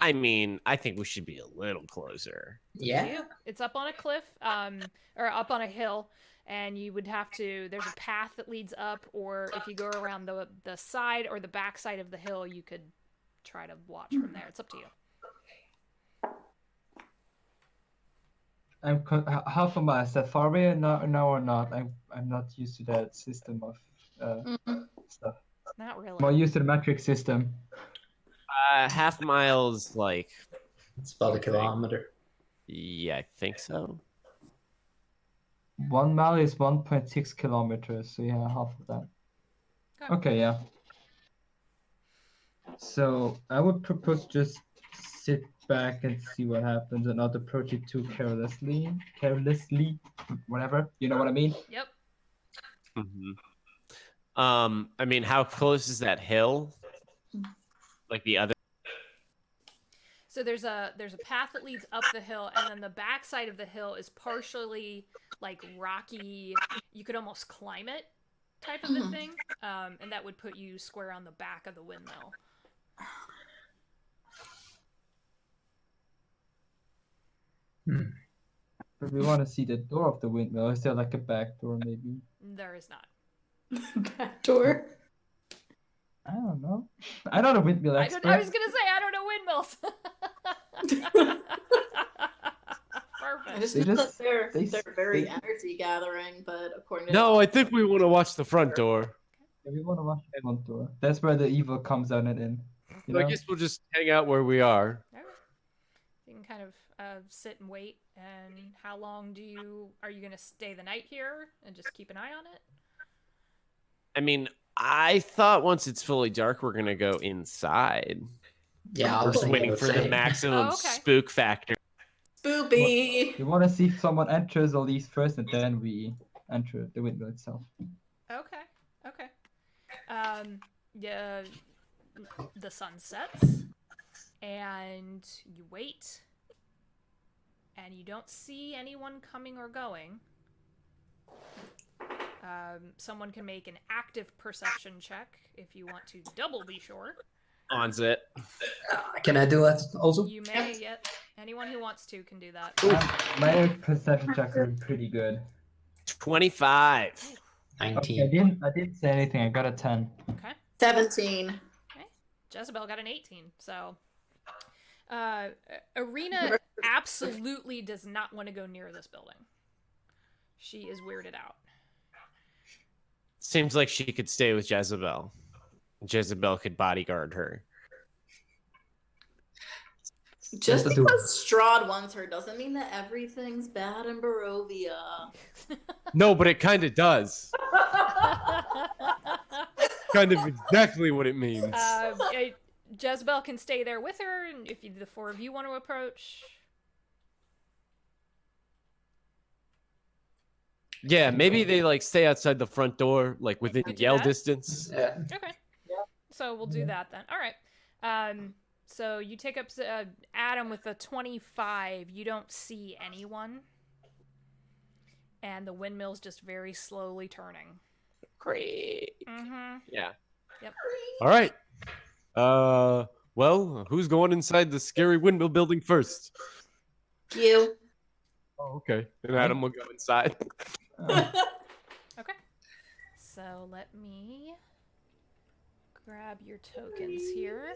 I mean, I think we should be a little closer. Yeah. It's up on a cliff, or up on a hill, and you would have to, there's a path that leads up, or if you go around the side or the back side of the hill, you could try to watch from there. It's up to you. Half a mile. Is that far away now or not? I'm not used to that system of stuff. Not really. More used to the metric system. Half miles, like, It's about a kilometer. yeah, I think so. 1 mile is 1.6 kilometers, so yeah, half of that. Okay, yeah. So I would propose just sit back and see what happens and not approach it too carelessly, whatever. You know what I mean? Yep. I mean, how close is that hill? Like the other? So there's a path that leads up the hill, and then the back side of the hill is partially like rocky. You could almost climb it, type of a thing, and that would put you square on the back of the windmill. But we want to see the door of the windmill. Is there like a back door maybe? There is not. Back door. I don't know. I'm not a windmill I expert. was gonna say I don't know windmills. I Perfect. just They know just- that they're they- very they- energy gathering, but according to No, I think we want to watch the front door. Yeah, we want to watch the front door. That's where the evil comes out and in. You I know? guess we'll just hang out where we are. Alright. You can kind of sit and wait. And how long are you gonna stay the night here and just keep an eye on it? I mean, I thought once it's fully dark, we're gonna go inside. Yeah, I We're was just thinking waiting the for the same. maximum Oh, okay. spook factor. Spoopy. We want to see if someone enters or leaves first, and then we enter the windmill itself. Okay. Yeah. The sun sets, and you wait, and you don't see anyone coming or going. Someone can make an active perception check if you want to double be sure. On's it. Can I do that also? You may, yet anyone who wants to can do that. My perception checks are pretty good. 25. 19. I didn't say anything. I got a 10. Okay. 17. Jezebel got an 18, so Ireena absolutely does not want to go near this building. She is weirded out. Seems like she could stay with Jezebel. Jezebel could bodyguard her. Just That's a because Strahd wants her doesn't mean that everything's bad in Barovia. No, but it kind of does. Kind of exactly what it means. Jezebel can stay there with her, and if the four of you want to approach, Yeah, maybe they like stay outside the front door, like within could do yell that. distance. Yeah. Okay. So we'll do that then. All right. So you take up Adam with a 25. You don't see anyone, and the windmill's just very slowly turning. Great. Mm-hmm. Yeah. Yep. All right. Well, who's going inside the scary windmill building first? You. Oh, okay. And Adam will go inside. Okay. So let me grab your tokens here.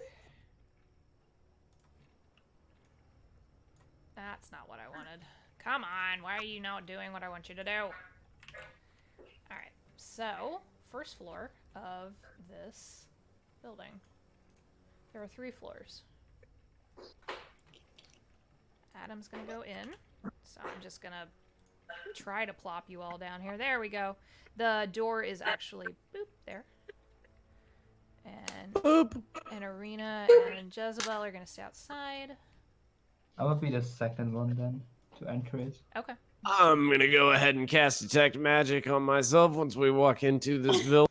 That's not what I wanted. Come on, why are you not doing what I want you to do? Alright, so, first floor of this building. There are 3 floors. Adam's gonna go in, so I'm just gonna try to plop you all down here. There we go. The door is actually, boop, there. And Ireena and Jezebel are gonna stay outside. I will be the second one then to enter it. Okay. I'm gonna go ahead and cast detect magic on myself once we walk into this building.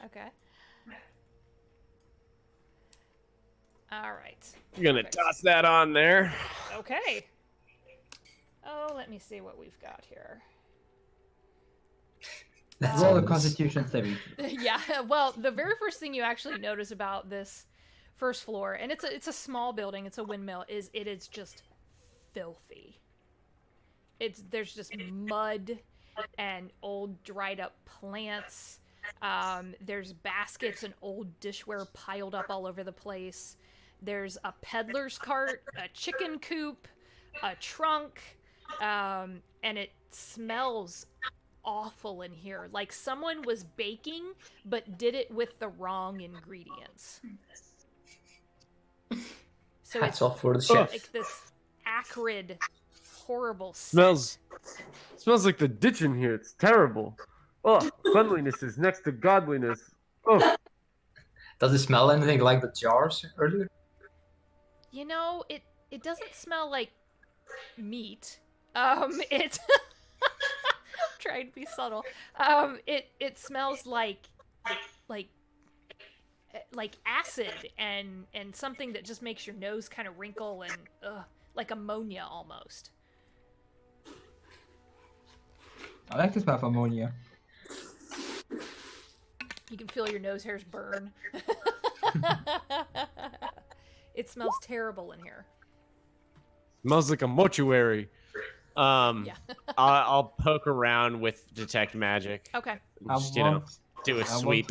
Okay. All right. I'm gonna Perfect. toss that on there. Okay. Oh, let me see what we've got here. That Roll a sounds- Constitution saving throw. Yeah, well, the very first thing you actually notice about this first floor, and it's a small building, it's a windmill, is it is just filthy. There's just mud and old dried up plants. There's baskets and old dishware piled up all over the place. There's a peddler's cart, a chicken coop, a trunk, and it smells awful in here. Like someone was baking, but did it with the wrong ingredients. So Hats it's off for the chef. like this acrid, horrible scent. Smells like the ditch in here. It's terrible. Oh, cleanliness is next to godliness. Oh, Does it smell anything like the jars earlier? You know, it doesn't smell like meat. It I'm trying to be subtle. It smells like acid and something that just makes your nose kind of wrinkle and like ammonia almost. I like the smell of ammonia. You can feel your nose hairs burn. It smells terrible in here. Smells like a mortuary. Yeah. I'll poke around with detect magic. Okay. Just, do a I sweep.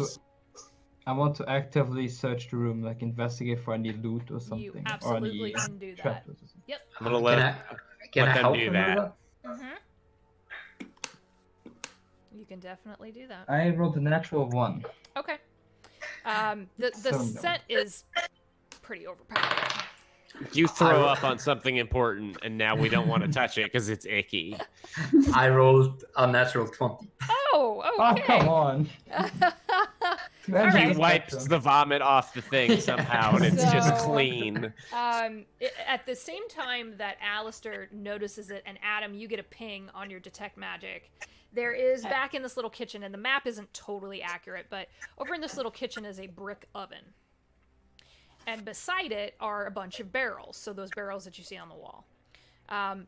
want to actively search the room, like investigate for any loot or something. You absolutely or any can do that. traps or something. Yep. I'm gonna Can I let them help do him that. with that? Mm-hmm. You can definitely do that. I rolled a natural 1. Okay. The So no. scent is pretty overpowering. You throw up on something important, and now we don't want to touch it because it's icky. I rolled a natural 20. Oh, Oh, okay. come on! He Alright. wipes the vomit off the thing somehow, and it's just So- clean. At the same time that Alistair notices it, and Adam, you get a ping on your detect magic. There is back in this little kitchen, and the map isn't totally accurate, but over in this little kitchen is a brick oven. And beside it are a bunch of barrels, so those barrels that you see on the wall.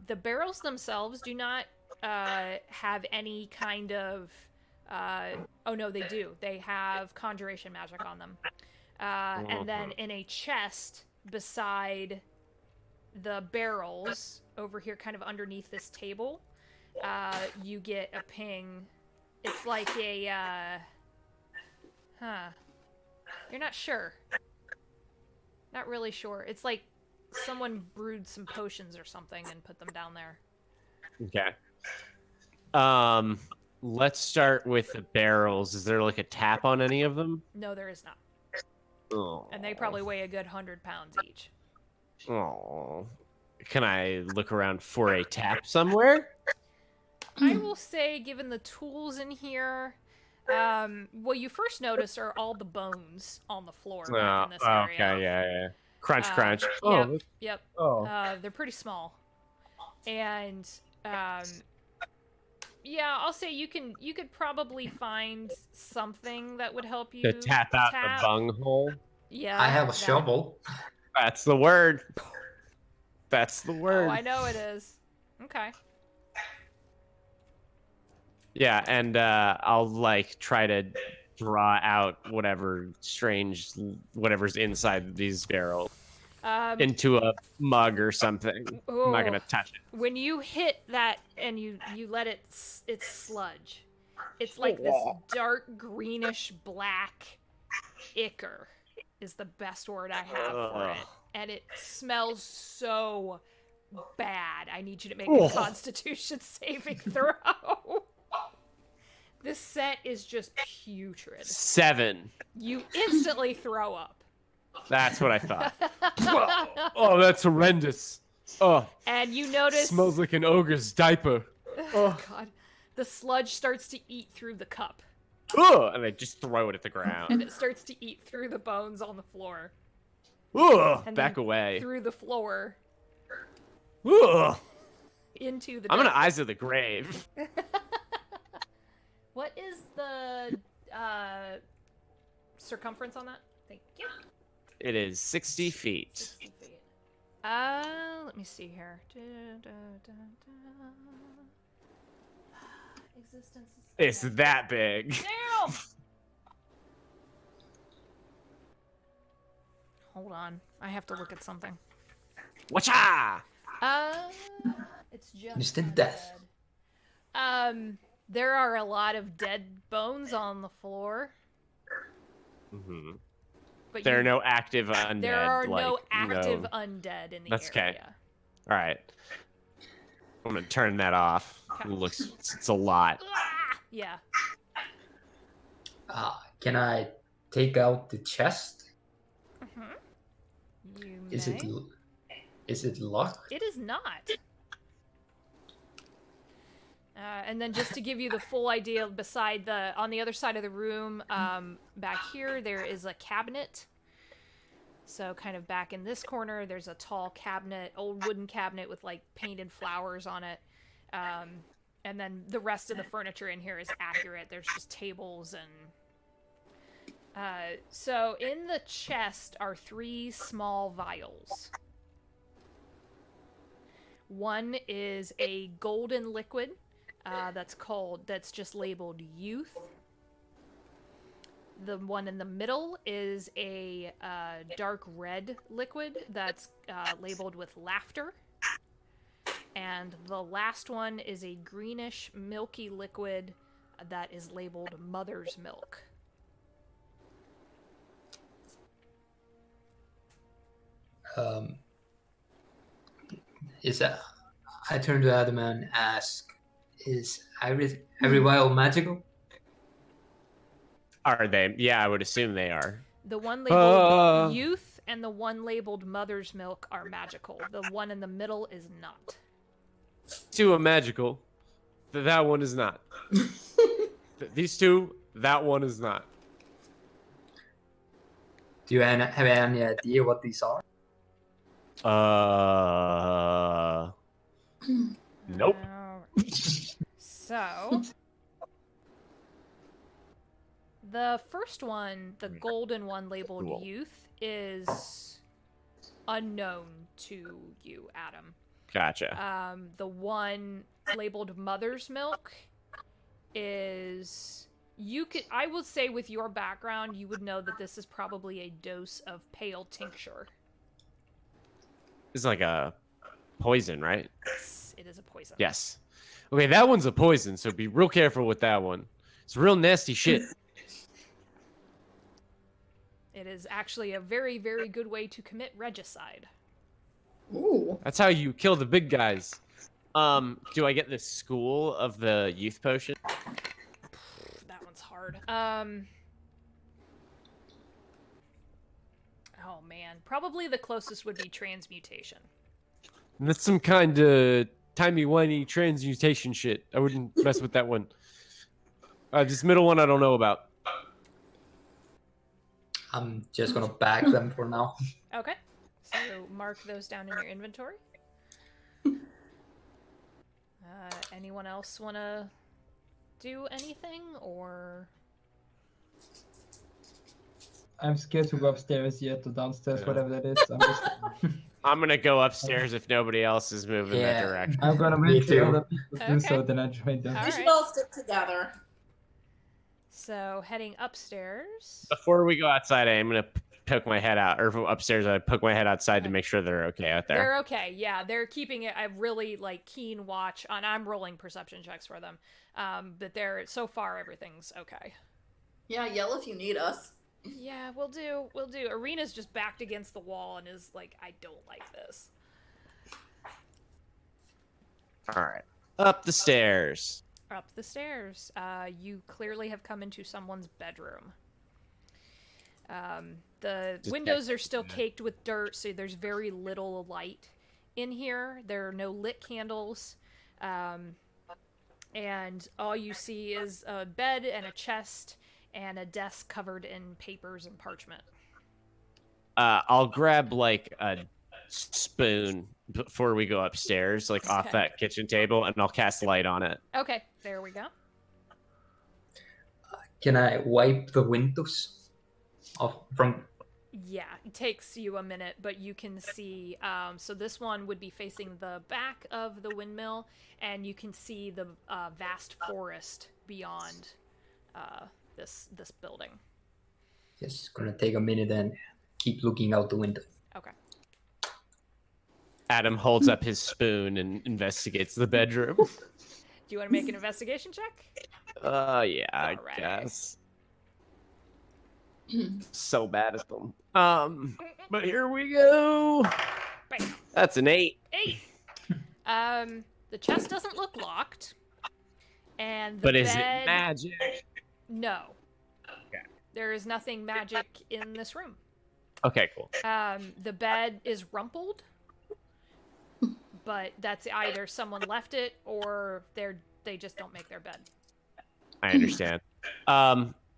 The barrels themselves do not have any kind of... oh no, they do. They have conjuration magic on them. And then in a chest beside the barrels, over here kind of underneath this table, you get a ping. It's like a... You're not sure. Not really sure. It's like someone brewed some potions or something and put them down there. Okay. Let's start with the barrels. Is there like a tap on any of them? No, there is not. Oh. And they probably weigh a good 100 pounds each. Oh. Can I look around for a tap somewhere? I will say, given the tools in here, what you first notice are all the bones on the floor back in this area. Okay, yeah. Crunch, crunch. Yep. oh. They're pretty small. And Yeah, I'll say you could probably find something that would help you To tap out the bunghole. Yeah. I have a that. shovel. That's the word. That's the Oh, word. I know it is. Okay. Yeah, and I'll like try to draw out whatever's inside these barrels into a mug or something. I'm not gonna touch it. When you hit that and you let it's sludge, it's like this dark greenish black ichor is the best word I have for it, and it smells so bad. I need you to make a Constitution saving throw. This set is just putrid. 7. You instantly throw up. That's what I thought. Oh, that's horrendous. Oh, And you notice... smells like an ogre's diaper. Oh, God. The sludge starts to eat through the cup. Ugh, and I just throw it at the ground. And it starts to eat through the bones on the floor. Ugh, And back then away. Through the floor. Ugh. Into the I'm gonna desert. eyes of the grave. What is the circumference on that? Thank you. It is 60 feet. 60 feet. Let me see here. Existence is... It's that big. Damn! Hold on. I have to look at something. Watcha! It's just Instant death. there are a lot of dead bones on the floor. Mm-hmm. But There are no active undead. There are like, no active undead in the That's okay. area. All right. I'm gonna turn that off. Okay. It looks, it's a lot. Ah! Yeah. Can I take out the chest? You Is may. is it locked? It is not. And then just to give you the full idea, on the other side of the room, back here, there is a cabinet. So kind of back in this corner, there's a tall cabinet, old wooden cabinet with like painted flowers on it. And then the rest of the furniture in here is accurate. There's just tables and... so in the chest are 3 small vials. One is a golden liquid that's just labeled youth. The one in the middle is a dark red liquid that's labeled with laughter. And the last one is a greenish milky liquid that is labeled mother's milk. I turn to Adam and ask, is every vial magical? Are they? Yeah, I would assume they are. The one labeled youth and the one labeled mother's milk are magical. The one in the middle is not. 2 are magical. That one is not. These 2, that one is not. Do you have any idea what these are? Nope. So, the first one, the golden one labeled Cool. youth, is unknown to you, Adam. Gotcha. The one labeled mother's milk is... I will say with your background, you would know that this is probably a dose of pale tincture. It's like a poison, right? Yes, it is a poison. Yes. Okay, that one's a poison, so be real careful with that one. It's real nasty shit. It is actually a very, very good way to commit regicide. Ooh. That's how you kill the big guys. Do I get the school of the youth potion? That one's hard. Oh man, probably the closest would be transmutation. That's some kind of timey-wimey transmutation shit. I wouldn't mess with that one. This middle one I don't know about. I'm just gonna bag them for now. Okay, so mark those down in your inventory. Anyone else want to do anything, or I'm scared to go upstairs yet or downstairs, Yeah. whatever that is. I'm just. I'm gonna go upstairs if nobody else is moving that Yeah. direction. I'm gonna Me wait till too. other people do so, Okay. then I join them. All We should right. all stick together. so heading upstairs. Before we go outside, I am gonna poke my head out, or upstairs, I poke my head outside to Okay. make sure they're okay out there. They're okay. Yeah, they're keeping it a really like keen watch on. I'm rolling perception checks for them, but they're so far everything's okay. Yeah, yell if you need us. Yeah, we'll do. We'll do. Ireena's just backed against the wall and is like, I don't like this. All right, up the stairs. Up the stairs. You clearly have come into someone's bedroom. The Just windows are still caked with dirt, so there's very little light in here. There are no lit candles. And all you see is a bed and a chest and a desk covered in papers and parchment. I'll grab like a spoon before we go upstairs, like off Okay. that kitchen table, and I'll cast light on it. Okay, there we go. Can I wipe the windows off from? Yeah, it takes you a minute, but you can see. So this one would be facing the back of the windmill, and you can see the vast forest beyond this building. Just gonna take a minute and keep looking out the window. Okay. Adam holds up his spoon and investigates the bedroom. Do you want to make an investigation check? Yeah, I Alright. guess. So bad at them. But here we go. Bam. That's an 8. 8. The chest doesn't look locked, and the But bed. is it magic? No. Okay. There is nothing magic in this room. Okay, cool. The bed is rumpled, but that's either someone left it or they just don't make their bed. I understand.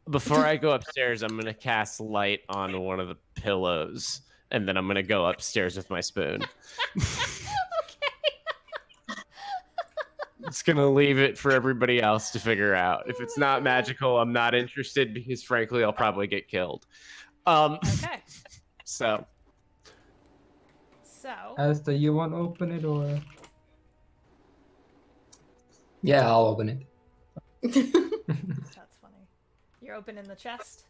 Before I go upstairs, I'm gonna cast light on one of the pillows, and then I'm gonna go upstairs with my spoon. It's gonna leave it for everybody else to figure out. If it's not magical, I'm not interested because, frankly, I'll probably get killed. Okay. So Alistair, you want to open it or? Yeah, I'll open it. That's funny. You're opening the chest?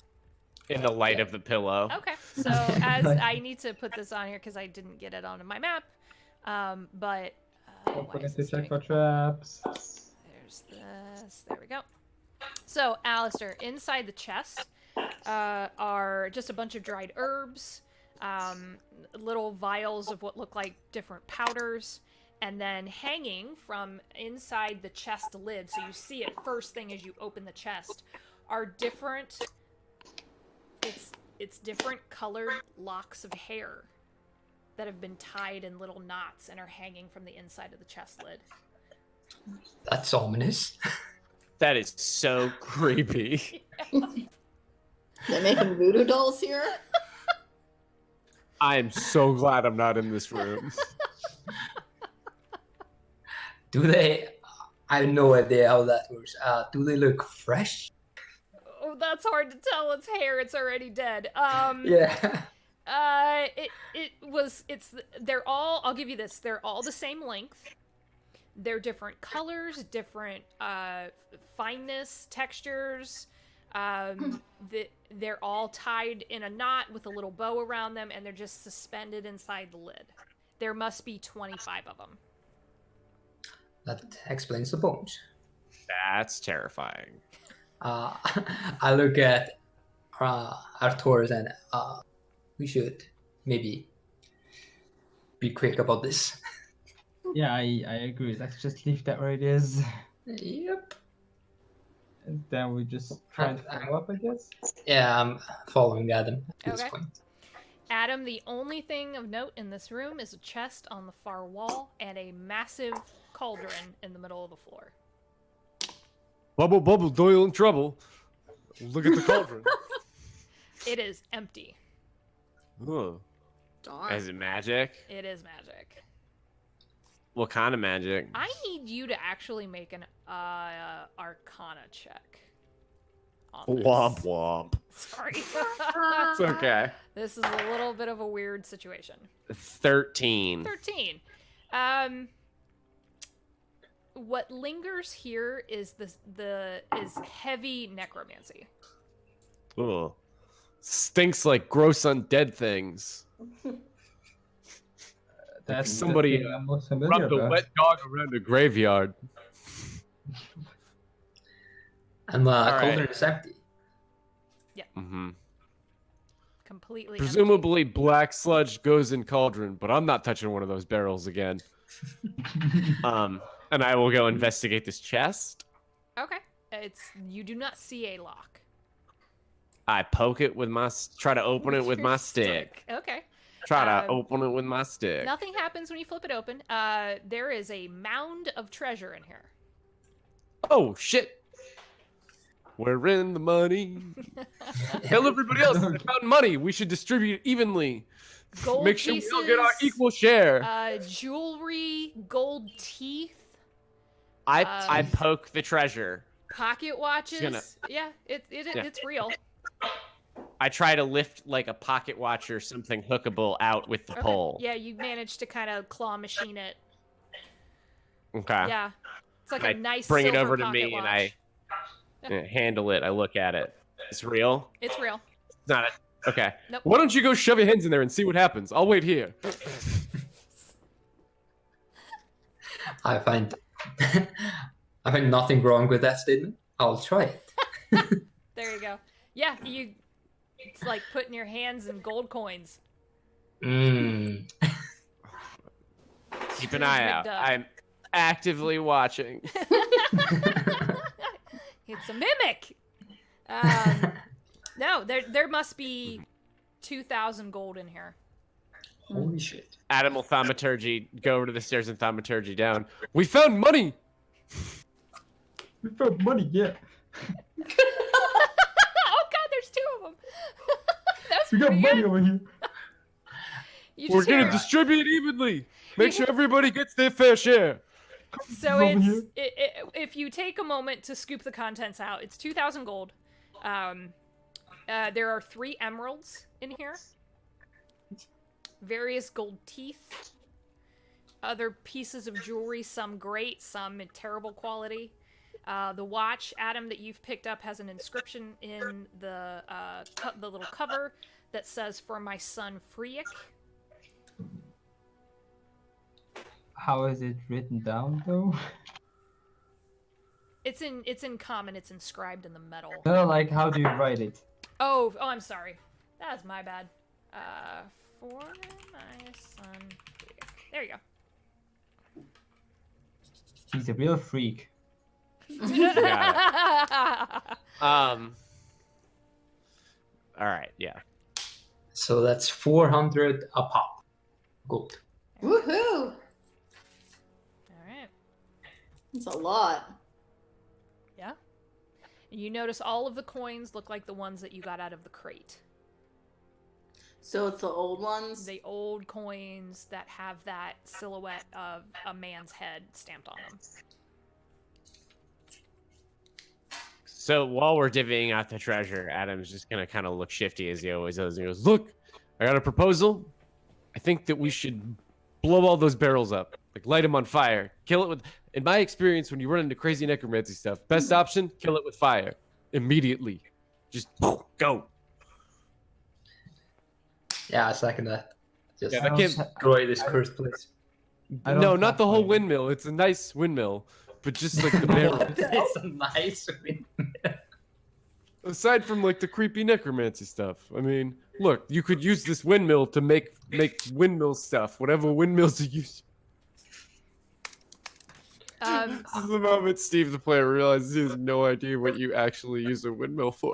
in the light of the pillow. Okay. So as I need to put this on here because I didn't get it onto my map. But why Open is it to this check doing- for traps. There's this. There we go. So, Alistair, inside the chest are just a bunch of dried herbs, little vials of what look like different powders, and then hanging from inside the chest lid, so you see it first thing as you open the chest, are different. It's different colored locks of hair that have been tied in little knots and are hanging from the inside of the chest lid. That's ominous. That is so creepy. They're making voodoo dolls here. I am so glad I'm not in this room. Do they? I have no idea how that works. Do they look fresh? Oh, that's hard to tell. It's hair. It's already dead. Yeah. They're all, I'll give you this, they're all the same length. They're different colors, different fineness, textures. They're all tied in a knot with a little bow around them, and they're just suspended inside the lid. There must be 25 of them. That explains the bones. That's terrifying. I look at Arturus and we should maybe be quick about this. Yeah, I agree. Let's just leave that where it is. Yep. And then we just try and follow up, I guess. Yeah, I'm following Adam at this Okay. point. Adam, the only thing of note in this room is a chest on the far wall and a massive cauldron in the middle of the floor. Bubble, bubble, Doyle in trouble. Look at the cauldron. It is empty. Huh. Darn. Is it magic? It is magic. What kind of magic? I need you to actually make an Arcana check. On this. Womp womp. Sorry. It's okay. This is a little bit of a weird situation. 13. 13. What lingers here is is heavy necromancy. Ugh. Stinks like gross undead things. That's somebody, the thing I'm not familiar Rubbed a about. wet dog around a graveyard. And right. cauldron is empty. Mm-hmm. Completely Presumably, black sludge goes in cauldron, but I'm not touching one of those barrels again. And I will go investigate this chest. empty. Okay. You do not see a lock. I poke it with my, try to open it with Your my stick. Okay. Try to Um, open it with my stick. Nothing happens when you flip it open. There is a mound of treasure in here. Oh shit! We're in the money. Tell everybody else I found money. We should distribute it evenly. Gold Make sure pieces, we all get our equal share. jewelry, gold teeth, I poke the treasure. pocket watches. gonna- Yeah, Yeah. it's real. I try to lift like a pocket watch or something hookable out with the Okay. pole. Yeah, you managed to kind of claw machine it. Okay. Yeah, it's like I a nice. bring it silver over to pocket me watch. and I handle it. I look at it. It's real. It's real. It's not. Okay. Nope. Why don't you go shove your hands in there and see what happens? I'll wait here. I find nothing wrong with that statement. I'll try it. There you go. Yeah, it's like putting your hands in gold coins. Mm. Keep an eye out. McDuck. I'm actively watching. It's a mimic. No, there must be 2,000 gold in here. Holy shit. Adam will thaumaturgy, go over to the stairs and thaumaturgy down. We found money. We found money, yeah. Oh god, there's two of them. That's We got pretty money good. over here. You We're just gonna hear, distribute it evenly. Make sure everybody gets their fair share. so over it's here. if you take a moment to scoop the contents out, it's 2,000 gold. There are 3 emeralds in here. Various gold teeth. Other pieces of jewelry, some great, some in terrible quality. The watch, Adam, that you've picked up has an inscription in the little cover that says, "For my son Freek." How is it written down, though? It's in common. It's inscribed in the metal. No, like, how do you write it? Oh, I'm sorry. That was my bad. For my son Freek. There you go. He's a real freak. All right. Yeah. So that's 400 a pop. Gold. Woohoo! All right. That's a lot. Yeah. And you notice all of the coins look like the ones that you got out of the crate. So it's the old ones? The old coins that have that silhouette of a man's head stamped on them. So while we're divvying out the treasure, Adam's just gonna kind of look shifty as he always does. He goes, "Look, I got a proposal. I think that we should blow all those barrels up, like light them on fire, kill it with. In my experience, when you run into crazy necromancy stuff, best option, kill it with fire immediately. Just go. Yeah, I second that. Just Yeah, that can't- destroy this cursed place. I don't No, have not the whole fire. windmill. It's a nice windmill, but just like the barrel. It's a nice win. Aside from like the creepy necromancy stuff, I mean, look, you could use this windmill to make windmill stuff, whatever windmills you use. This is the moment Steve, the player, realizes he has no idea what you actually use a windmill for.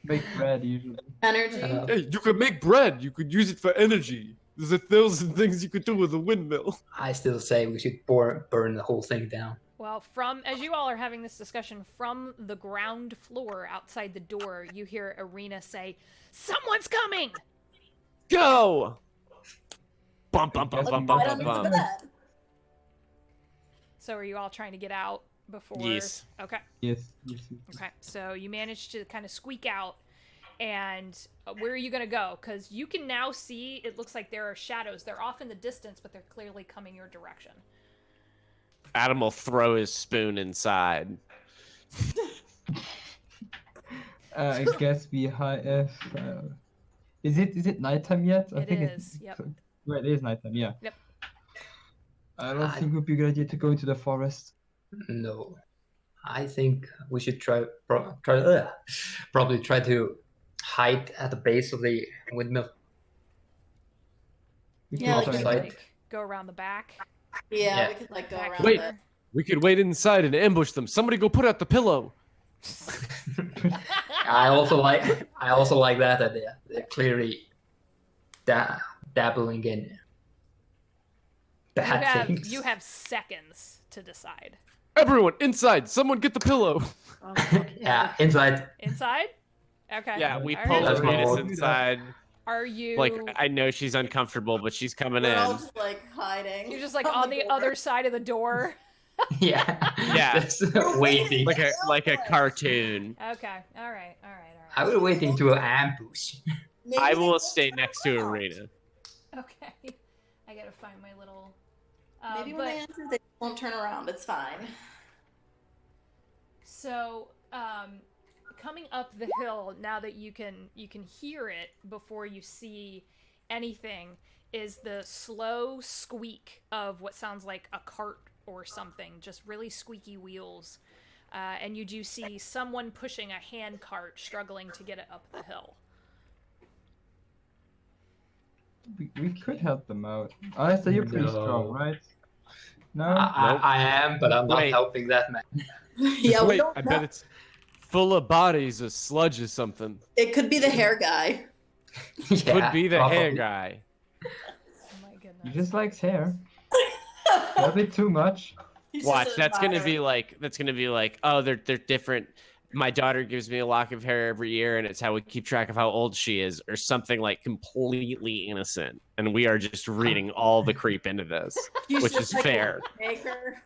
Make bread, usually. Energy. Hey, you could make bread. You could use it for energy. There's 1,000 things you could do with a windmill. I still say we should burn the whole thing down. Well, as you all are having this discussion, from the ground floor outside the door, you hear Ireena say, "Someone's coming!" Go. Bum bum bum Let's bum go bum Right bum under the bum. bed. So are you all trying to get out before? Yes. Okay. Yes. Yes. Okay. So you managed to kind of squeak out. And where are you going to go? Because you can now see, it looks like there are shadows. They're off in the distance, but they're clearly coming your direction. Adam will throw his spoon inside. I guess we have. Is it nighttime yet? I It think is, yep. Right, it is nighttime. Yeah. Yep. I don't think it would be a good idea to go into the forest. No, I think we should probably try to hide at the base of the windmill. We Yeah, can like try. outside. Like, go around the back. Yeah, Yeah. we could like go Back around Wait. there. We could wait inside and ambush them. Somebody go put out the pillow. I also like that they're clearly dabbling in bad things. You have seconds to decide. Everyone inside. Someone get the pillow. Yeah, inside. Inside? Okay. Yeah, we All pull right. That's Venus more- inside. Are you... Like, I know she's uncomfortable, but she's coming We're all in. just like hiding. You're just like on the door. other side of the door. Yeah. Yeah. Just waiting. Like a cartoon. Okay. All right. I was waiting to ambush. Maybe I they will won't stay turn next to around. Ireena. Okay. I gotta find my little... Maybe when but... they answer, they won't turn around. It's fine. So, coming up the hill, now that you can hear it before you see anything, is the slow squeak of what sounds like a cart or something, just really squeaky wheels. And you do see someone pushing a hand cart, struggling to get it up the hill. We could help them out. Honestly, you're pretty No. strong, right? No. I am, but I'm not Wait. helping that man. Yeah, we Wait, don't I know. bet it's full of bodies or sludge or something. It could be the hair guy. Yeah, Could be the hair probably. guy. Oh my goodness. He just likes hair. A bit too much. He's Watch, just that's gonna admiring. be like, oh, they're different. My daughter gives me a lock of hair every year, and it's how we keep track of how old she is, or something like completely innocent. And we are just reading all the creep into this, He's which just is like a fair. maker.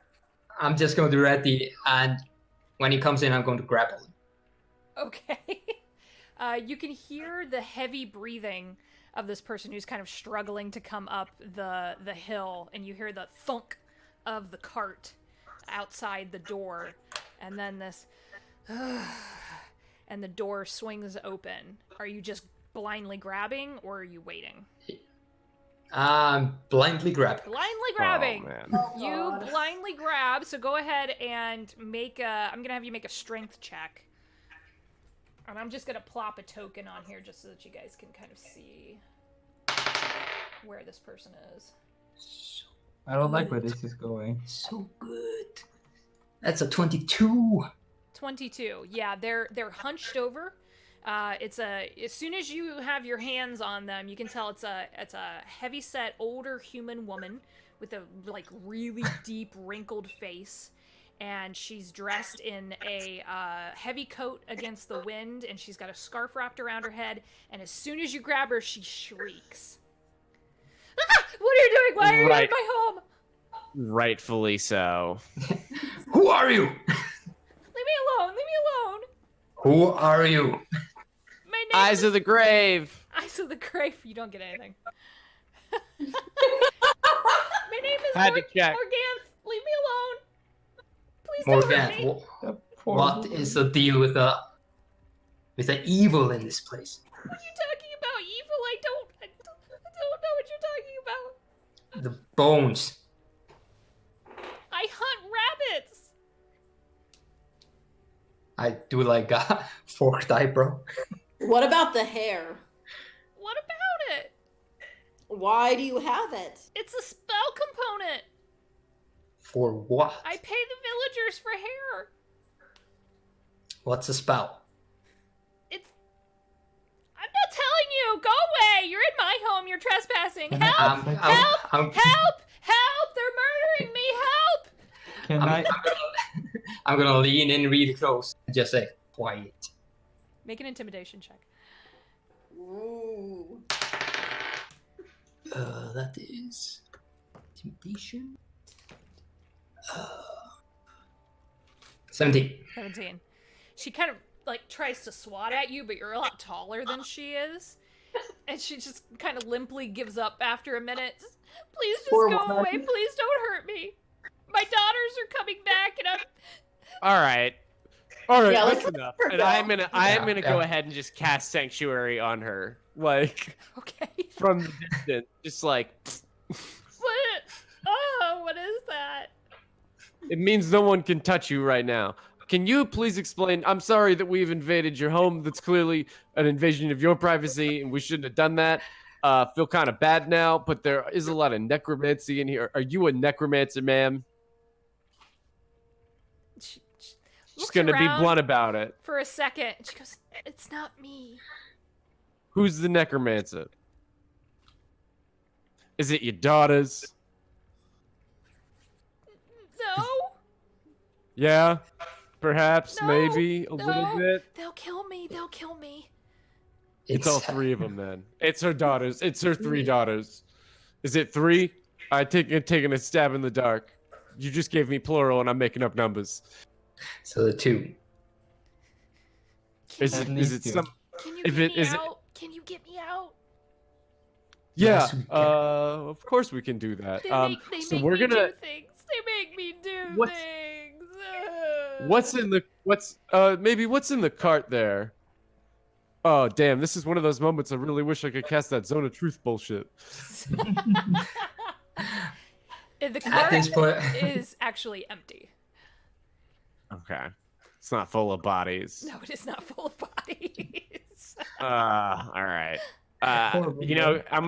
I'm just going to be ready, and when he comes in, I'm going to grapple him. Okay. You can hear the heavy breathing of this person who's kind of struggling to come up the hill, and you hear the thunk of the cart outside the door, and then this and the door swings open. Are you just blindly grabbing, or are you waiting? Blindly grabbing. Blindly grabbing. Oh, man. Oh, You God. blindly grab, so go ahead and make a... I'm gonna have you make a strength check. And I'm just gonna plop a token on here just so that you guys can kind of see where this person is. I don't like where this is going. So good. That's a 22. 22. Yeah, they're hunched over. As soon as you have your hands on them, you can tell it's a heavy set older human woman with a like really deep wrinkled face, and she's dressed in a heavy coat against the wind, and she's got a scarf wrapped around her head, and as soon as you grab her, she shrieks. Ah! What are you doing? Why are you in Right. my home? Rightfully so. Who are you? Leave me alone! Leave me alone! Who are you? My name Eyes is of the grave. Eyes of the Grave. You don't get anything. My name is Had to check. Morganth. Leave me alone. Please don't hurt Morgan, me. That poor what woman. is the deal with the evil in this place? What are you talking about? Evil? I don't know what you're talking about. The bones. I hunt rabbits. I do like a forked eyebrow. What about the hair? What about it? Why do you have it? It's a spell component. For what? I pay the villagers for hair. What's a spell? I'm not telling you. Go away. You're in my home. You're trespassing. Can I Help! ask that? Help! Help! They're murdering me. Help! Can I? I'm gonna lean in really close and just say, quiet. Make an intimidation check. Ooh. That is intimidation. 17. 17. She kind of like tries to swat at you, but you're a lot taller than she is. And she just kind of limply gives up after a minute. Please just Poor go woman. away. Please don't hurt me. My daughters are coming back and I'm All right. All right, Yeah, that's let's enough. let her And go. I am Yeah, gonna go yeah. ahead and just cast sanctuary on her, like okay. from the distance, just like What? Oh, what is that? It means no one can touch you right now. Can you please explain? I'm sorry that we've invaded your home. That's clearly an invasion of your privacy, and we shouldn't have done that. Feel kind of bad now, but there is a lot of necromancy in here. Are you a necromancer, ma'am? She Just looks gonna be around blunt about it. for a second. She goes, "It's not me." Who's the necromancer? Is it your daughters? No, Yeah, perhaps, No, maybe a no. little bit. they'll kill me. They'll kill me. It's all three of them then. It's her daughters. It's her three daughters. Is it three? Taking a stab in the dark. You just gave me plural, and I'm making up numbers. So the 2. Can, Is At it? Is it least two. some? can you if get it- me is it- out? Can you get me out? Yeah. Yes, we can. Of course we can do that. They So make we're me gonna. do things. They make me do What's- things. What's in the? Maybe what's in the cart there? Oh damn! This is one of those moments I really wish I could cast that zone of truth bullshit. The At cart this point, is actually empty. okay. It's not full of bodies. No, it is not full of bodies. All right. Horrible, You know, I'm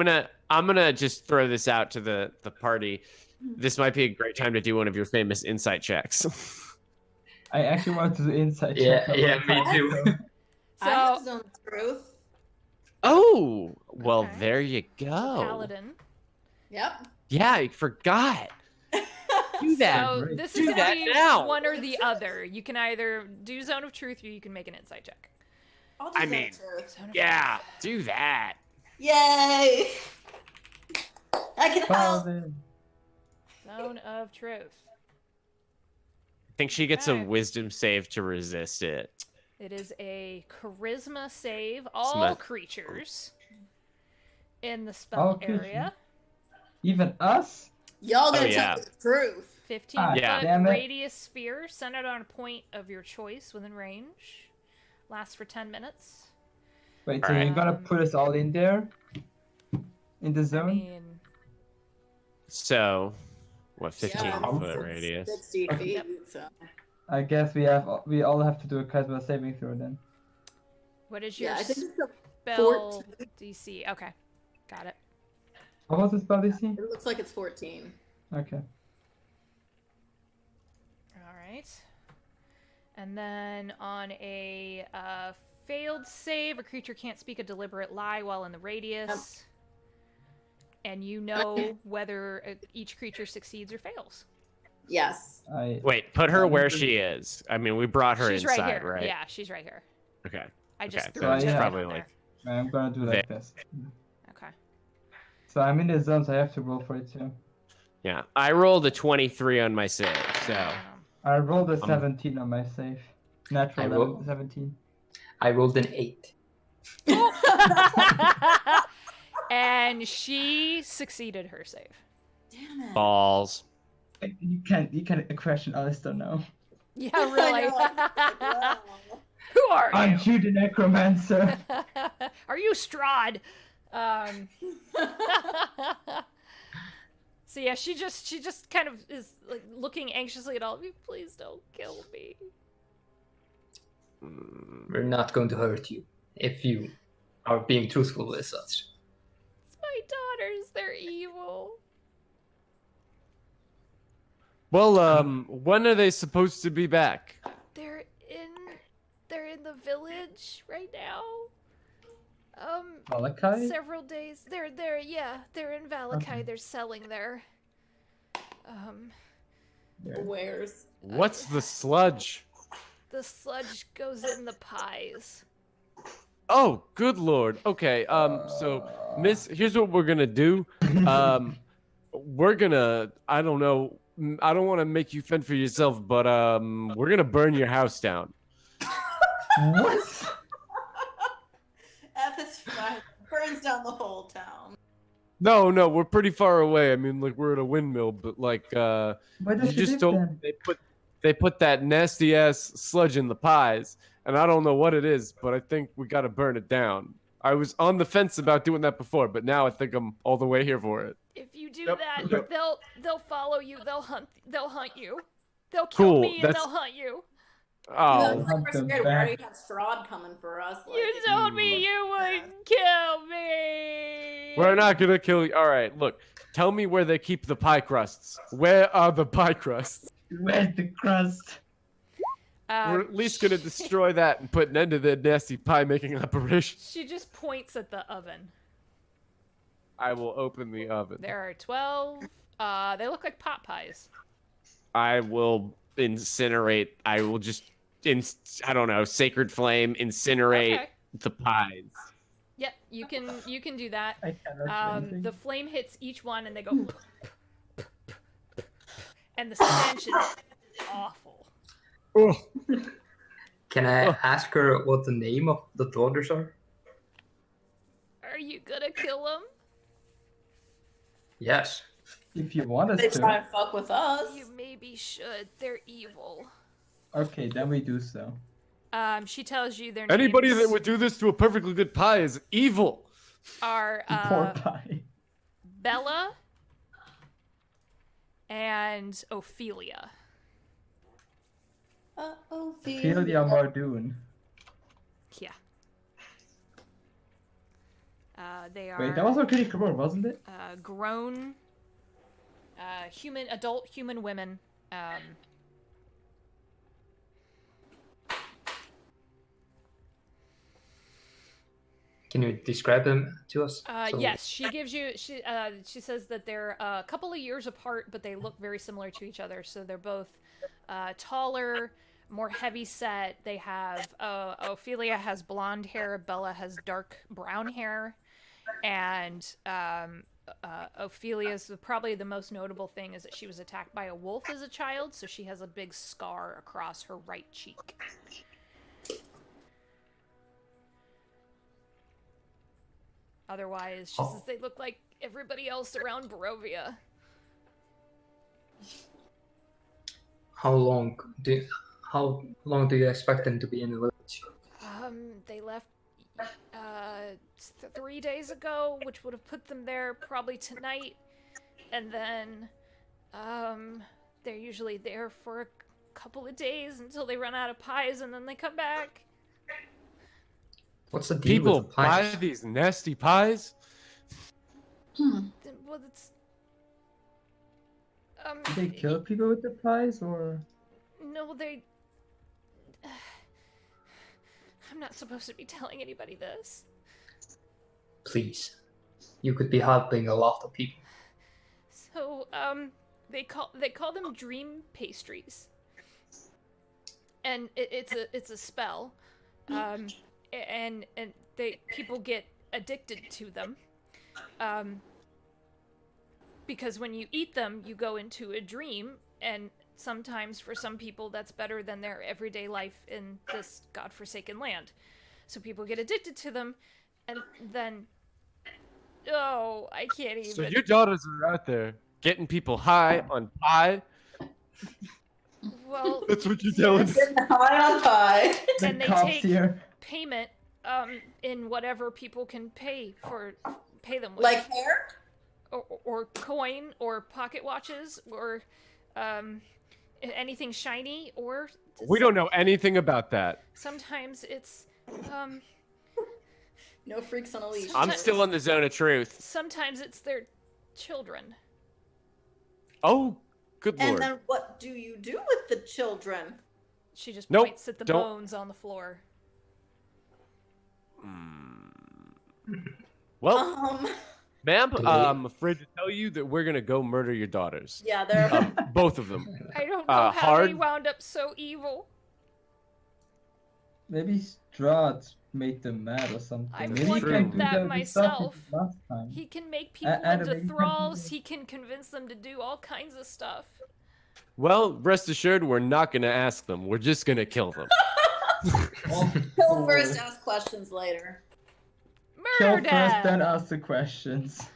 gonna just throw this out to the party. This might be a great time to do one of your famous insight checks. I actually want to do inside Yeah, check. yeah, me too. I have So, zone of truth. Oh, well, Okay. there you go. paladin. Yep. Yeah, I forgot. Do that. So Great. this Do is gonna that be now. one or the other. You can either do zone of truth or you can make an insight check. I'll do I zone mean- of truth. Zone of Yeah, do that. Yay! I can help. Paladin. Zone of truth. I think she gets Okay. a wisdom save to resist it. It is a charisma save. All Smart. creatures in the All spell creatures. area. Even us? Y'all gonna yeah. tell the truth. 15 Ah, foot yeah. damn it. radius sphere centered on a point of your choice within range. Lasts for 10 minutes. Wait, so Alright. you're gonna put us all in there? In the I zone? mean, So, what, 15 Yeah, foot it's radius? 60 feet. Yep. So. I guess we all have to do a charisma saving throw then. what is your Yeah, I think it's a spell 14. DC? Okay, got it. What was the spell DC? It looks like it's 14. Okay. All right. And then on a failed save, a creature can't speak a deliberate lie while in the radius. And you know whether each creature succeeds or fails. Yes. Wait, put her where she is. I mean, we brought her She's inside, right here. right? Yeah, she's right here. Okay. I just Okay, threw so it it's down probably there. like- I'm gonna do like this. Okay. So I'm in the zone, so I have to roll for it too. Yeah, I rolled a 23 on my save, so I rolled a 17 on my save. I Natural rolled- 17. I rolled an 8. And she succeeded her save. Damn it. balls. You can't question Alistair now. Yeah, I really. know. Wow. Who are you? Aren't you the necromancer? Are you Strahd? So yeah, she just kind of is like looking anxiously at all of you. Please don't kill me. We're not going to hurt you if you are being truthful with us. It's my daughters. They're evil. Well, when are they supposed to be back? They're in the village right now. Vallaki? Several days. They're in Vallaki. Okay. They're selling their Wares. What's the sludge? the sludge goes in the pies. Oh, good lord. Okay, so Miss, here's what we're gonna do. We're gonna, I don't know, I don't want to make you fend for yourself, but we're gonna burn your house down. What? F is fine. Burns down the whole town. No, we're pretty far away. I mean, like we're at a windmill, but like Why you does she just live told then? they put that nasty ass sludge in the pies, and I don't know what it is, but I think we gotta burn it down. I was on the fence about doing that before, but now I think I'm all the way here for it. If you do Yep, that, yep. they'll follow you. They'll hunt you. They'll kill Cool, me and that's- they'll hunt you. Oh, It's like we're Hunt them scared. We already back. had Strahd coming for us. Like, You told me you wouldn't kill me. we're not gonna kill you. All right, look. Tell me where they keep the pie crusts. Where are the pie crusts? Where's the crust? We're at least gonna destroy that and put an end to their nasty pie making operation. She just points at the oven. I will open the oven. There are 12. They look like pot pies. I will incinerate. I will just, I don't know, sacred flame, incinerate Okay. the pies. Yeah, you can do that. I cannot do anything. The flame hits each one and they go and the stench is awful. Oh, Can I ask her what the name of the daughters are? Are you gonna kill them? Yes. If you want us they try to. and fuck with us. You maybe should. They're evil. Okay, then we do so. She tells you their anybody names that would do this to a perfectly good pie is evil. are Poor pie. Bella and Ophelia. Ophelia Mardoon. Yeah. They are Wait, that was a pretty cool, wasn't it? grown adult human women. Can you describe them to us? So- Yes, she gives you. She says that they're a couple of years apart, but they look very similar to each other. So they're both taller, more heavy set. They have Ophelia has blonde hair, Bella has dark brown hair, and Ophelia's probably the most notable thing is that she was attacked by a wolf as a child, so she has a big scar across her right cheek. Otherwise, she says they look like everybody else around Barovia. How long do you expect them to be in the village? They left 3 days ago, which would have put them there probably tonight. And then, they're usually there for a couple of days until they run out of pies, and then they come back. What's the deal People with the pies? buy these nasty pies. Well, it's Do they kill people with the pies, or? no, they. I'm not supposed to be telling anybody this. Please, you could be helping a lot of people. So, they call them dream pastries, and it's a spell, and people get addicted to them, because when you eat them, you go into a dream, and sometimes for some people that's better than their everyday life in this godforsaken land. So people get addicted to them, and then I can't even. So your daughters are out there getting people high on pie. Well, That's what you're telling us. Getting high on pie. The and they cops take here. payment in whatever people can pay them with, Like hair? or coin or pocket watches or anything shiny, or We don't know anything about that. sometimes it's No freaks on a leash. I'm still in the zone of truth. sometimes it's their children. Oh, good And lord. then what do you do with the children? She just Nope, points at the don't- bones on the floor. Well, ma'am, Do we- I'm afraid to tell you that we're gonna go murder your daughters. Yeah, they're Both of them. I don't know how they hard- wound up so evil. Maybe Strahd made them mad or something. I've Maybe he wondered can do that the stuff he myself. did last time. He can make people Adam, into maybe you can do thralls. that. He can convince them to do all kinds of stuff. Well, rest assured, we're not going to ask them. We're just going to kill them. Kill first, ask questions later. Kill Murder first, then death. ask the questions.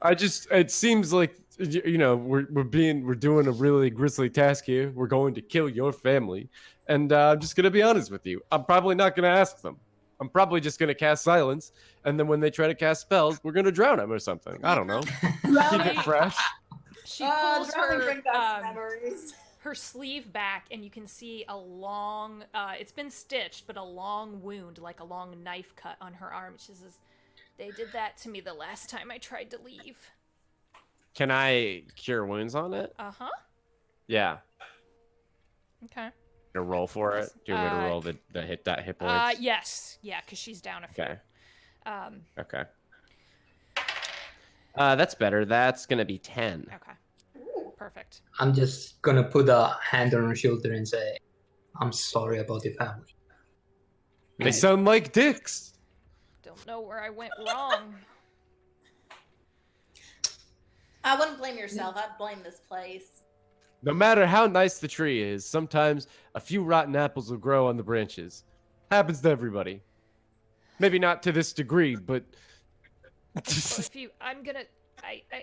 It seems like, we're doing a really grisly task here. We're going to kill your family. And I'm just going to be honest with you. I'm probably not going to ask them. I'm probably just going to cast silence. And then when they try to cast spells, we're going to drown them or something. I don't know. Keep it fresh. She pulls drowning her bring back memories. her sleeve back, and you can see a long, it's been stitched, but a long wound, like a long knife cut on her arm. She says, "They did that to me the last time I tried to leave." Can I cure wounds on it? Uh-huh. Yeah. Okay. To roll for it? Do you want me to roll the hit points? Yes. Yeah, because she's down a few. Okay. Um, Okay. That's better. That's gonna be 10. okay. Perfect. I'm just gonna put a hand on her shoulder and say, "I'm sorry about your family." They sound like dicks. Don't know where I went wrong. I wouldn't blame yourself. I'd blame this place. No matter how nice the tree is, sometimes a few rotten apples will grow on the branches. Happens to everybody. Maybe not to this degree, but Well, if you, I'm gonna,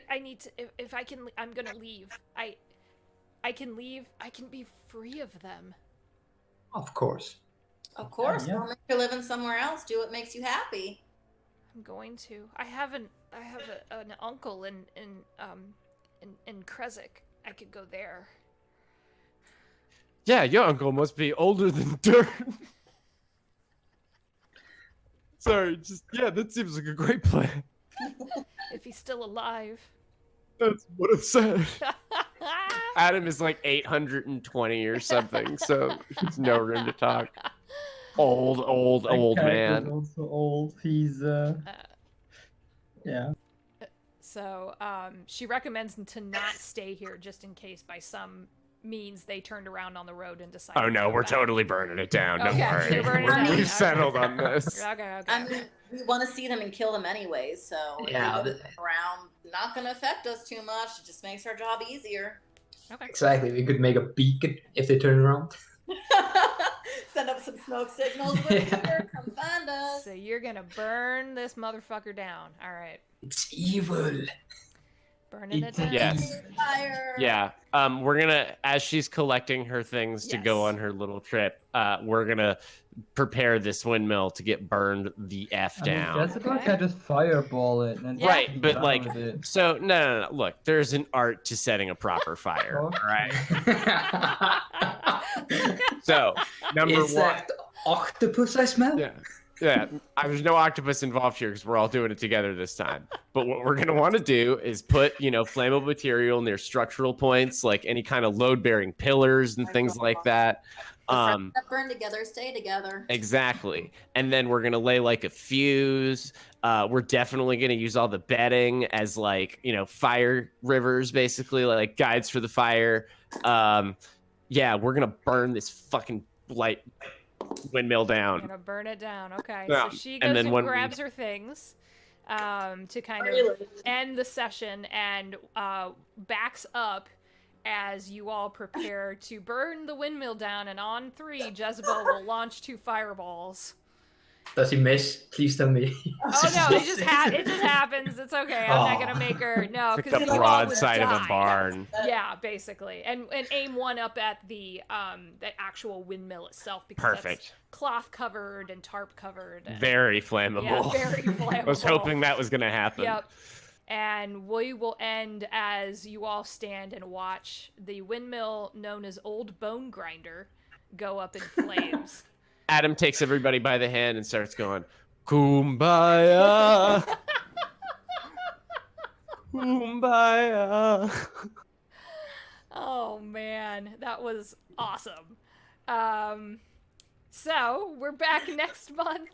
I need to, if I can, I'm gonna leave. I can leave. I can be free of them. Of course. Of course. Yeah. Don't make her living somewhere else. Do what makes you happy. I'm going to. I have an uncle in Kresik. I could go there. yeah, your uncle must be older than dirt. Sorry, that seems like a great plan. If he's still alive. That's what it said. Adam is like 820 or something, so there's no room to talk. Old That guy is man. also old. He's yeah. So, she recommends to not stay here just in case by some means they turned around on the road and decided. Oh to no, go we're back. totally burning it down. Don't Okay, worry. you're burning it down. We've Okay. settled on this. Okay. I mean, we want to see them and kill them anyways, so Yeah, if they go around, not going to affect us too much. It just makes our job easier. Okay. Exactly. We could make a beacon if they turn around. Send up some smoke signals. We're here. Come find us. So you're gonna burn this motherfucker down. All right. It's evil. Burning it It's down. Yes. Fire. Yeah. We're gonna, as she's collecting her things to go Yes. on her little trip, we're gonna prepare this windmill to get burned the F I mean, down. that's about Okay. just fireball it and Yeah. Right, but down like, with it. so no. Look, there's an art to setting a proper fire. All right. So number Is one. that octopus I smell? Yeah. There's no octopus involved here because we're all doing it together this time. But what we're gonna want to do is put, flammable material near structural points, like any kind of load-bearing pillars and things like that. The friends that burn together stay together. Exactly. And then we're gonna lay like a fuse. We're definitely gonna use all the bedding as fire rivers, basically, like guides for the fire. Yeah, we're gonna burn this fucking windmill down. Gonna burn it down. Okay. Yeah. So she And goes then and when grabs her things to kind of Really? end the session and backs up as you all prepare to burn the windmill down. And on 3, Jezebel will launch 2 fireballs. Does he miss? Please tell me. Oh no, it just happens. It's okay. I'm not gonna make her no, Like because the you all would broadside of a die. barn. Yeah, basically, and aim one up at the actual windmill itself because that's Perfect. cloth covered and tarp covered. And, Very flammable. yeah, very flammable. I was hoping that was gonna happen. Yep. And we will end as you all stand and watch the windmill known as Old Bone Grinder go up in flames. Adam takes everybody by the hand and starts going, "Kumbaya, kumbaya." Oh man, that was awesome. So we're back next month,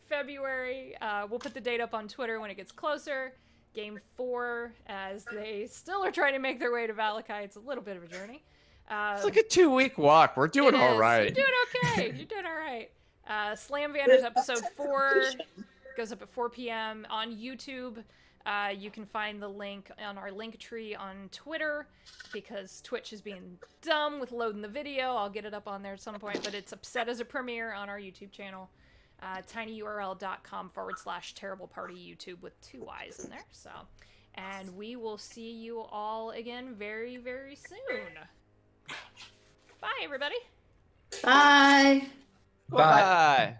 February. We'll put the date up on Twitter when it gets closer. Game 4, as they still are trying to make their way to Vallaki. It's a little bit of a journey. It's like a 2-week walk. We're doing It all is. right. You're doing okay. You're doing all right. Slam Vanners episode 4 goes up at 4 p.m. on YouTube. You can find the link on our link tree on Twitter, because Twitch is being dumb with loading the video. I'll get it up on there at some point, but it's set as a premiere on our YouTube channel. tinyurl.com/terriblepartyyoutube with 2 Y's in there. So, and we will see you all again very, very soon. Bye, everybody. Bye. Bye. Bye.